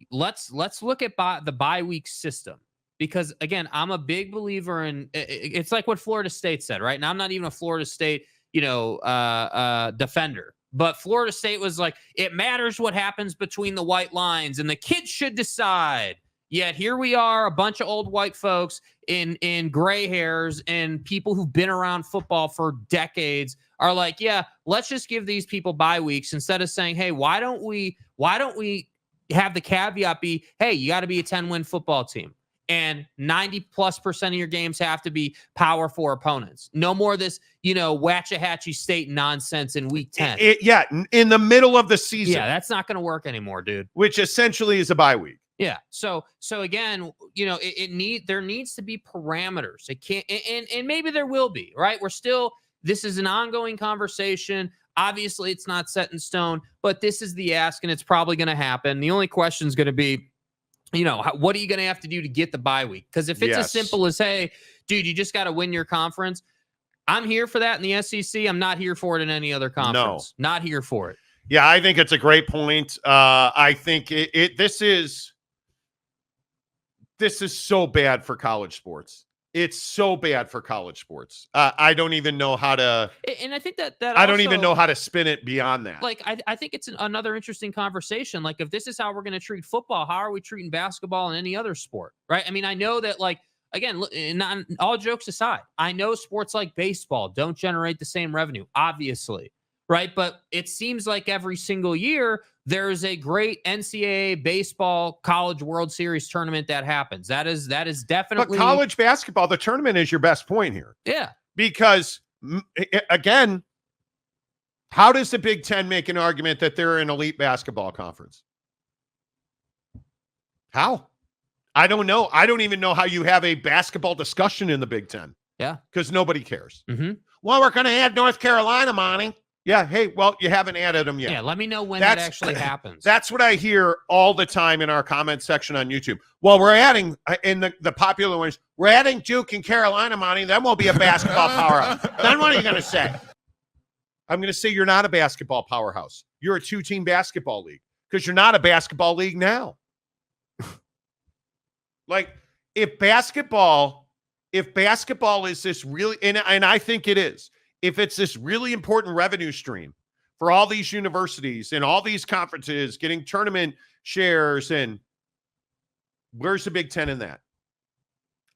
let's look at the bye week system. Because, again, I'm a big believer in it's like what Florida State said, right? And I'm not even a Florida State, defender. But Florida State was like, it matters what happens between the white lines, and the kids should decide. Yet here we are, a bunch of old white folks in gray hairs and people who've been around football for decades are like, yeah, let's just give these people bye weeks instead of saying, hey, why don't we have the caveat be, hey, you got to be a 10-win football team. And 90+% of your games have to be Power 4 opponents. No more of this, Waxahachie State nonsense in week 10. In the middle of the season. Yeah, that's not going to work anymore, dude. Which essentially is a bye week. Yeah. So again, there needs to be parameters. It can't, and maybe there will be, right? This is an ongoing conversation. Obviously, it's not set in stone, but this is the ask, and it's probably going to happen. The only question is going to be, what are you going to have to do to get the bye week? Because if it's as simple as, hey, dude, you just got to win your conference. I'm here for that in the SEC. I'm not here for it in any other conference. No. Not here for it. Yeah, I think it's a great point. I think this is so bad for college sports. It's so bad for college sports. I don't even know how to. And I think that I don't even know how to spin it beyond that. Like, I think it's another interesting conversation. Like, if this is how we're going to treat football, how are we treating basketball and any other sport? Right. I mean, I know that, like, again, not, all jokes aside, I know sports like baseball don't generate the same revenue, obviously. Right. But it seems like every single year there's a great NCAA baseball college World Series tournament that happens. That is definitely. But college basketball, the tournament is your best point here. Yeah. Because, again, how does the Big-10 make an argument that they're an elite basketball conference? How? I don't know. I don't even know how you have a basketball discussion in the Big-10. Yeah. Because nobody cares. Mm-hmm. Well, we're going to add North Carolina, Monty. Yeah, hey, well, you haven't added them yet. Yeah, let me know when that actually happens. That's what I hear all the time in our comment section on YouTube. Well, we're adding, in the popular ones, we're adding Duke and Carolina, Monty. That won't be a basketball powerhouse. Then what are you going to say? I'm going to say you're not a basketball powerhouse. You're a 2-team basketball league because you're not a basketball league now. Like, if basketball is this really, and I think it is, if it's this really important revenue stream for all these universities and all these conferences getting tournament shares, and where's the Big Ten in that?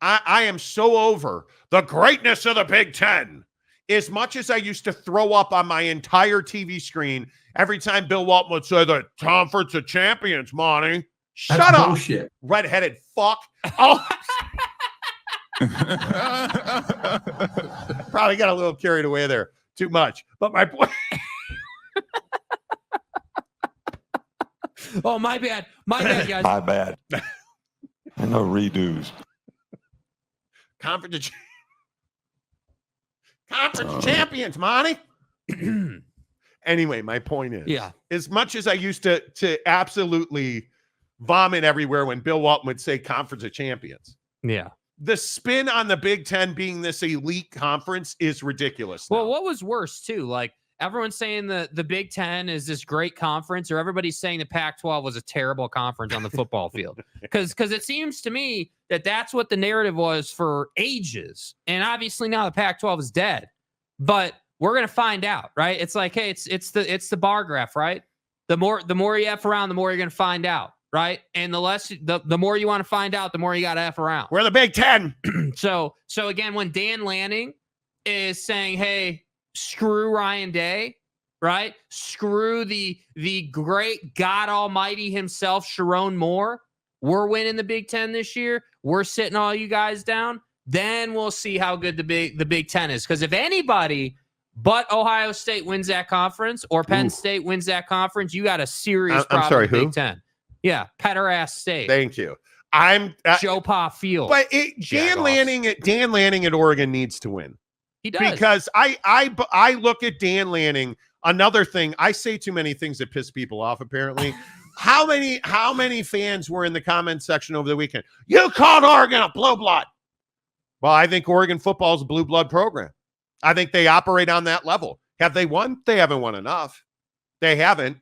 I am so over the greatness of the Big Ten. As much as I used to throw up on my entire TV screen every time Bill Walton would say the Conference of Champions, Monty. Shut That's up. bullshit. Redheaded fuck. Oh. Probably got a little carried away there. Too much. But my point. Oh, my bad. My bad, guys. My bad. I know redos. Conference champions, Monty. Anyway, my point is, as much as I used to absolutely vomit everywhere when Bill Walton would say Conference of Champions. Yeah. The spin on the Big Ten being this elite conference is ridiculous. Well, what was worse, too? Like, everyone's saying the Big Ten is this great conference, or everybody's saying the Pac-12 was a terrible conference on the football field. Because it seems to me that that's what the narrative was for ages. And obviously now the Pac-12 is dead. But we're going to find out, right? It's like, hey, it's the bar graph, right? The more you F around, the more you're going to find out, right? And the more you want to find out, the more you got to F around. We're the Big Ten. So again, when Dan Lanning is saying, hey, screw Ryan Day, right? Screw the great God Almighty himself, Sharon Moore. We're winning the Big Ten this year. We're sitting all you guys down. Then we'll see how good the Big Ten is. Because if anybody but Ohio State wins that conference, or Penn State wins that conference, you got a serious problem. I'm sorry, with the who? Big Ten. Yeah, Petter-ass State. Thank you. I'm Joe Pa Field. But Dan Lanning at Oregon needs to win. He does. Because I look at Dan Lanning. Another thing, I say too many things that piss people off, apparently. How many fans were in the comment section over the weekend? You called Oregon a blue blood. Well, I think Oregon football is a blue blood program. I think they operate on that level. Have they won? They haven't won enough. They haven't.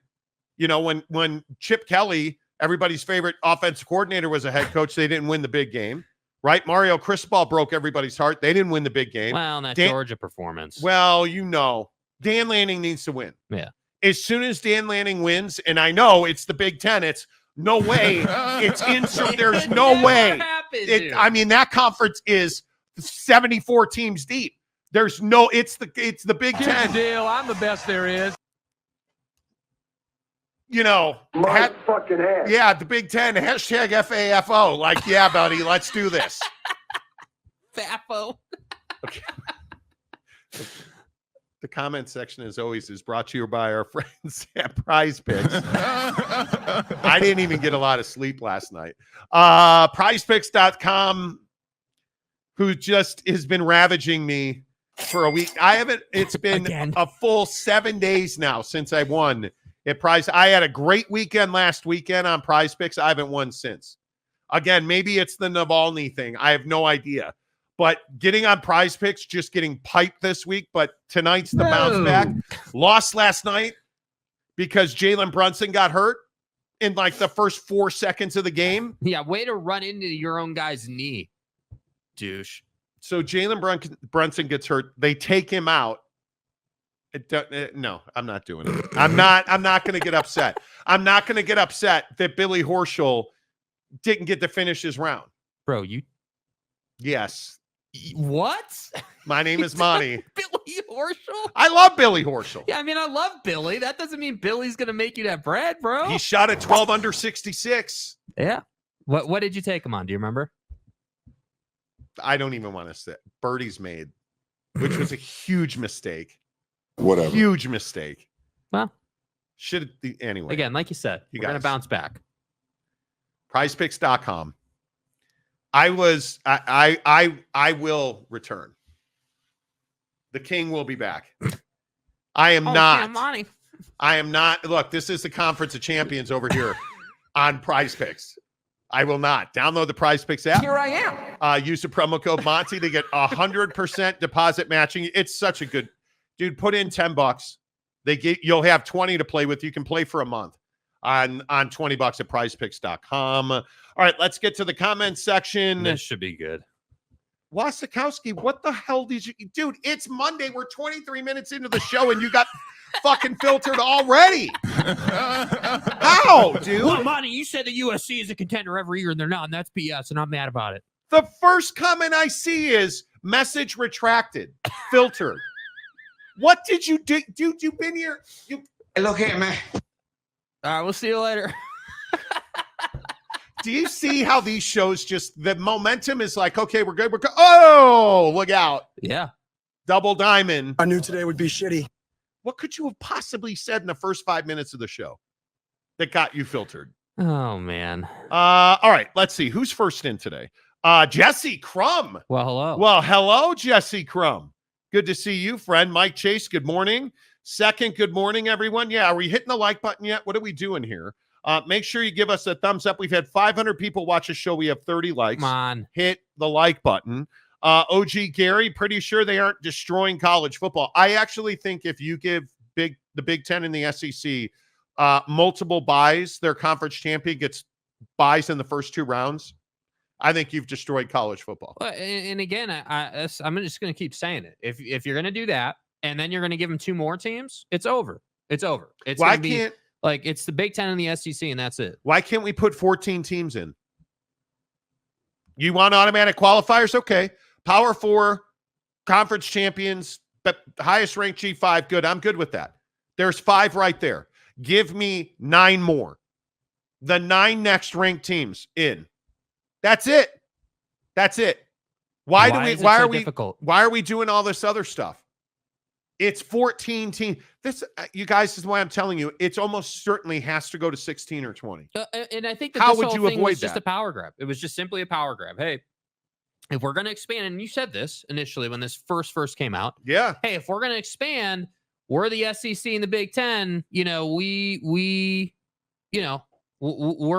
You know, when Chip Kelly, everybody's favorite offensive coordinator, was a head coach, they didn't win the big game. Right? Mario Cristobal broke everybody's heart. They didn't win the big game. Well, that Georgia performance. Well, you know, Dan Lanning needs to win. Yeah. As soon as Dan Lanning wins, and I know it's the Big Ten, it's no way. It's insert. There's no way. I mean, that conference is 74 teams deep. There's no. It's the Big Ten. Deal. I'm the best there is. You know, fucking ass. Yeah, the Big Ten. Hashtag FAFO. Like, yeah, buddy, let's do this. FAFO. Okay. The comment section, as always, is brought to you by our friends at Prize Picks. I didn't even get a lot of sleep last night. PrizePicks.com, who just has been ravaging me for a week. It's been a full 7 days now since I won at Prize. I had a great weekend last weekend on Prize Picks. I haven't won since. Again, maybe it's the Navalny thing. I have no idea. But getting on Prize Picks, just getting piped this week. But tonight's the bounce back. Lost last night because Jalen Brunson got hurt in like the first 4 seconds of the game. Yeah, way to run into your own guy's knee, douche. So Jalen Brunson gets hurt. They take him out. No, I'm not doing it. I'm not going to get upset. I'm not going to get upset that Billy Horschel didn't get to finish his round. Bro, you... Yes. What? My name is Monty. Billy Horschel? I love Billy Horschel. Yeah, I mean, I love Billy. That doesn't mean Billy's going to make you that bread, bro. He shot at 12 under 66. Yeah. What did you take him on? Do you remember? I don't even want to say. Birdies made, which was a huge mistake. Whatever. Huge mistake. Well, should anyway. Again, like you said, we're going to bounce back. PrizePicks.com. I will return. The king will be back. I am not. I am not. Look, this is the Conference of Champions over here on Prize Picks. I will not. Download the Prize Picks app. Here I am. Use the promo code Monty to get 100% deposit matching. It's such a good, dude. Put in $10. You'll have 20 to play with. You can play for a month on $20 at prizepicks.com. All right, let's get to the comments section. This should be good. Wasikowski, what the hell did you, dude? It's Monday. We're 23 minutes into the show, and you got fucking filtered already. How, dude? Well, Monty, you said the USC is a contender every year, and they're not, and that's BS, and I'm mad about it. The first comment I see is message retracted, filtered. What did you do? Dude, you've been here. Look here, man. All right, we'll see you later. Do you see how these shows just, the momentum is like, okay, we're good. We're good. Oh, look out. Yeah. Double diamond. I knew today would be shitty. What could you have possibly said in the first 5 minutes of the show that got you filtered? Oh, man. All right, let's see. Who's first in today? Jesse Crum. Well, hello. Well, hello, Jesse Crum. Good to see you, friend. Mike Chase, good morning. Second, good morning, everyone. Yeah, are we hitting the like button yet? What are we doing here? Make sure you give us a thumbs up. We've had 500 people watch the show. We have 30 likes. Come on. Hit the like button. OG Gary, pretty sure they aren't destroying college football. I actually think if you give the Big-10 and the SEC multiple buys, their conference champion gets buys in the first 2 rounds, I think you've destroyed college football. Well, and again, I'm just going to keep saying it. If you're going to do that, and then you're going to give them 2 more teams, it's over. It's over. It's Why going to be can't... like it's the Big-10 and the SEC, and that's it. Why can't we put 14 teams in? You want automatic qualifiers? Okay. Power 4, conference champions, but highest ranked G5. Good. I'm good with that. There's 5 right there. Give me 9 more. The 9 next ranked teams in. That's it. That's it. Why are we doing all this other stuff? It's 14 teams. This, you guys, this is why I'm telling you, it's almost certainly has to go to 16 or 20. And I think that how this would whole you thing avoid was just that? a power grab. It was just simply a power grab. Hey, if we're going to expand, and you said this initially when this first came out. Yeah. Hey, if we're going to expand, we're the SEC and the Big-10. You know, we're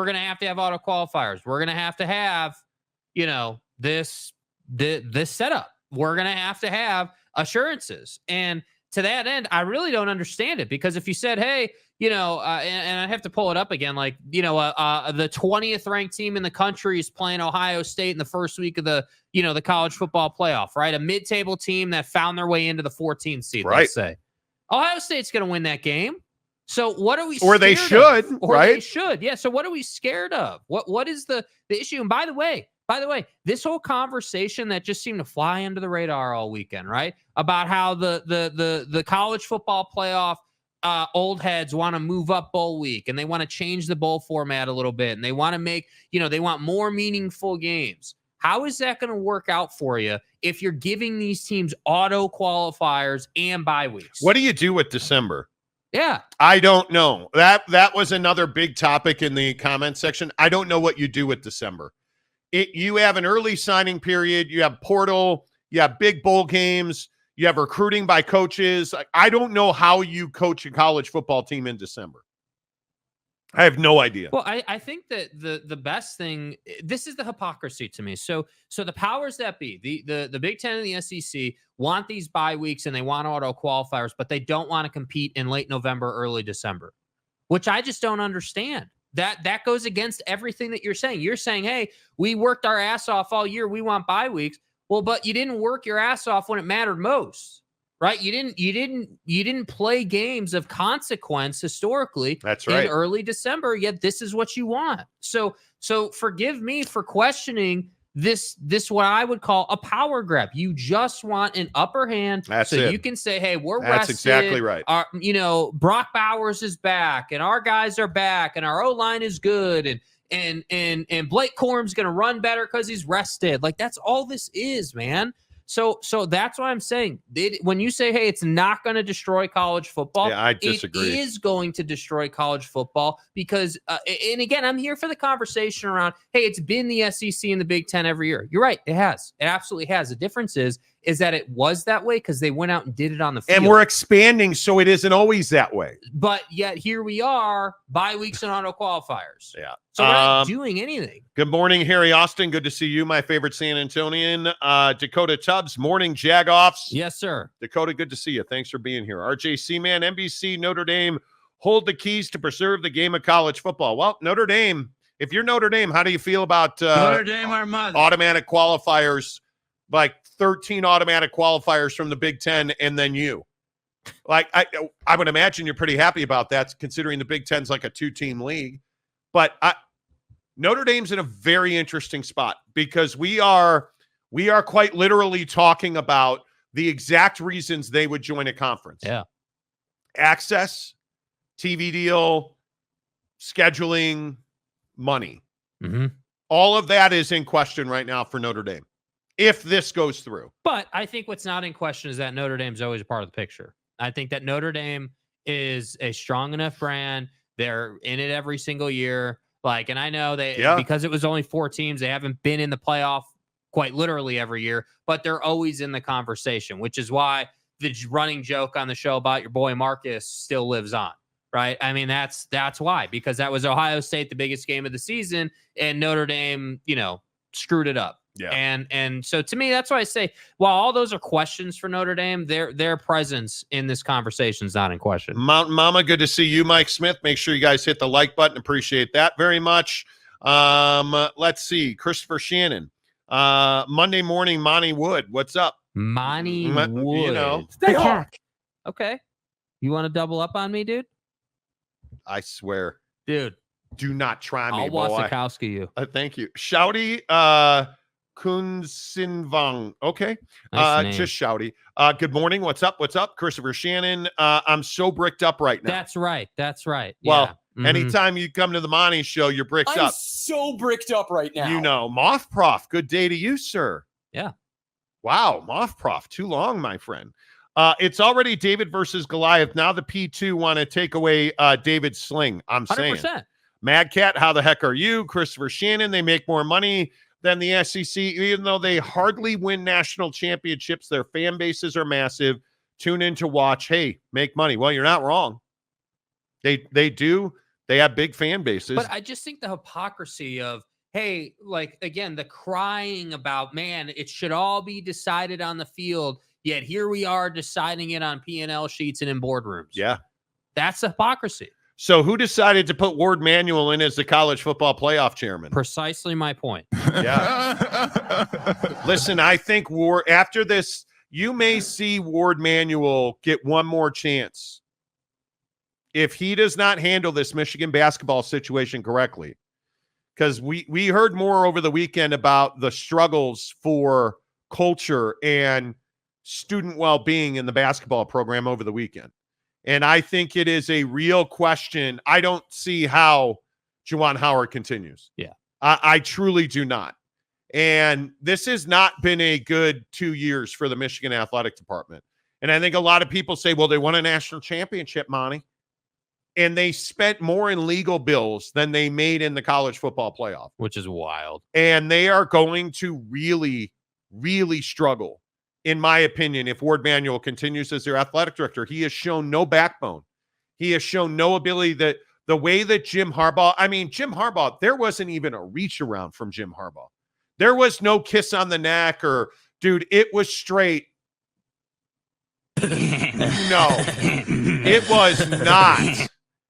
going to have auto qualifiers. We're going to have, you know, this setup. We're going to have assurances. And to that end, I really don't understand it, because if you said, hey, you know, and I have to pull it up again, like, you know, the 20th ranked team in the country is playing Ohio State in the first week of the college football playoff, right? A mid-table team that found their way into the 14th seed, right. Let's say. Ohio State's going to win that game. So what are we Or they should, of? Or right? They should. Yeah. So what are we scared of? What is the issue? And by the way, this whole conversation that just seemed to fly under the radar all weekend, right? About how the college football playoff old heads want to move up bowl week, and they want to change the bowl format a little bit, and they want to make, you know, they want more meaningful games. How is that going to work out for you if you're giving these teams auto qualifiers and bye weeks? What do you do with December? Yeah. I don't know. That was another big topic in the comment section. I don't know what you do with December. You have an early signing period. You have portal. You have big bowl games. You have recruiting by coaches. I don't know how you coach a college football team in December. I have no idea. Well, I think that the best thing, this is the hypocrisy to me. So the powers that be, the Big-10 and the SEC want these bye weeks and they want auto qualifiers, but they don't want to compete in late November, early December, which I just don't understand. That goes against everything that you're saying. You're saying, hey, we worked our ass off all year. We want bye weeks. Well, but you didn't work your ass off when it mattered most, right? You didn't play games of consequence historically. That's right. In early December, yet this is what you want. So forgive me for questioning this what I would call a power grab. You just want an upper hand. That's so it. You can say, hey, we're That's rested. exactly right. Brock Bowers is back, and our guys are back, and our O-line is good, and Blake Corum's going to run better because he's rested. Like, that's all this is, man. So that's why I'm saying, when you say, hey, it's not going to destroy college football, yeah, I disagree. It is going to destroy college football because, and again, I'm here for the conversation around, hey, it's been the SEC and the Big-10 every year. You're right. It has. It absolutely has. The difference is that it was that way because they went out and did it on the field. And we're expanding, so it isn't always that way. But yet here we are, bye weeks and auto qualifiers. Yeah. So we're not doing anything. Good morning, Harry Austin. Good to see you, my favorite San Antonian. Dakota Tubbs, morning, Jagoffs. Yes, sir. Dakota, good to see you. Thanks for being here. RJC, man, NBC, Notre Dame, hold the keys to preserve the game of college football. Well, Notre Dame, if you're Notre Dame, how do you feel about Notre Dame, our mother. automatic qualifiers like 13 automatic qualifiers from the Big-10 and then you. Like, I would imagine you're pretty happy about that, considering the Big-10's like a 2-team league. But Notre Dame's in a very interesting spot because we are quite literally talking about the exact reasons they would join a conference. Yeah. Access, TV deal, scheduling, money. Mm-hmm. All of that is in question right now for Notre Dame, if this goes through. But I think what's not in question is that Notre Dame's always a part of the picture. I think that Notre Dame is a strong enough brand. They're in it every single year. Like, and I know because it was only 4 teams, they haven't been in the playoff quite literally every year, but they're always in the conversation, which is why the running joke on the show about your boy Marcus still lives on, right? I mean, that's why, because that was Ohio State, the biggest game of the season, and Notre Dame, screwed it up. Yeah. And so to me, that's why I say, while all those are questions for Notre Dame, their presence in this conversation is not in question. Mountain Mama, good to see you, Mike Smith. Make sure you guys hit the like button. Appreciate that very much. Let's see. Christopher Shannon. Monday morning, Monty Wood. What's up? Monty Wood. Stay home. Okay. You want to double up on me, dude? I swear. Dude. Do not try me, I'll boy. Wasikowski you. Thank you. Shouty, Kunsinvang. Okay. Nice just Shouty. Good morning. What's up? Christopher Shannon. I'm so bricked up right now. That's right. Well, yeah. Anytime you come to the Monty Show, you're bricked up. I'm so bricked up right now. Moth Prof. Good day to you, sir. Yeah. Wow. Moth Prof. Too long, my friend. It's already David versus Goliath. Now the P2 want to take away David's sling. I'm 100%. saying. Mad Cat, how the heck are you? Christopher Shannon, they make more money than the SEC, even though they hardly win national championships. Their fan bases are massive. Tune in to watch. Hey, make money. Well, you're not wrong. They do. They have big fan bases. But I just think the hypocrisy of, hey, like, again, the crying about, man, it should all be decided on the field, yet here we are deciding it on P&L sheets and in boardrooms. Yeah. That's hypocrisy. So who decided to put Ward Manuel in as the college football playoff chairman? Precisely my point. Yeah. Listen, I think after this, you may see Ward Manuel get one more chance. If he does not handle this Michigan basketball situation correctly, because we heard more over the weekend about the struggles for culture and student well-being in the basketball program over the weekend. And I think it is a real question. I don't see how Juwan Howard continues. Yeah. I truly do not. And this has not been a good 2 years for the Michigan athletic department. And I think a lot of people say, well, they won a national championship, Monty. And they spent more in legal bills than they made in the college football playoff. Which is wild. And they are going to really, really struggle, in my opinion, if Ward Manuel continues as their athletic director. He has shown no backbone. He has shown no ability. That the way that Jim Harbaugh, there wasn't even a reach around from Jim Harbaugh. There was no kiss on the neck or, dude, it was straight. No, it was not.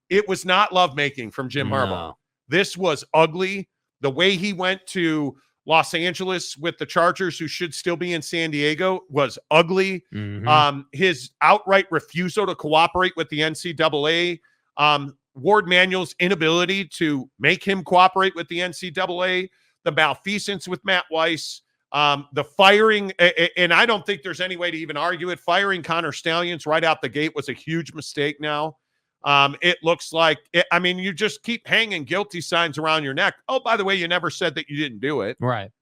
It was not lovemaking from Jim Harbaugh. This was ugly. The way he went to Los Angeles with the Chargers, who should still be in San Diego, was ugly. Mm-hmm. His outright refusal to cooperate with the NCAA, Ward Manuel's inability to make him cooperate with the NCAA, the malfeasance with Matt Weiss, the firing, and I don't think there's any way to even argue it. Firing Connor Stallions right out the gate was a huge mistake now. It looks like, you just keep hanging guilty signs around your neck. Oh, by the way, you never said that you didn't do it. Right.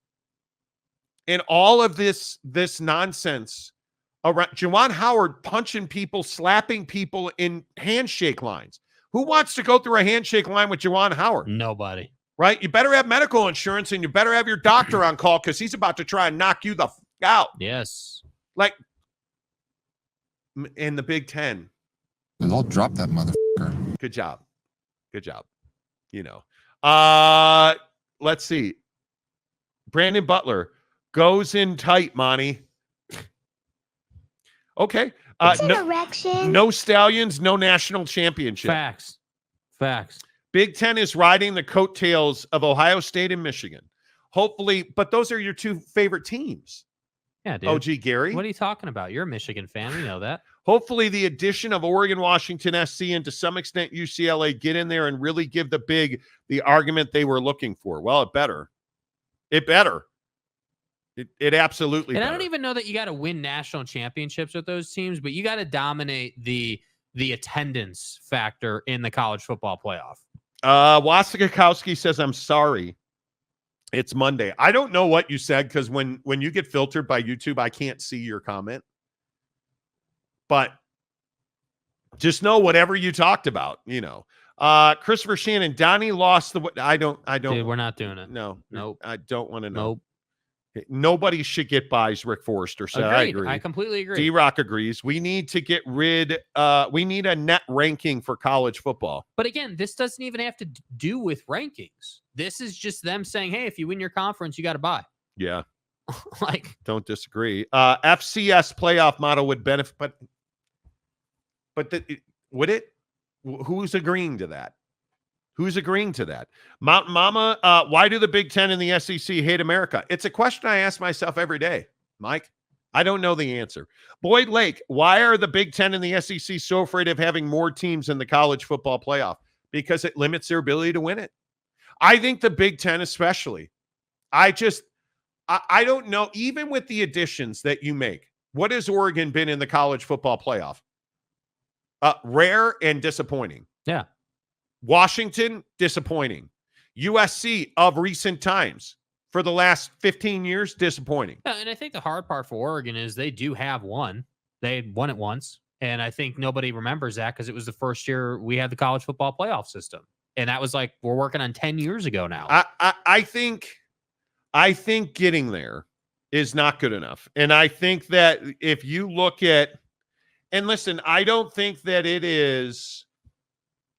And all of this nonsense around Juwan Howard punching people, slapping people in handshake lines. Who wants to go through a handshake line with Juwan Howard? Nobody. Right? You better have medical insurance and you better have your doctor on call because he's about to try and knock you the f out. Yes. Like in the Big-10. They'll drop that motherfucker. Good job. Let's see. Brandon Butler goes in tight, Monty. Okay. No Stallions, no national championship. Facts. Big-10 is riding the coattails of Ohio State and Michigan. Hopefully, but those are your two favorite teams. Yeah, dude. OG Gary. What are you talking about? You're a Michigan fan. We know that. Hopefully the addition of Oregon, Washington, SC, and to some extent UCLA get in there and really give the Big the argument they were looking for. Well, it better. It better. It absolutely And better. I don't even know that you got to win national championships with those teams, but you got to dominate the attendance factor in the college football playoff. Wasikowski says, I'm sorry. It's Monday. I don't know what you said because when you get filtered by YouTube, I can't see your comment. But just know whatever you talked about, Christopher Shannon, Donnie lost the. I don't. Dude, we're not doing it. No, nope. I don't want to know. Nope. Nobody should get by, as Rick Forrester said. Agreed. I agree. I completely agree. D-Rock agrees. We need to get rid. We need a net ranking for college football. But again, this doesn't even have to do with rankings. This is just them saying, hey, if you win your conference, you got to buy. Yeah. Like, don't disagree. FCS playoff model would benefit, but would it? Who's agreeing to that? Who's agreeing to that? Mountain Mama, why do the Big Ten and the SEC hate America? It's a question I ask myself every day, Mike. I don't know the answer. Boyd Lake, why are the Big Ten and the SEC so afraid of having more teams in the college football playoff? Because it limits their ability to win it. I think the Big Ten especially. I don't know, even with the additions that you make, what has Oregon been in the college football playoff? Rare and disappointing. Yeah. Washington, disappointing. USC of recent times for the last 15 years, disappointing. Yeah, and I think the hard part for Oregon is they do have one. They won it once. And I think nobody remembers that because it was the first year we had the college football playoff system. And that was like, we're working on 10 years ago now. I think getting there is not good enough. And I think that if you look at, and listen, I don't think that it is,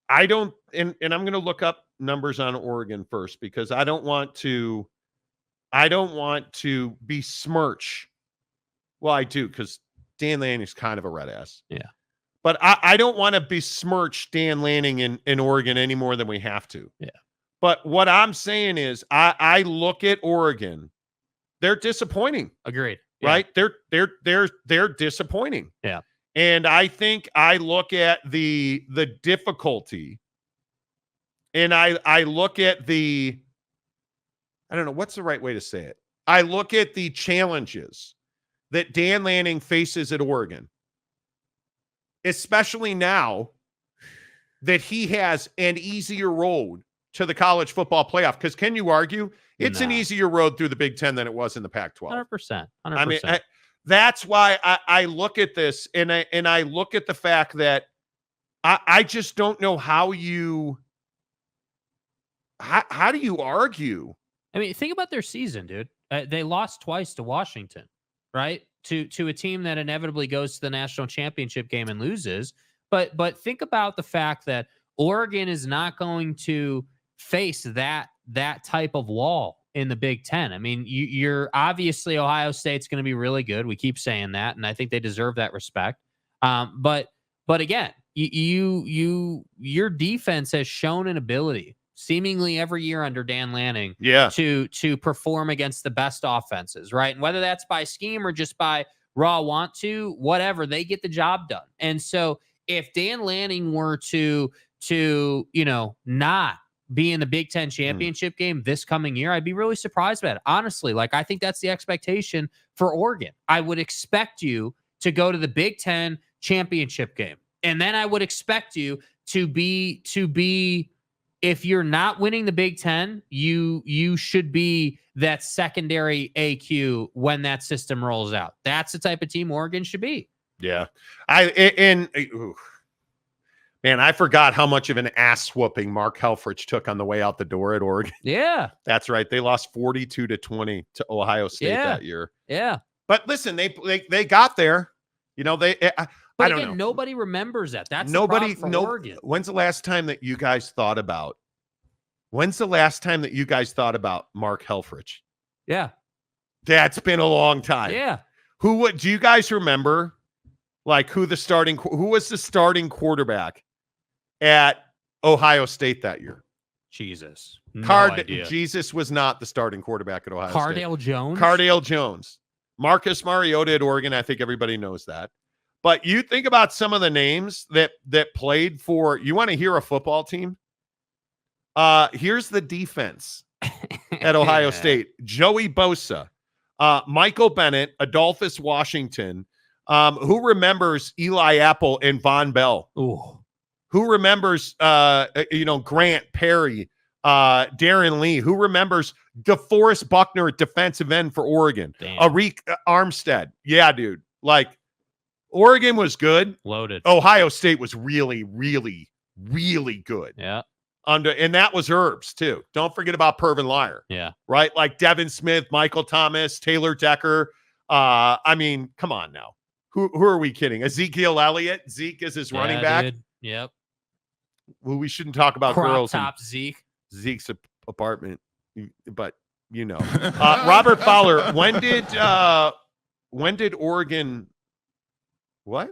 and I'm going to look up numbers on Oregon first because I don't want to besmirch. Well, I do because Dan Lanning's kind of a red ass. Yeah. But I don't want to besmirch Dan Lanning in Oregon any more than we have to. Yeah. But what I'm saying is I look at Oregon, they're disappointing. Agreed. Right? They're disappointing. Yeah. And I think I look at the difficulty and I look at I don't know, what's the right way to say it? I look at the challenges that Dan Lanning faces at Oregon, especially now that he has an easier road to the college football playoff. Because can you argue it's an easier road through the Big Ten than it was in the Pac-12? 100%. I mean, that's why I look at this and I look at the fact that I just don't know how do you argue? I mean, think about their season, dude. They lost twice to Washington, right? To a team that inevitably goes to the national championship game and loses. But think about the fact that Oregon is not going to face that type of wall in the Big Ten. I mean, you're obviously Ohio State's going to be really good. We keep saying that, and I think they deserve that respect. But again, your defense has shown an ability seemingly every year under Dan Lanning to perform against the best offenses, right? And whether that's by scheme or just by raw want to, whatever, they get the job done. And so if Dan Lanning were to not be in the Big Ten championship game this coming year, I'd be really surprised by it. Honestly, like I think that's the expectation for Oregon. I would expect you to go to the Big Ten championship game. And then I would expect you to be if you're not winning the Big Ten, you should be that secondary AQ when that system rolls out. That's the type of team Oregon should be. Yeah. Man, I forgot how much of an ass whooping Mark Helfrich took on the way out the door at Oregon. Yeah. That's right. They lost 42-20 to Ohio State that year. Yeah. But listen, they got there. I don't know. Nobody remembers that. That's nobody. The problem for Oregon. When's the last time that you guys thought about Mark Helfrich? Yeah. That's been a long time. Yeah. Do you guys remember like who was the starting quarterback at Ohio State that year? Jesus. No idea. Jesus was not the starting quarterback at Ohio State. Cardale Jones? Cardale Jones. Marcus Mariota at Oregon. I think everybody knows that. But you think about some of the names that played for, you want to hear a football team? Here's the defense at Ohio State. Joey Bosa, Michael Bennett, Adolphus Washington. Who remembers Eli Apple and Von Bell? Ooh. Who remembers, Grant Perry, Darren Lee? Who remembers DeForest Buckner at defensive end for Oregon? Arik Armstead. Yeah, dude. Like, Oregon was good. Loaded. Ohio State was really, really, really good. Yeah. And that was Herbs, too. Don't forget about Pervin Liar. Yeah. Right? Like Devin Smith, Michael Thomas, Taylor Decker. I mean, come on now. Who are we kidding? Ezekiel Elliott? Zeke is his running back? Dude. Yep. Well, we shouldn't talk about Crop girls. top Zeke. Zeke's apartment, but Robert Fowler. When did Oregon? What?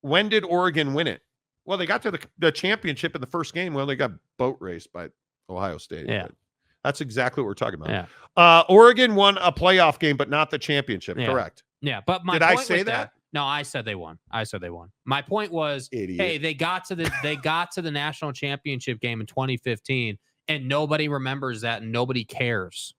When did Oregon win it? Well, they got to the championship in the first game. Well, they got boat raced by Ohio State. Yeah. That's exactly what we're talking about. Yeah. Oregon won a playoff game, but not the championship. Yeah. Correct. Yeah, but did I say that? No, I said they won. My point was, Idiot. hey, they got to the national championship game in 2015, and nobody remembers that, and nobody cares.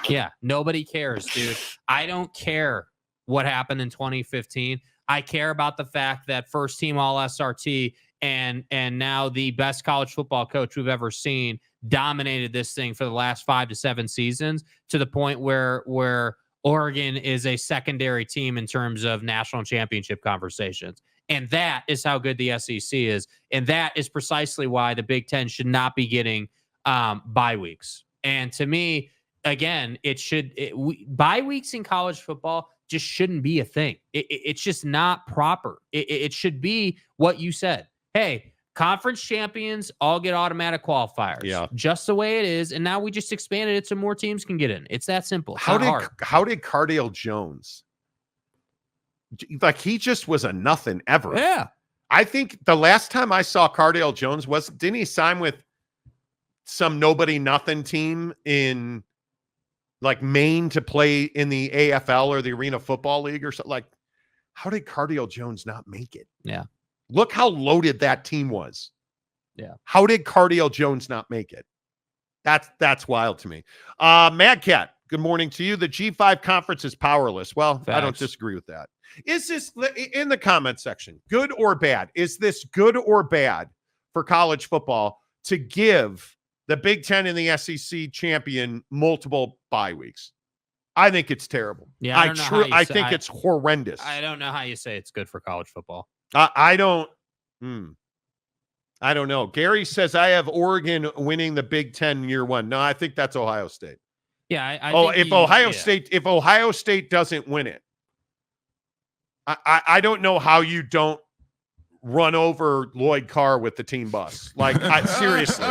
Yeah, nobody cares, dude. I don't care what happened in 2015. I care about the fact that first team all SRT and now the best college football coach we've ever seen dominated this thing for the last 5 to 7 seasons to the point where Oregon is a secondary team in terms of national championship conversations. And that is how good the SEC is. And that is precisely why the Big-10 should not be getting bye weeks. And to me, again, bye weeks in college football just shouldn't be a thing. It's just not proper. It should be what you said. Hey, conference champions all get automatic qualifiers. Yeah. Just the way it is. And now we just expanded it so more teams can get in. It's that simple. It's How hard. did Cardale Jones? Like, he just was a nothing ever. Yeah. I think the last time I saw Cardale Jones didn't he sign with some nobody nothing team in like Maine to play in the AFL or the Arena Football League or something? Like, how did Cardale Jones not make it? Yeah. Look how loaded that team was. Yeah. How did Cardale Jones not make it? That's wild to me. Mad Cat, good morning to you. The G5 conference is powerless. Well, I don't disagree with that. Is this, in the comment section, good or bad? Is this good or bad for college football to give the Big-10 and the SEC champion multiple bye weeks? I think it's terrible. Yeah, I think it's horrendous. I don't know how you say it's good for college football. I don't know. Gary says I have Oregon winning the Big-10 year one. No, I think that's Ohio State. Yeah. If Ohio State doesn't win it, I don't know how you don't run over Lloyd Carr with the team bus. Like, seriously,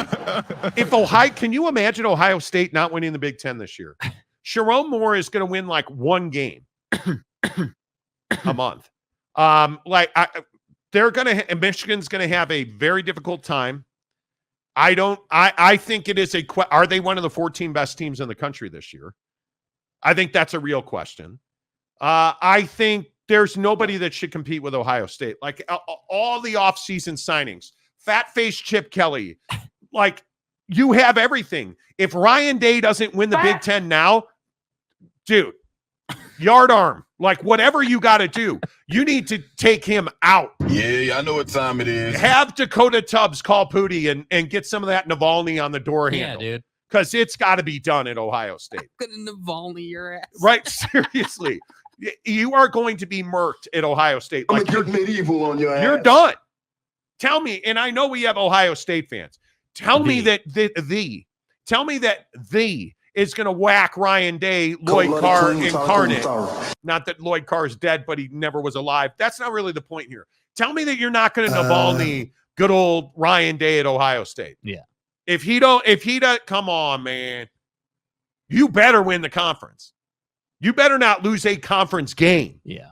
can you imagine Ohio State not winning the Big-10 this year? Sharon Moore is going to win like one game a month. Michigan's going to have a very difficult time. I think it is are they one of the 14 best teams in the country this year? I think that's a real question. I think there's nobody that should compete with Ohio State. Like, all the offseason signings, fat-faced Chip Kelly, like, you have everything. If Ryan Day doesn't win the Big-10 now, dude, yard arm, like, whatever you got to do, you need to take him out. Yeah, I know what time it is. Have Dakota Tubbs call Pooty and get some of that Navalny on the door handle. Yeah, dude. Because it's got to be done at Ohio State. I'm gonna Navalny your ass. Right? Seriously. You are going to be murked at Ohio State. I'm Like, gonna get medieval on your ass. you're done. Tell me, and I know we have Ohio State fans. Tell me that the is going to whack Ryan Day, Lloyd Carr incarnate. Not that Lloyd Carr's dead, but he never was alive. That's not really the point here. Tell me that you're not going to Navalny good old Ryan Day at Ohio State. Yeah. If he don't, come on, man. You better win the conference. You better not lose a conference game. Yeah.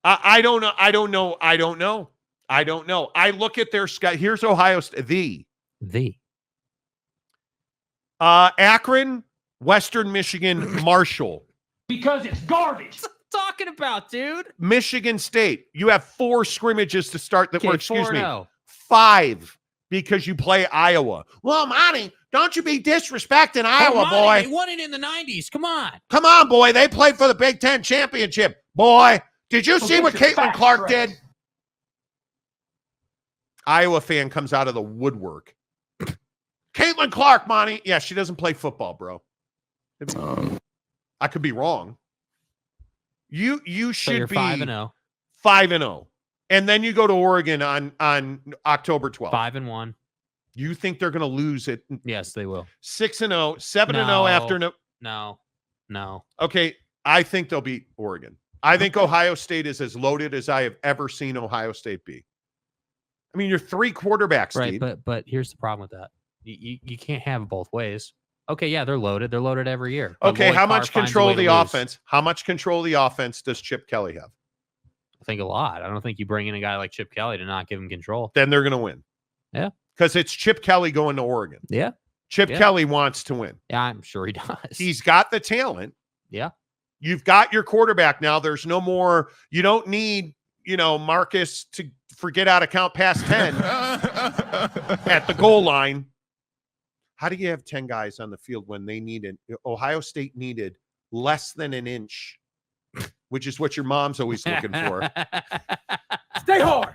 I don't know. I don't know. I look at their schedule. Here's Ohio State. Akron, Western Michigan, Marshall. Because it's garbage. Talking about, dude. Michigan State, you have 4 scrimmages to start that were, excuse me, 4-0. 5 because you play Iowa. Well, Monty, don't you be disrespecting Iowa, boy. They won it in the 90s. Come on. Come on, boy. They played for the Big Ten championship. Boy, did you see what Caitlin Clark did? Iowa fan comes out of the woodwork. Caitlin Clark, Monty. Yeah, she doesn't play football, bro. I could be wrong. You should you're be 5-0. 5-0. And then you go to Oregon on October 12th. 5-1. You think they're going to lose it? Yes, they will. 6-0, 7-0 after No. Okay, I think they'll beat Oregon. I think Ohio State is as loaded as I have ever seen Ohio State be. I mean, you're 3 quarterbacks, Right, Steve. but here's the problem with that. You can't have it both ways. Okay, yeah, they're loaded. They're loaded every year. But Okay, Lloyd how Carr much finds a control way of the to lose. offense? How much control of the offense does Chip Kelly have? I think a lot. I don't think you bring in a guy like Chip Kelly to not give him control. Then they're going to win. Yeah. Because it's Chip Kelly going to Oregon. Yeah. Chip Kelly wants to win. Yeah, I'm sure he does. He's got the talent. Yeah. You've got your quarterback now. There's no more. You don't need, Marcus to forget how to count past 10 at the goal line. How do you have 10 guys on the field when they needed? Ohio State needed less than an inch, which is what your mom's always looking for. Stay hard.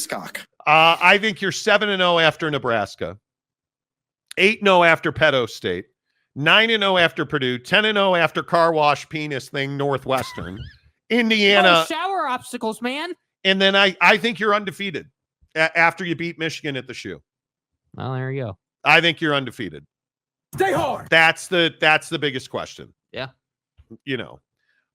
Cock. I think you're 7-0 after Nebraska, 8-0 after Penn State, 9-0 after Purdue, 10-0 after Car Wash Penis Thing Northwestern, Indiana. Shower obstacles, man. And then I think you're undefeated after you beat Michigan at the shoe. Well, there you go. I think you're undefeated. Stay hard. That's the biggest question. Yeah. And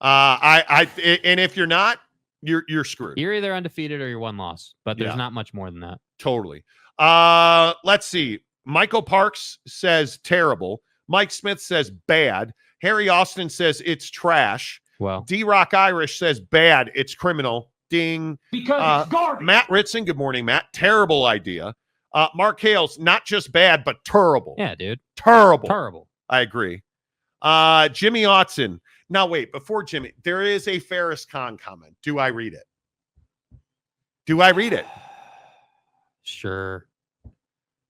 if you're not, you're screwed. You're either undefeated or you're 1 loss, but there's not much more than that. Totally. Let's see. Michael Parks says terrible. Mike Smith says bad. Harry Austin says it's trash. Well, D-Rock Irish says bad. It's criminal. Ding. Because it's garbage. Matt Ritson, good morning, Matt. Terrible idea. Mark Hales, not just bad, but terrible. Yeah, dude. Terrible. I agree. Jimmy Otson. Now, wait, before Jimmy, there is a Ferris Khan comment. Do I read it? Sure.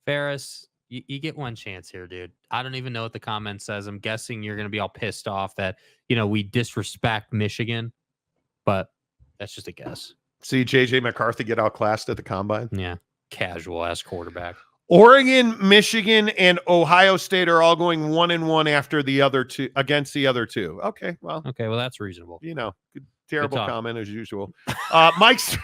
Ferris, you get one chance here, dude. I don't even know what the comment says. I'm guessing you're going to be all pissed off that, we disrespect Michigan, but that's just a guess. See JJ McCarthy get outclassed at the combine? Yeah. Casual ass quarterback. Oregon, Michigan, and Ohio State are all going 1-1 after the other two against the other two. Okay, well, that's reasonable. Terrible Good talk. comment as usual. Mike's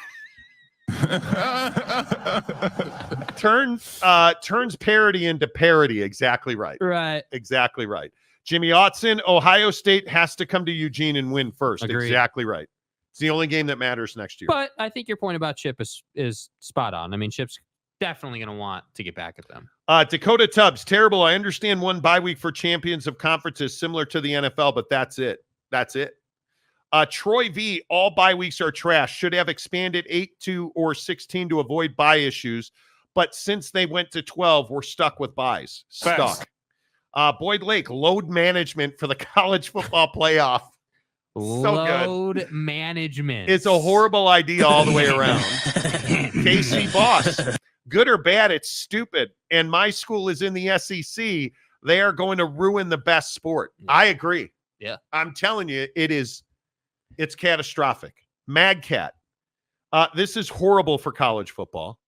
turns parody into parody. Exactly right. Right. Exactly right. Jimmy Otson, Ohio State has to come to Eugene and win first. Agreed. Exactly right. It's the only game that matters next year. But I think your point about Chip is spot on. I mean, Chip's definitely going to want to get back at them. Dakota Tubbs, terrible. I understand one bye week for champions of conferences similar to the NFL, but that's it. Troy V, all bye weeks are trash. Should have expanded 8 to or 16 to avoid bye issues. But since they went to 12, we're stuck with byes. Stuck. Boyd Lake, load management for the college football playoff. Load management. It's a horrible idea all the way around. KC Boss, good or bad, it's stupid. And my school is in the SEC. They are going to ruin the best sport. Yeah. I agree. Yeah. I'm telling you, it's catastrophic. Mad Cat. This is horrible for college football.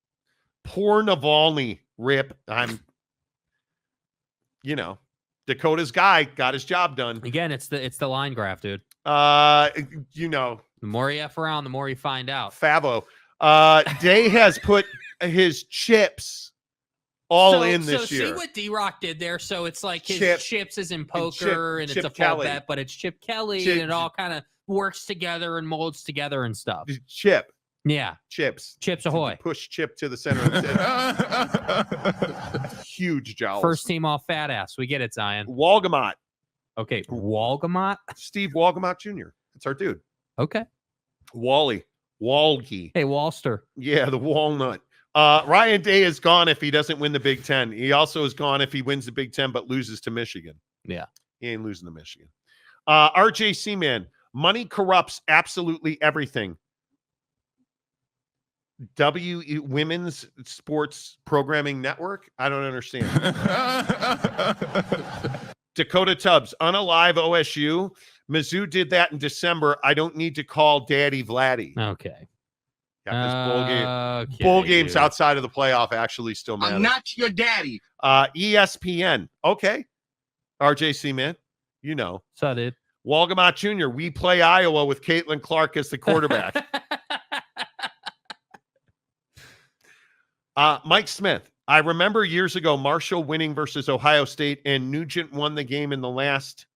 Poor Navalny, rip. Dakota's guy got his job done. Again, it's the line graph, dude. The more you F around, the more you find out. Favo. Day has put his chips all in this year. See what D-Rock did there? So it's like his chips is in poker and it's a full bet, but it's Chip Kelly and it all kind of works together and molds together and stuff. Chip. Yeah. Chips ahoy. Push Chip to the center of the huge jowls. First team all fat ass. We get it, Zion. Walgamot. Okay. Walgamot? Steve Walgamot Jr. That's our dude. Okay. Walgie. Hey, Walster. Yeah, the walnut. Ryan Day is gone if he doesn't win the Big Ten. He also is gone if he wins the Big Ten but loses to Michigan. Yeah. He ain't losing to Michigan. RJC man, money corrupts absolutely everything. Women's Sports Programming Network? I don't understand. Dakota Tubbs, unalive OSU. Mizzou did that in December. I don't need to call Daddy Vladdy. Okay. Yeah, this bowl games outside of the playoff actually still matter. I'm not your daddy. ESPN. Okay. RJC, man. You know. So, dude. Walgamot Jr., we play Iowa with Caitlin Clark as the quarterback. Mike Smith, I remember years ago Marshall winning versus Ohio State, and Nugent won the game in the last.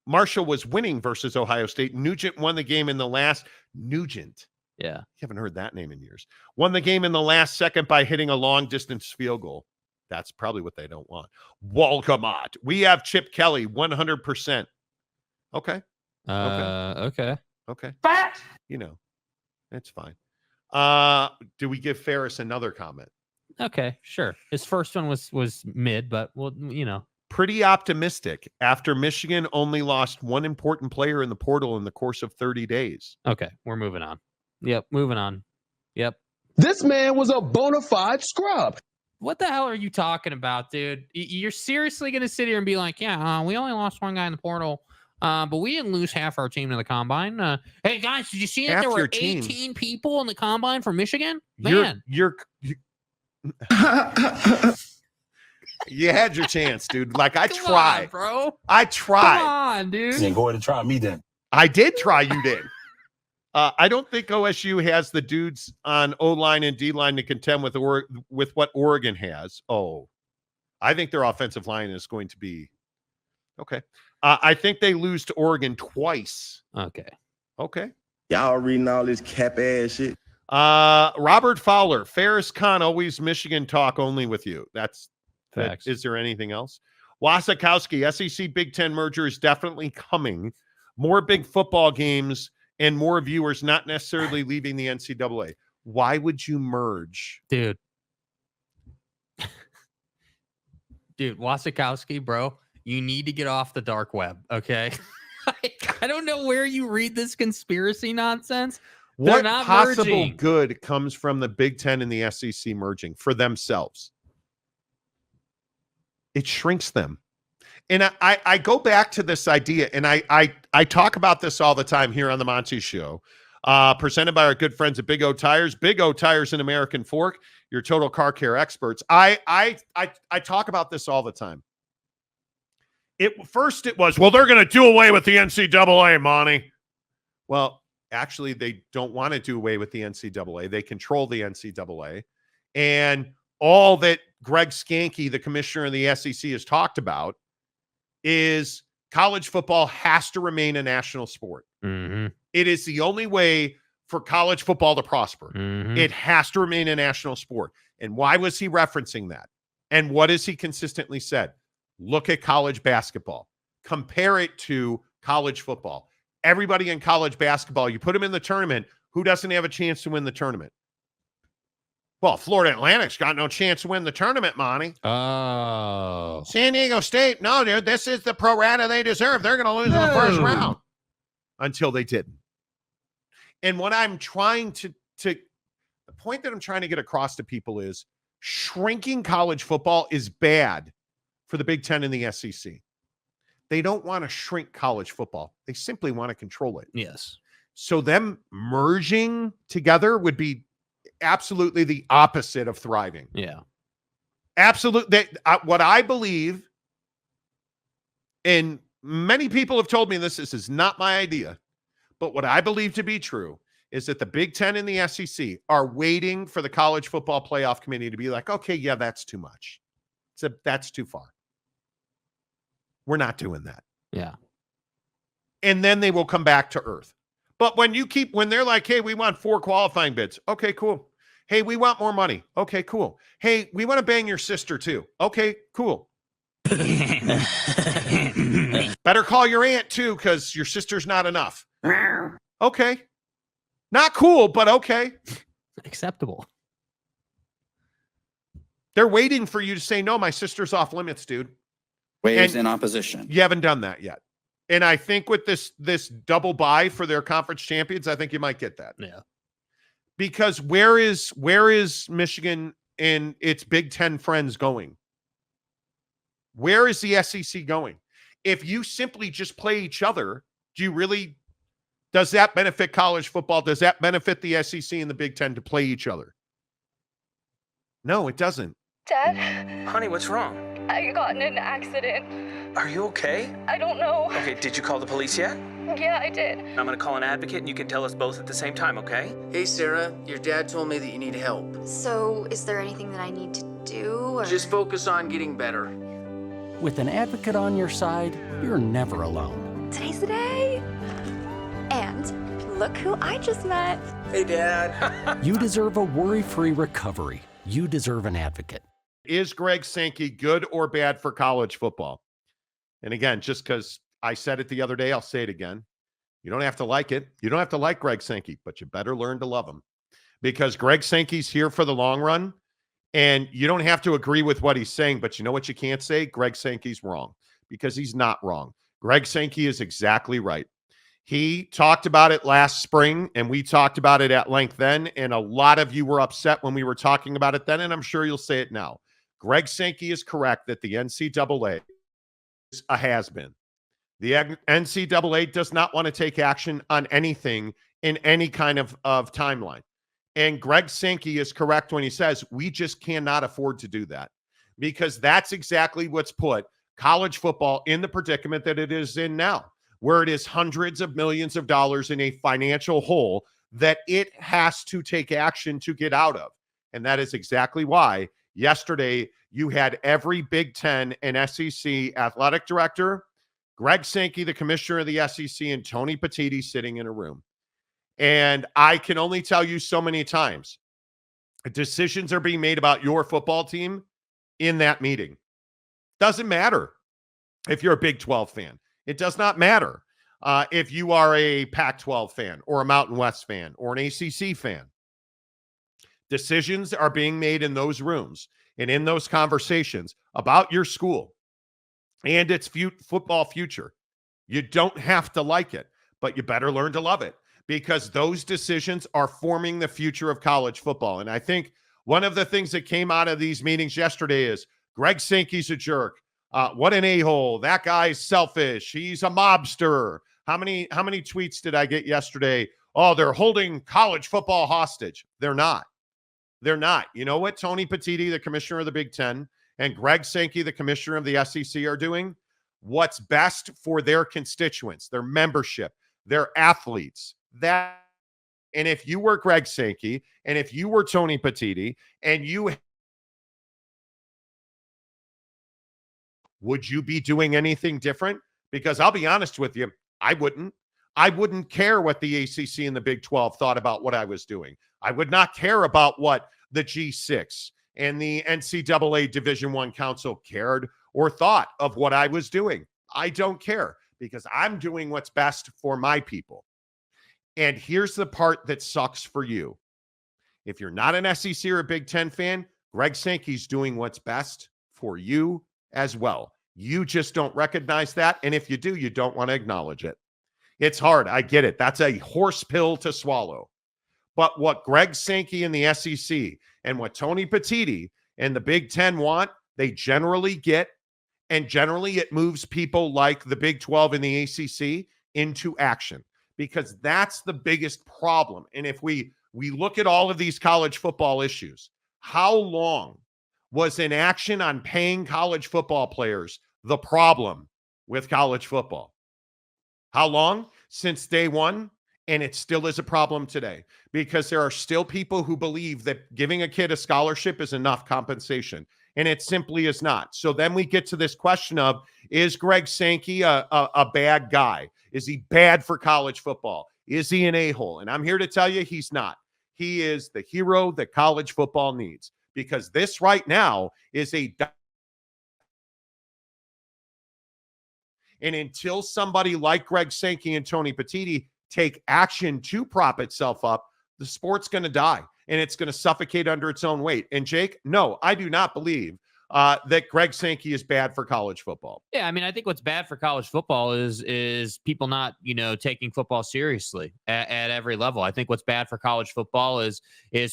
Marshall was winning versus Ohio State. Nugent won the game in the last. Nugent. Yeah. You haven't heard that name in years. Won the game in the last second by hitting a long-distance field goal. That's probably what they don't want. Walgamot. We have Chip Kelly, 100%. Okay. Okay. Fact. You know, that's fine. Do we give Ferris another comment? Okay, sure. His first one was mid, but well, you know. Pretty optimistic after Michigan only lost one important player in the portal in the course of 30 days. Okay, we're moving on. Yep, moving on. Yep. This man was a bona fide scrub. What the hell are you talking about, dude? You're seriously going to sit here and be like, yeah, we only lost one guy in the portal, but we didn't lose half our team to the combine. Hey, guys, did you see that there were 18 people in the combine from Michigan? Man. You had your chance, dude. Like, I tried. On, bro. I tried. Come on, dude. Yeah, go ahead and try me then. I did try. You did. I don't think OSU has the dudes on O-line and D-line to contend with what Oregon has. Oh, I think their offensive line is going to be okay. I think they lose to Oregon twice. Okay. Y'all reading all this cap ass shit. Robert Fowler, Ferris Khan, always Michigan talk only with you. That's facts. Is there anything else? Wasikowski, SEC Big-10 merger is definitely coming. More big football games and more viewers, not necessarily leaving the NCAA. Why would you merge? Dude, Wasikowski, bro, you need to get off the dark web, okay? I don't know where you read this conspiracy nonsense. What possible good comes from the Big-10 and the SEC merging for themselves? It shrinks them. And I go back to this idea, and I talk about this all the time here on the Monty Show, presented by our good friends at Big O Tires. Big O Tires and American Fork, your total car care experts. I talk about this all the time. First it was, well, they're going to do away with the NCAA, Monty. Well, actually, they don't want to do away with the NCAA. They control the NCAA. And all that Greg Sankey, the commissioner of the SEC, has talked about is college football has to remain a national sport. Mm-hmm. It is the only way for college football to prosper. Mm-hmm. It has to remain a national sport. And why was he referencing that? And what has he consistently said? Look at college basketball. Compare it to college football. Everybody in college basketball, you put them in the tournament, who doesn't have a chance to win the tournament? Well, Florida Atlantic's got no chance to win the tournament, Monty. Oh. San Diego State, no, dude, this is the pro rata they deserve. They're going to lose in the first round. Until they didn't. And what I'm trying to the point that I'm trying to get across to people is shrinking college football is bad for the Big-10 and the SEC. They don't want to shrink college football. They simply want to control it. Yes. So them merging together would be absolutely the opposite of thriving. Yeah. Absolutely. What I believe, and many people have told me this is not my idea, but what I believe to be true is that the Big-10 and the SEC are waiting for the college football playoff committee to be like, okay, yeah, that's too much. That's too far. We're not doing that. Yeah. And then they will come back to earth. But when they're like, hey, we want 4 qualifying bids. Okay, cool. Hey, we want more money. Okay, cool. Hey, we want to bang your sister too. Okay, cool. Better call your aunt too, because your sister's not enough. Okay. Not cool, but okay. Acceptable. They're waiting for you to say, no, my sister's off limits, dude. Waves in opposition. You haven't done that yet. And I think with this double bye for their conference champions, I think you might get that. Yeah. Because where is Michigan and its Big 10 friends going? Where is the SEC going? If you simply just play each other, does that benefit college football? Does that benefit the SEC and the Big 10 to play each other? No, it doesn't. Dad, Honey, what's wrong? I got in an accident. Are you okay? I don't know. Okay, did you call the police yet? Yeah, I did. I'm gonna call an advocate and you can tell us both at the same time, okay? Hey, Sarah, your dad told me that you need help. So, is there anything that I need to do? Or... Just focus on getting better. With an advocate on your side, you're never alone. Today's the day. And look who I just met. Hey, Dad. You deserve a worry-free recovery. You deserve an advocate. Is Greg Sankey good or bad for college football? And again, just because I said it the other day, I'll say it again. You don't have to like it. You don't have to like Greg Sankey, but you better learn to love him, because Greg Sankey's here for the long run, and you don't have to agree with what he's saying, but you know what you can't say? Greg Sankey's wrong, because he's not wrong. Greg Sankey is exactly right. He talked about it last spring, and we talked about it at length then, and a lot of you were upset when we were talking about it then, and I'm sure you'll say it now. Greg Sankey is correct that the NCAA is a has-been. The NCAA does not want to take action on anything in any kind of timeline. And Greg Sankey is correct when he says we just cannot afford to do that, because that's exactly what's put college football in the predicament that it is in now, where it is hundreds of millions of dollars in a financial hole that it has to take action to get out of. And that is exactly why yesterday you had every Big 10 and SEC athletic director, Greg Sankey, the commissioner of the SEC, and Tony Petitti sitting in a room. And I can only tell you so many times, decisions are being made about your football team in that meeting. Doesn't matter if you're a Big 12 fan. It does not matter if you are a Pac-12 fan or a Mountain West fan or an ACC fan. Decisions are being made in those rooms and in those conversations about your school and its football future. You don't have to like it, but you better learn to love it, because those decisions are forming the future of college football. And I think one of the things that came out of these meetings yesterday is Greg Sankey's a jerk. What an a-hole. That guy's selfish. He's a mobster. How many tweets did I get yesterday? Oh, they're holding college football hostage. They're not. They're not. You know what Tony Petitti, the commissioner of the Big 10, and Greg Sankey, the commissioner of the SEC, are doing? What's best for their constituents, their membership, their athletes. And if you were Greg Sankey, and if you were Tony Petitti, and would you be doing anything different? Because I'll be honest with you, I wouldn't. I wouldn't care what the ACC and the Big 12 thought about what I was doing. I would not care about what the G6 and the NCAA Division I Council cared or thought of what I was doing. I don't care, because I'm doing what's best for my people. And here's the part that sucks for you. If you're not an SEC or a Big 10 fan, Greg Sankey's doing what's best for you as well. You just don't recognize that. And if you do, you don't want to acknowledge it. It's hard. I get it. That's a horse pill to swallow. But what Greg Sankey and the SEC and what Tony Petitti and the Big 10 want, they generally get. And generally it moves people like the Big 12 and the ACC into action, because that's the biggest problem. And if we look at all of these college football issues, how long was inaction on paying college football players the problem with college football? How long? Since day one. And it still is a problem today, because there are still people who believe that giving a kid a scholarship is enough compensation. And it simply is not. So then we get to this question of, is Greg Sankey a bad guy? Is he bad for college football? Is he an a-hole? And I'm here to tell you he's not. He is the hero that college football needs, because this right now is and until somebody like Greg Sankey and Tony Petitti take action to prop itself up, the sport's going to die, and it's going to suffocate under its own weight. And Jake, no, I do not believe that Greg Sankey is bad for college football. Yeah, I mean, I think what's bad for college football is people not, taking football seriously at every level. I think what's bad for college football is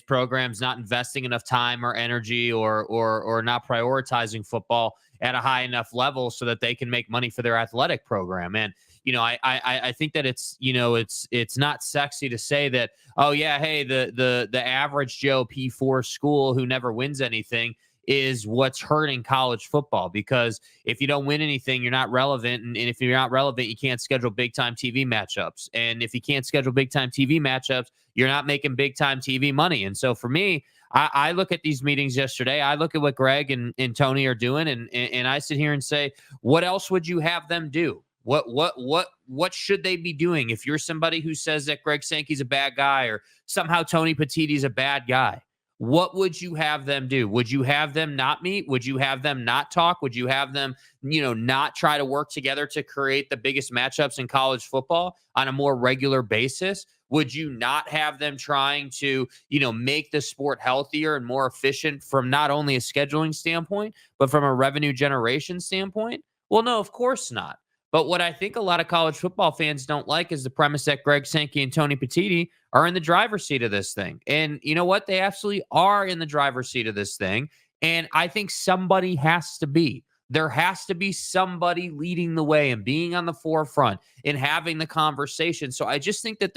programs not investing enough time or energy or not prioritizing football at a high enough level so that they can make money for their athletic program. And I think that it's not sexy to say that, oh yeah, hey, the average Joe P4 school who never wins anything is what's hurting college football, because if you don't win anything, you're not relevant. And if you're not relevant, you can't schedule big time TV matchups. And if you can't schedule big time TV matchups, you're not making big time TV money. And so for me, I look at these meetings yesterday. I look at what Greg and Tony are doing, and I sit here and say, what else would you have them do? What should they be doing if you're somebody who says that Greg Sankey's a bad guy or somehow Tony Petitti's a bad guy? What would you have them do? Would you have them not meet? Would you have them not talk? Would you have them, not try to work together to create the biggest matchups in college football on a more regular basis? Would you not have them trying to, make the sport healthier and more efficient from not only a scheduling standpoint, but from a revenue generation standpoint? Well, no, of course not. But what I think a lot of college football fans don't like is the premise that Greg Sankey and Tony Petitti are in the driver's seat of this thing. And you know what? They absolutely are in the driver's seat of this thing. And I think somebody has to be. There has to be somebody leading the way and being on the forefront and having the conversation. So I just think that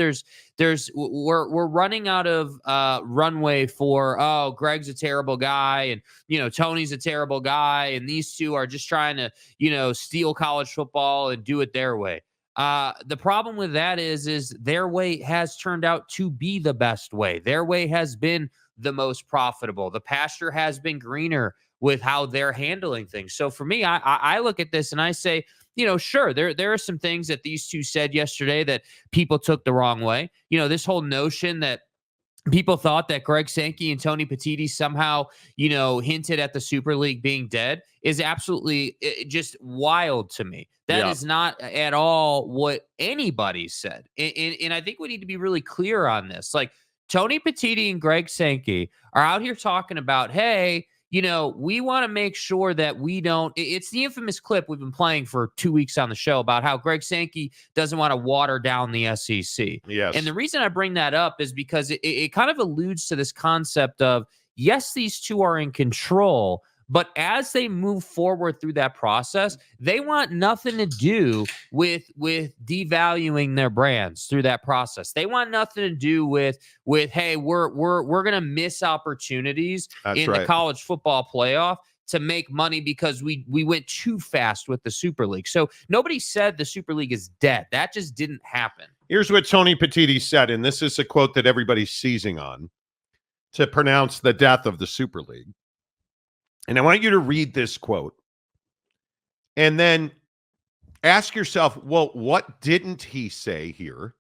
we're running out of runway for, oh, Greg's a terrible guy and, Tony's a terrible guy. And these two are just trying to, steal college football and do it their way. The problem with that is their way has turned out to be the best way. Their way has been the most profitable. The pasture has been greener with how they're handling things. So for me, I look at this and I say, sure, there are some things that these two said yesterday that people took the wrong way. This whole notion that people thought that Greg Sankey and Tony Petitti somehow, hinted at the Super League being dead is absolutely just wild to me. That is not at all what anybody said. And I think we need to be really clear on this. Like, Tony Petitti and Greg Sankey are out here talking about, hey, we want to make sure that we don't. It's the infamous clip we've been playing for 2 weeks on the show about how Greg Sankey doesn't want to water down the SEC. Yes. And the reason I bring that up is because it kind of alludes to this concept of, yes, these two are in control, but as they move forward through that process, they want nothing to do with devaluing their brands through that process. They want nothing to do with hey, we're gonna miss opportunities the college football playoff to make money because we went too fast with the Super League. So nobody said the Super League is dead. That just didn't happen. Here's what Tony Petitti said, and this is a quote that everybody's seizing on to pronounce the death of the Super League. And I want you to read this quote and then ask yourself, well, what didn't he say here?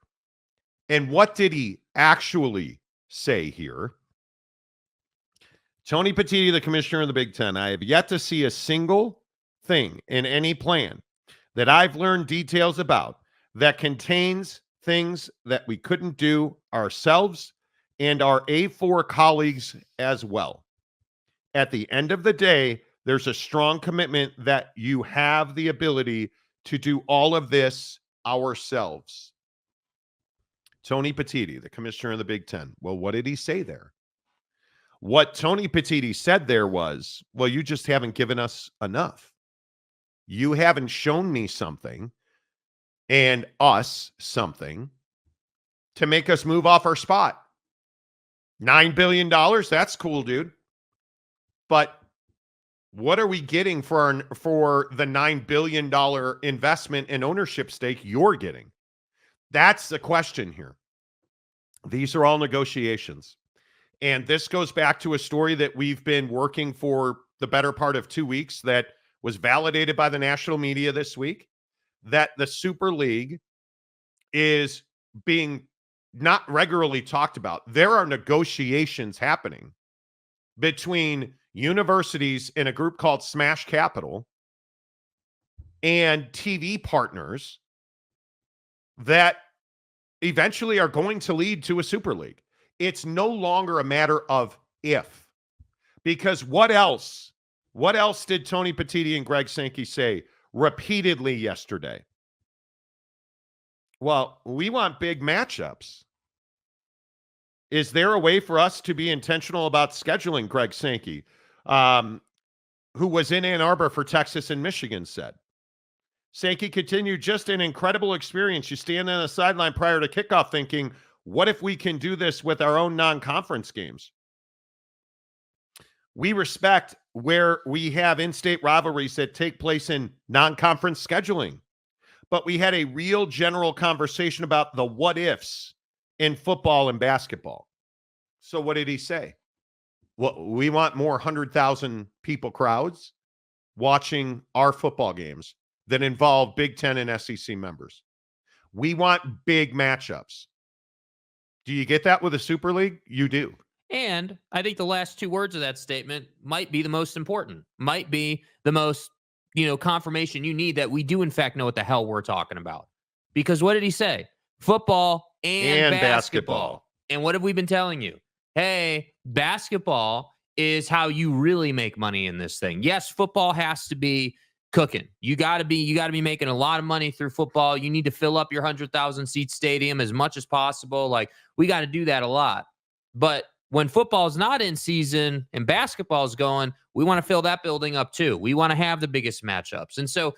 And what did he actually say here? Tony Petitti, the commissioner of the Big-10, I have yet to see a single thing in any plan that I've learned details about that contains things that we couldn't do ourselves and our A4 colleagues as well. At the end of the day, there's a strong commitment that you have the ability to do all of this ourselves. Tony Petitti, the commissioner of the Big-10. Well, what did he say there? What Tony Petitti said there was, well, you just haven't given us enough. You haven't shown me something and us something to make us move off our spot. $9 billion, that's cool, dude. But what are we getting for the $9 billion investment and ownership stake you're getting? That's the question here. These are all negotiations. And this goes back to a story that we've been working for the better part of 2 weeks that was validated by the national media this week, that the Super League is being not regularly talked about. There are negotiations happening between universities in a group called Smash Capital and TV partners that eventually are going to lead to a Super League. It's no longer a matter of if, because what else What else did Tony Petitti and Greg Sankey say repeatedly yesterday? Well, we want big matchups. Is there a way for us to be intentional about scheduling, Greg Sankey, who was in Ann Arbor for Texas and Michigan, said? Sankey continued, just an incredible experience. You stand on the sideline prior to kickoff thinking, what if we can do this with our own non-conference games? We respect where we have in-state rivalries that take place in non-conference scheduling. But we had a real general conversation about the what-ifs in football and basketball. So what did he say? Well, we want more 100,000 people crowds watching our football games that involve Big-10 and SEC members. We want big matchups. Do you get that with a Super League? You do. And I think the last two words of that statement might be the most important, might be the most, confirmation you need that we do, in fact, know what the hell we're talking about. Because what did he say? Football and basketball. And what have we been telling you? Hey, basketball is how you really make money in this thing. Yes, football has to be cooking. You got to be making a lot of money through football. You need to fill up your 100,000 seat stadium as much as possible. Like, we got to do that a lot. But when football is not in season and basketball is going, we want to fill that building up too. We want to have the biggest matchups. And so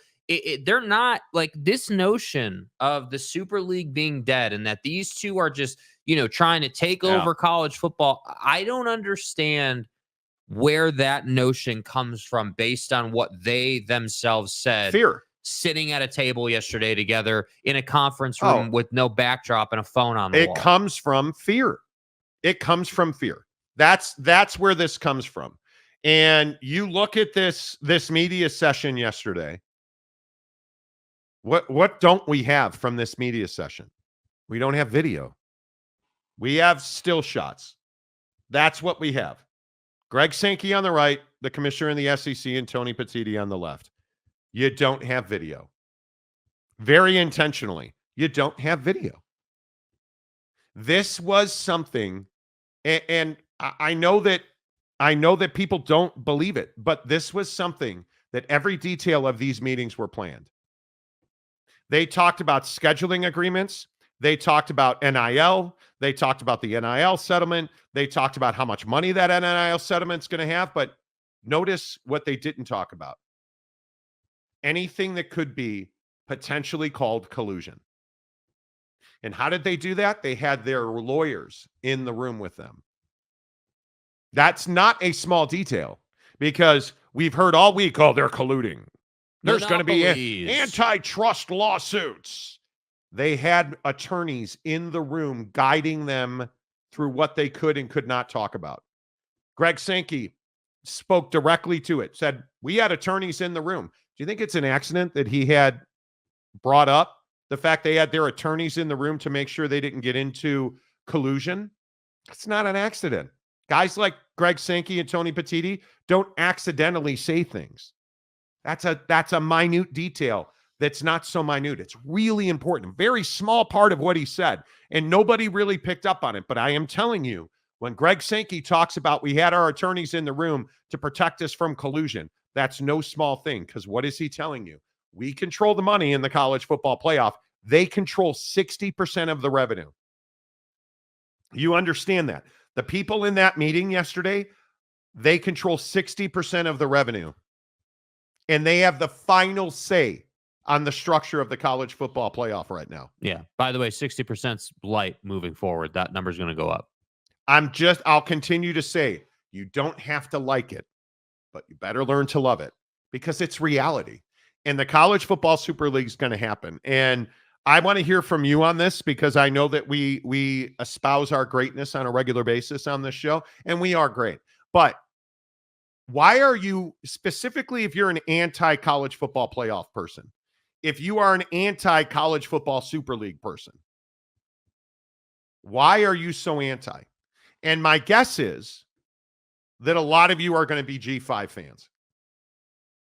they're not like this notion of the Super League being dead and that these two are just, trying to take over college football. I don't understand where that notion comes from based on what they themselves said. Fear. Sitting at a table yesterday together in a conference room with no backdrop and a phone on the wall. It comes from fear. It comes from fear. That's where this comes from. And you look at this media session yesterday. What don't we have from this media session? We don't have video. We have still shots. That's what we have. Greg Sankey on the right, the commissioner in the SEC, and Tony Petitti on the left. You don't have video. Very intentionally, you don't have video. This was something, and I know that people don't believe it, but this was something that every detail of these meetings were planned. They talked about scheduling agreements. They talked about NIL. They talked about the NIL settlement. They talked about how much money that NIL settlement's going to have. But notice what they didn't talk about. Anything that could be potentially called collusion. And how did they do that? They had their lawyers in the room with them. That's not a small detail because we've heard all week, they're colluding. There's going to be antitrust lawsuits. They had attorneys in the room guiding them through what they could and could not talk about. Greg Sankey spoke directly to it, said, we had attorneys in the room. Do you think it's an accident that he had brought up the fact they had their attorneys in the room to make sure they didn't get into collusion? It's not an accident. Guys like Greg Sankey and Tony Petitti don't accidentally say things. That's a minute detail that's not so minute. It's really important. Very small part of what he said, and nobody really picked up on it. But I am telling you, when Greg Sankey talks about we had our attorneys in the room to protect us from collusion, that's no small thing, because what is he telling you? We control the money in the college football playoff. They control 60% of the revenue. You understand that. The people in that meeting yesterday, they control 60% of the revenue. And they have the final say on the structure of the college football playoff right now. Yeah. By the way, 60%'s light moving forward. That number's going to go up. I'll continue to say, you don't have to like it, but you better learn to love it because it's reality. And the college football Super League is going to happen. And I want to hear from you on this because I know that we espouse our greatness on a regular basis on this show, and we are great. But why are you, specifically if you're an anti-college football playoff person, if you are an anti-college football Super League person, why are you so anti? And my guess is that a lot of you are going to be G5 fans.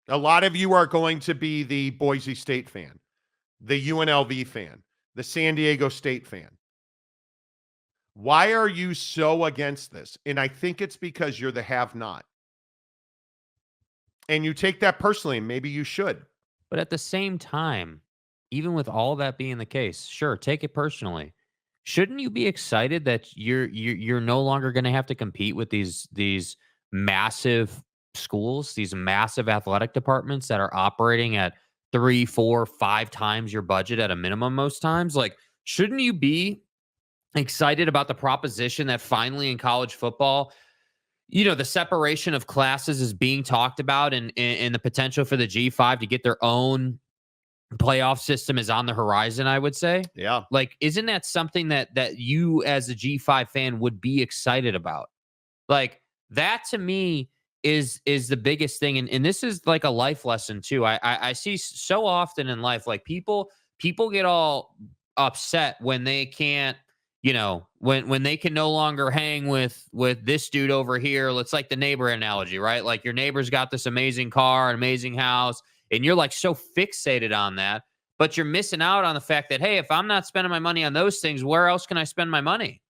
A lot of you are going to be the Boise State fan, the UNLV fan, the San Diego State fan. Why are you so against this? And I think it's because you're the have-not. And you take that personally, and maybe you should. But at the same time, even with all that being the case, sure, take it personally. Shouldn't you be excited that you're no longer going to have to compete with these massive schools, these massive athletic departments that are operating at 3, 4, 5 times your budget at a minimum most times? Like, shouldn't you be excited about the proposition that finally in college football, the separation of classes is being talked about, and the potential for the G5 to get their own playoff system is on the horizon, I would say. Yeah. Like, isn't that something that you as a G5 fan would be excited about? Like, that to me is the biggest thing. And this is like a life lesson too. I see so often in life, like people get all upset when they can't, when they can no longer hang with this dude over here. It's like the neighbor analogy, right? Like your neighbor's got this amazing car, an amazing house, and you're like so fixated on that, but you're missing out on the fact that, hey, if I'm not spending my money on those things, where else can I spend my money?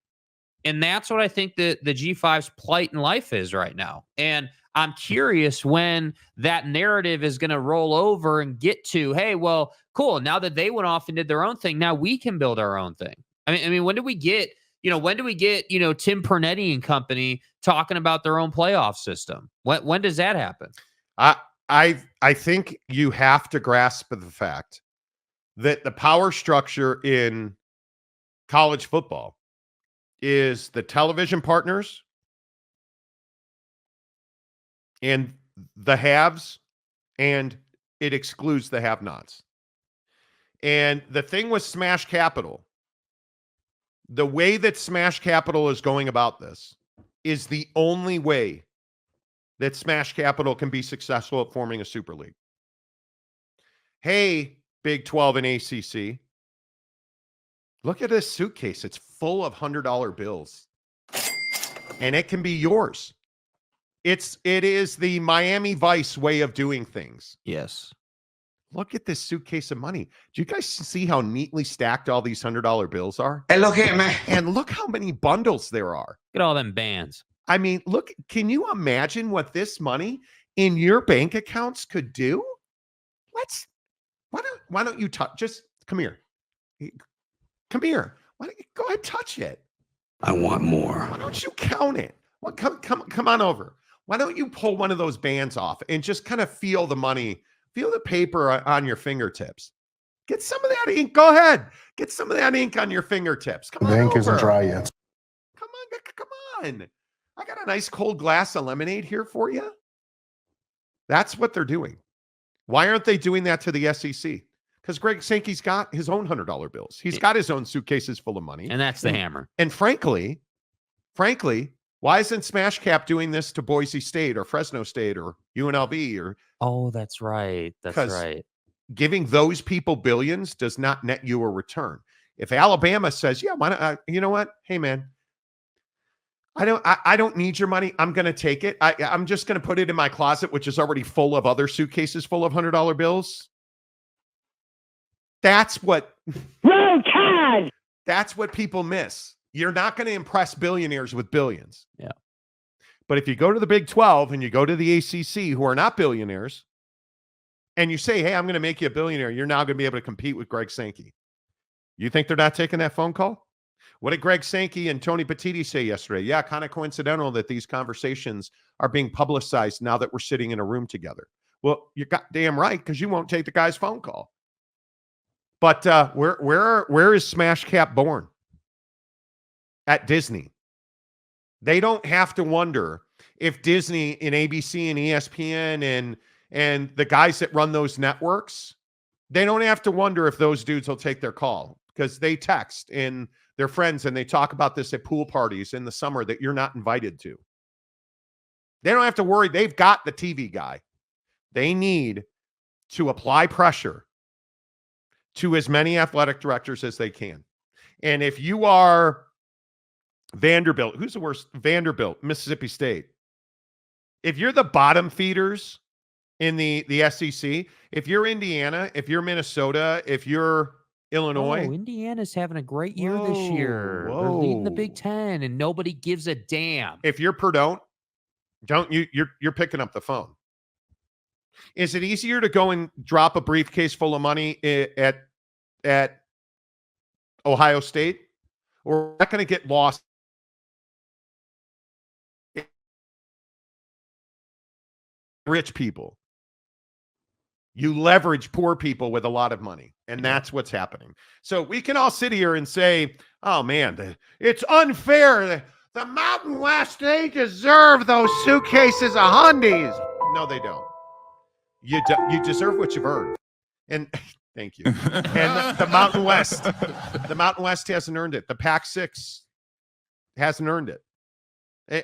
And that's what I think the G5's plight in life is right now. And I'm curious when that narrative is going to roll over and get to, hey, well, cool. Now that they went off and did their own thing, now we can build our own thing. I mean, when do we get Tim Pernetti and company talking about their own playoff system? When does that happen? I think you have to grasp the fact that the power structure in college football is the television partners and the haves, and it excludes the have-nots. And the thing with Smash Capital, the way that Smash Capital is going about this is the only way that Smash Capital can be successful at forming a super league. Hey, Big 12 and ACC, look at this suitcase. It's full of $100 bills, and it can be yours. It is the Miami Vice way of doing things. Yes. Look at this suitcase of money. Do you guys see how neatly stacked all these $100 bills are? Hey, look here, man. And look how many bundles there are. Look at all them bands. I mean, look, can you imagine what this money in your bank accounts could do? Why don't you touch? Just come here. Come here. Why don't you go ahead and touch it? I want more. Why don't you count it? Well, come on over. Why don't you pull one of those bands off and just kind of feel the money, feel the paper on your fingertips? Get some of that ink. Go ahead. Get some of that ink on your fingertips. Come on over. The ink isn't dry yet. Come on. I got a nice cold glass of lemonade here for you. That's what they're doing. Why aren't they doing that to the SEC? Because Greg Sankey's got his own $100 bills. He's got his own suitcases full of money. And that's the hammer. And frankly, why isn't Smash Cap doing this to Boise State or Fresno State or UNLV? Or Oh, that's right. That's right. Giving those people billions does not net you a return. If Alabama says, yeah, why not? You know what? Hey, man, I don't need your money. I'm going to take it. I'm just going to put it in my closet, which is already full of other suitcases full of $100 bills. That's what people miss. You're not going to impress billionaires with billions. Yeah. But if you go to the Big 12 and you go to the ACC, who are not billionaires, and you say, hey, I'm going to make you a billionaire, you're now going to be able to compete with Greg Sankey. You think they're not taking that phone call? What did Greg Sankey and Tony Petitti say yesterday? Yeah, kind of coincidental that these conversations are being publicized now that we're sitting in a room together. Well, you're goddamn right, because you won't take the guy's phone call. But where is Smash Cap born? At Disney. They don't have to wonder if Disney and ABC and ESPN and the guys that run those networks, they don't have to wonder if those dudes will take their call, because they text in their friends and they talk about this at pool parties in the summer that you're not invited to. They don't have to worry. They've got the TV guy. They need to apply pressure to as many athletic directors as they can. And if you are Vanderbilt, who's the worst? Vanderbilt, Mississippi State. If you're the bottom feeders in the SEC, if you're Indiana, if you're Minnesota, if you're Illinois. Oh, Indiana's having a great year this year. They're leading the Big-10 and nobody gives a damn. If you're Purdue, you're picking up the phone. Is it easier to go and drop a briefcase full of money at Ohio State, or is that going to get lost? Rich people. You leverage poor people with a lot of money, and that's what's happening. So we can all sit here and say, oh, man, it's unfair. The Mountain West, they deserve those suitcases of Hondies. No, they don't. You deserve what you've earned. And thank you. And the Mountain West hasn't earned it. The Pac-6 hasn't earned it.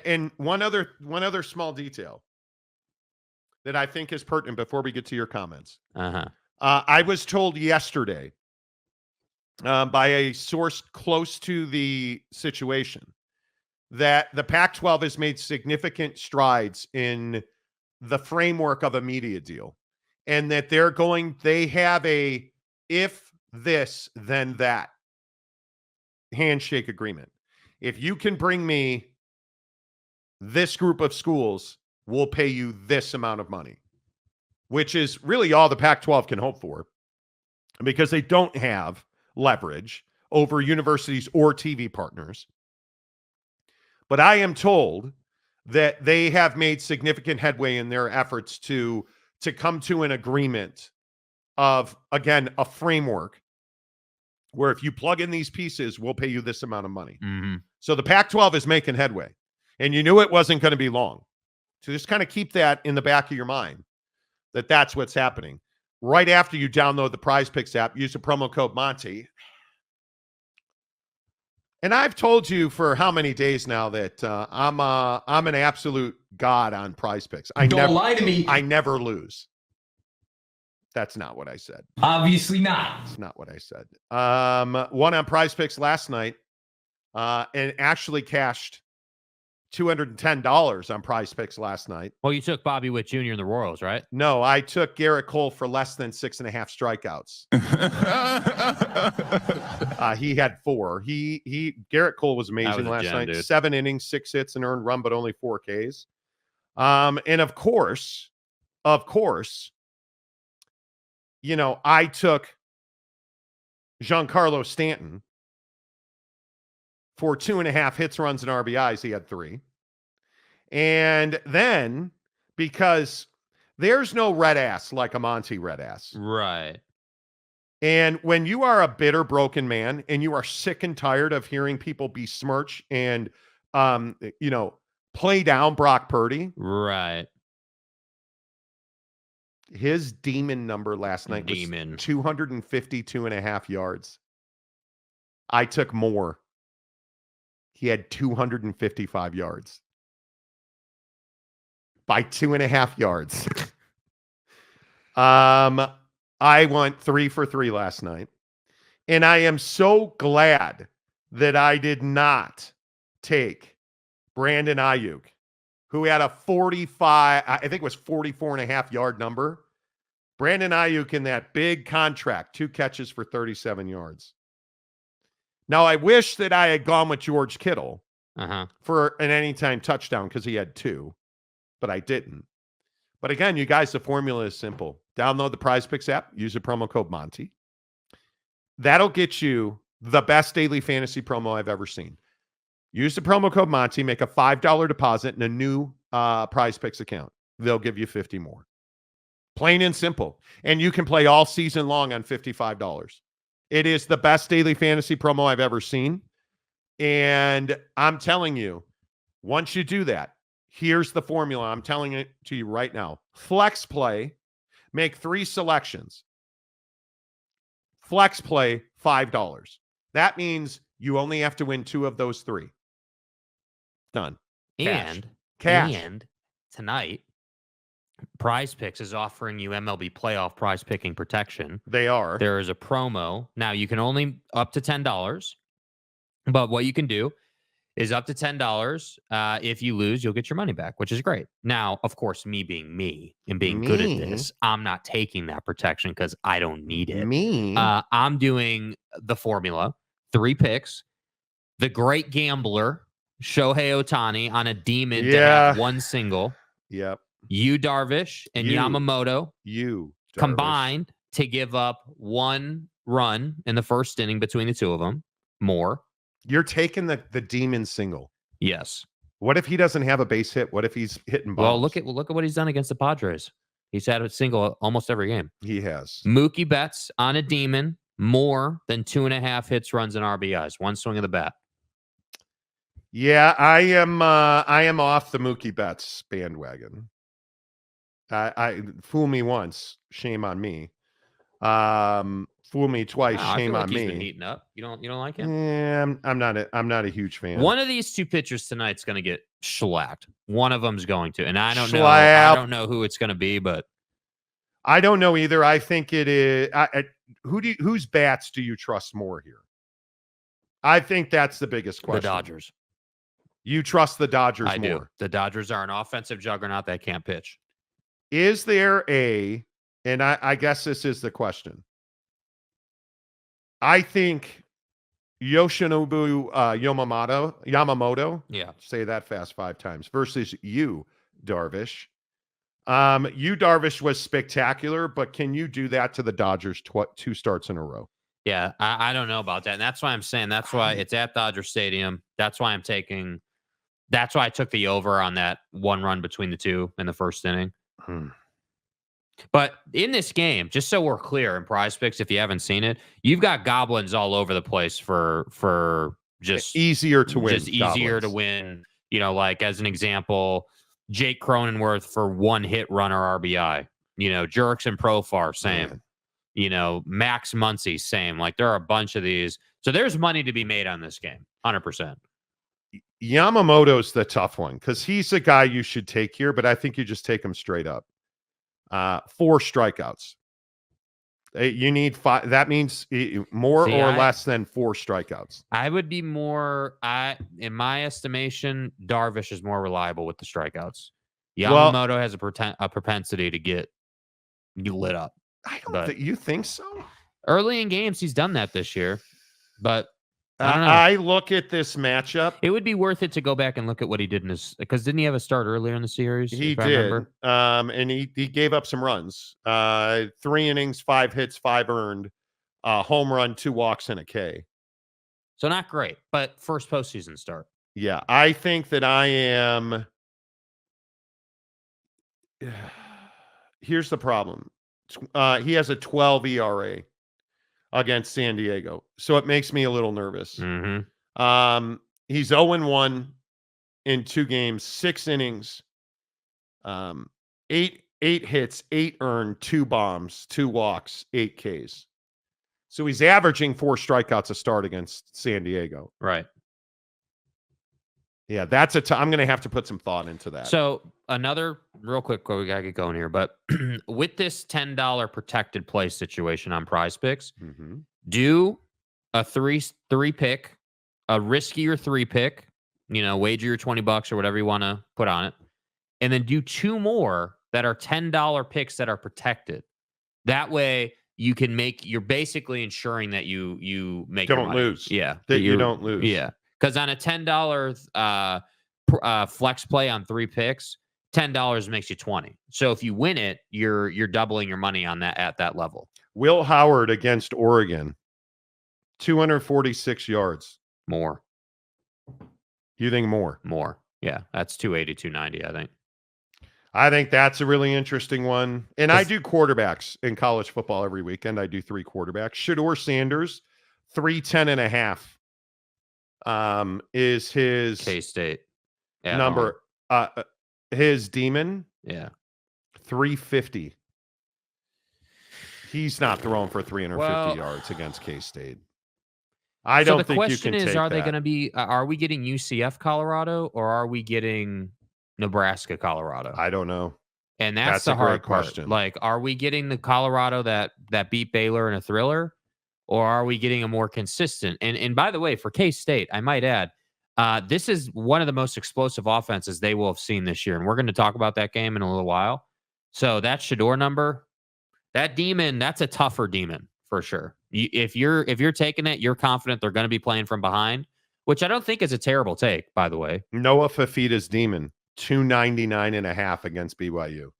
And one other small detail that I think is pertinent before we get to your comments. I was told yesterday by a source close to the situation that the Pac-12 has made significant strides in the framework of a media deal, and that they have a if this, then that handshake agreement. If you can bring me this group of schools, we'll pay you this amount of money, which is really all the Pac-12 can hope for, because they don't have leverage over universities or TV partners. But I am told that they have made significant headway in their efforts to come to an agreement of, again, a framework where if you plug in these pieces, we'll pay you this amount of money. So the Pac-12 is making headway, and you knew it wasn't going to be long. So just kind of keep that in the back of your mind, that that's what's happening. Right after you download the Prize Picks app, use the promo code Monty. And I've told you for how many days now that I'm an absolute god on Prize Picks. Don't lie to me. I never lose. That's not what I said. Obviously not. That's not what I said. Won on Prize Picks last night and actually cashed $210 on Prize Picks last night. Well, you took Bobby Witt Jr. in the Royals, right? No, I took Garrett Cole for less than 6.5 strikeouts. He had 4. Garrett Cole was amazing last night. Dude. 7 innings, 6 hits, and earned run, but only 4 Ks. And of course, you know, I took Giancarlo Stanton for 2.5 hits, runs, and RBIs. He had 3. And then, because there's no red ass like a Monty red ass. Right. And when you are a bitter, broken man and you are sick and tired of hearing people besmirch and, play down Brock Purdy. Right. His demon number last night was 252.5 yards. I took more. He had 255 yards. By 2.5 yards. I went 3 for 3 last night. And I am so glad that I did not take Brandon Ayuk, who had a 45, I think it was 44.5 yard number. Brandon Ayuk in that big contract, 2 catches for 37 yards. Now, I wish that I had gone with George Kittle for an anytime touchdown because he had 2, but I didn't. But again, you guys, the formula is simple. Download the Prize Picks app, use the promo code Monty. That'll get you the best daily fantasy promo I've ever seen. Use the promo code Monty, make a $5 deposit in a new Prize Picks account. They'll give you 50 more. Plain and simple. And you can play all season long on $55. It is the best daily fantasy promo I've ever seen. And I'm telling you, once you do that, here's the formula. I'm telling it to you right now. Flex play, make 3 selections. Flex play, $5. That means you only have to win 2 of those 3. Done. And tonight, Prize Picks is offering you MLB playoff prize picking protection. They are. There is a promo. Now, you can only up to $10, but what you can do is up to $10. If you lose, you'll get your money back, which is great. Now, of course, me being me and being good at this, I'm not taking that protection because I don't need it. I'm doing the formula, 3 picks, the great gambler, Shohei Ohtani on a demon to have 1 single. Yep. Yu Darvish and Yamamoto combined to give up 1 run in the first inning between the two of them. More. You're taking the demon single. Yes. What if he doesn't have a base hit? What if he's hitting bombs? Well, look at what he's done against the Padres. He's had a single almost every game. He has. Mookie Betts on a demon, more than 2.5 hits, runs, and RBIs. 1 swing of the bat. Yeah, I am off the Mookie Betts bandwagon. I fool me once, shame on me. Fool me twice, shame on me. He's been heating up. You don't like him? Yeah, I'm not a huge fan. One of these two pitchers tonight's going to get shellacked. One of them's going to, and I don't know who it's going to be, but I don't know either. I think it is. Whose bats do you trust more here? I think that's the biggest question. The Dodgers. You trust the Dodgers more? Do. The Dodgers are an offensive juggernaut that can't pitch. Is there and I guess this is the question. I think Yoshinobu Yamamoto, say that fast 5 times, versus Yu Darvish. Yu Darvish was spectacular, but can you do that to the Dodgers 2 starts in a row? Yeah, I don't know about that. And that's why I'm saying that's why it's at Dodger Stadium. That's why I took the over on that 1 run between the two in the first inning. But in this game, just so we're clear in Prize Picks, if you haven't seen it, you've got goblins all over the place for just easier to win. Just easier to win. You know, like as an example, Jake Cronenworth for 1 hit run or RBI. You know, Jurickson Profar, same. Man. You know, Max Muncy, same. Like there are a bunch of these. So there's money to be made on this game, 100%. Yamamoto's the tough one because he's a guy you should take here, but I think you just take him straight up. 4 strikeouts. You need 5. That means more or less than 4 strikeouts. I would be more, in my estimation, Darvish is more reliable with the strikeouts. Yamamoto has a propensity to get you lit up. I don't think you think so. Early in games, he's done that this year, but I don't know. I look at this matchup. It would be worth it to go back and look at what he did in his, because didn't he have a start earlier in the series? He did. And he gave up some runs. 3 innings, 5 hits, 5 earned, home run, 2 walks, and a K. So not great, but first postseason start. Yeah, I think that I am. Here's the problem. He has a 12 ERA against San Diego. So it makes me a little nervous. Mm-hmm. He's 0-1 in 2 games, 6 innings, 8 hits, 8 earned, 2 bombs, 2 walks, 8 Ks. So he's averaging 4 strikeouts a start against San Diego. Right. Yeah, that's I'm going to have to put some thought into that. So another real quick, we got to get going here, but with this $10 protected play situation on Prize Picks, do a three pick, a riskier 3 pick, you know, wager your $20 or whatever you want to put on it, and then do 2 more that are $10 picks that are protected. That way you can you're basically ensuring that you make don't lose. Yeah. That you don't lose. Yeah. Because on a $10 flex play on 3 picks, $10 makes you 20. So if you win it, you're doubling your money on that at that level. Will Howard against Oregon, 246 yards. More. You think more? More. Yeah, that's 280, 290, I think. I think that's a really interesting one. And I do quarterbacks in college football every weekend. I do 3 quarterbacks. Shedeur Sanders, 310.5. Is his K-State number his demon? Yeah. 350. He's not throwing for 350 yards against K-State. I don't think you can take that. The question is, are they going to be are we getting UCF Colorado or are we getting Nebraska Colorado? I don't know. And that's the hard question. Like, are we getting the Colorado that beat Baylor in a thriller? Or are we getting a more consistent? And by the way, for K-State, I might add, this is one of the most explosive offenses they will have seen this year. And we're going to talk about that game in a little while. So that Shedeur number, that demon, that's a tougher demon for sure. If you're taking it, you're confident they're going to be playing from behind, which I don't think is a terrible take, by the way. Noah Fafita's demon, 299.5 against BYU.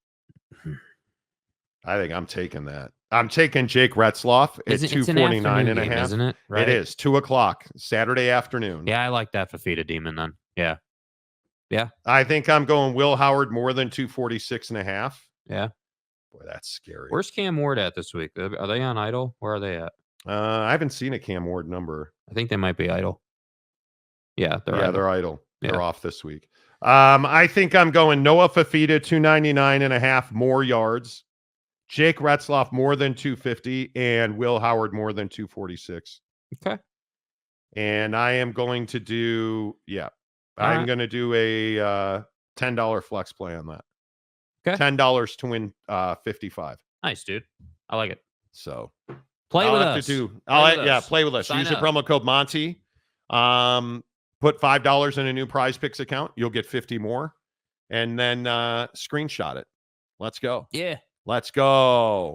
I think I'm taking that. I'm taking Jake Retzloff at 249.5, isn't it? Right? It is 2:00 Saturday afternoon. Yeah, I like that Fafita Demon then. Yeah. Yeah. I think I'm going Will Howard more than 246.5. Yeah. Boy, that's scary. Where's Cam Ward at this week? Are they on idle? Where are they at? I haven't seen a Cam Ward number. I think they might be idle. Yeah, they're idle. They're off this week. I think I'm going Noah Fafita 299.5 more yards. Jake Retzloff more than 250 and Will Howard more than 246. Okay. And I am going to do going to do a $10 flex play on that. Okay. $10 to win 55. Nice, dude. I like it. So play with us. Play with us. Sign Use the up. promo code Monty. Put $5 in a new Prize Picks account. You'll get 50 more. And then screenshot it. Let's go. Yeah. Let's go.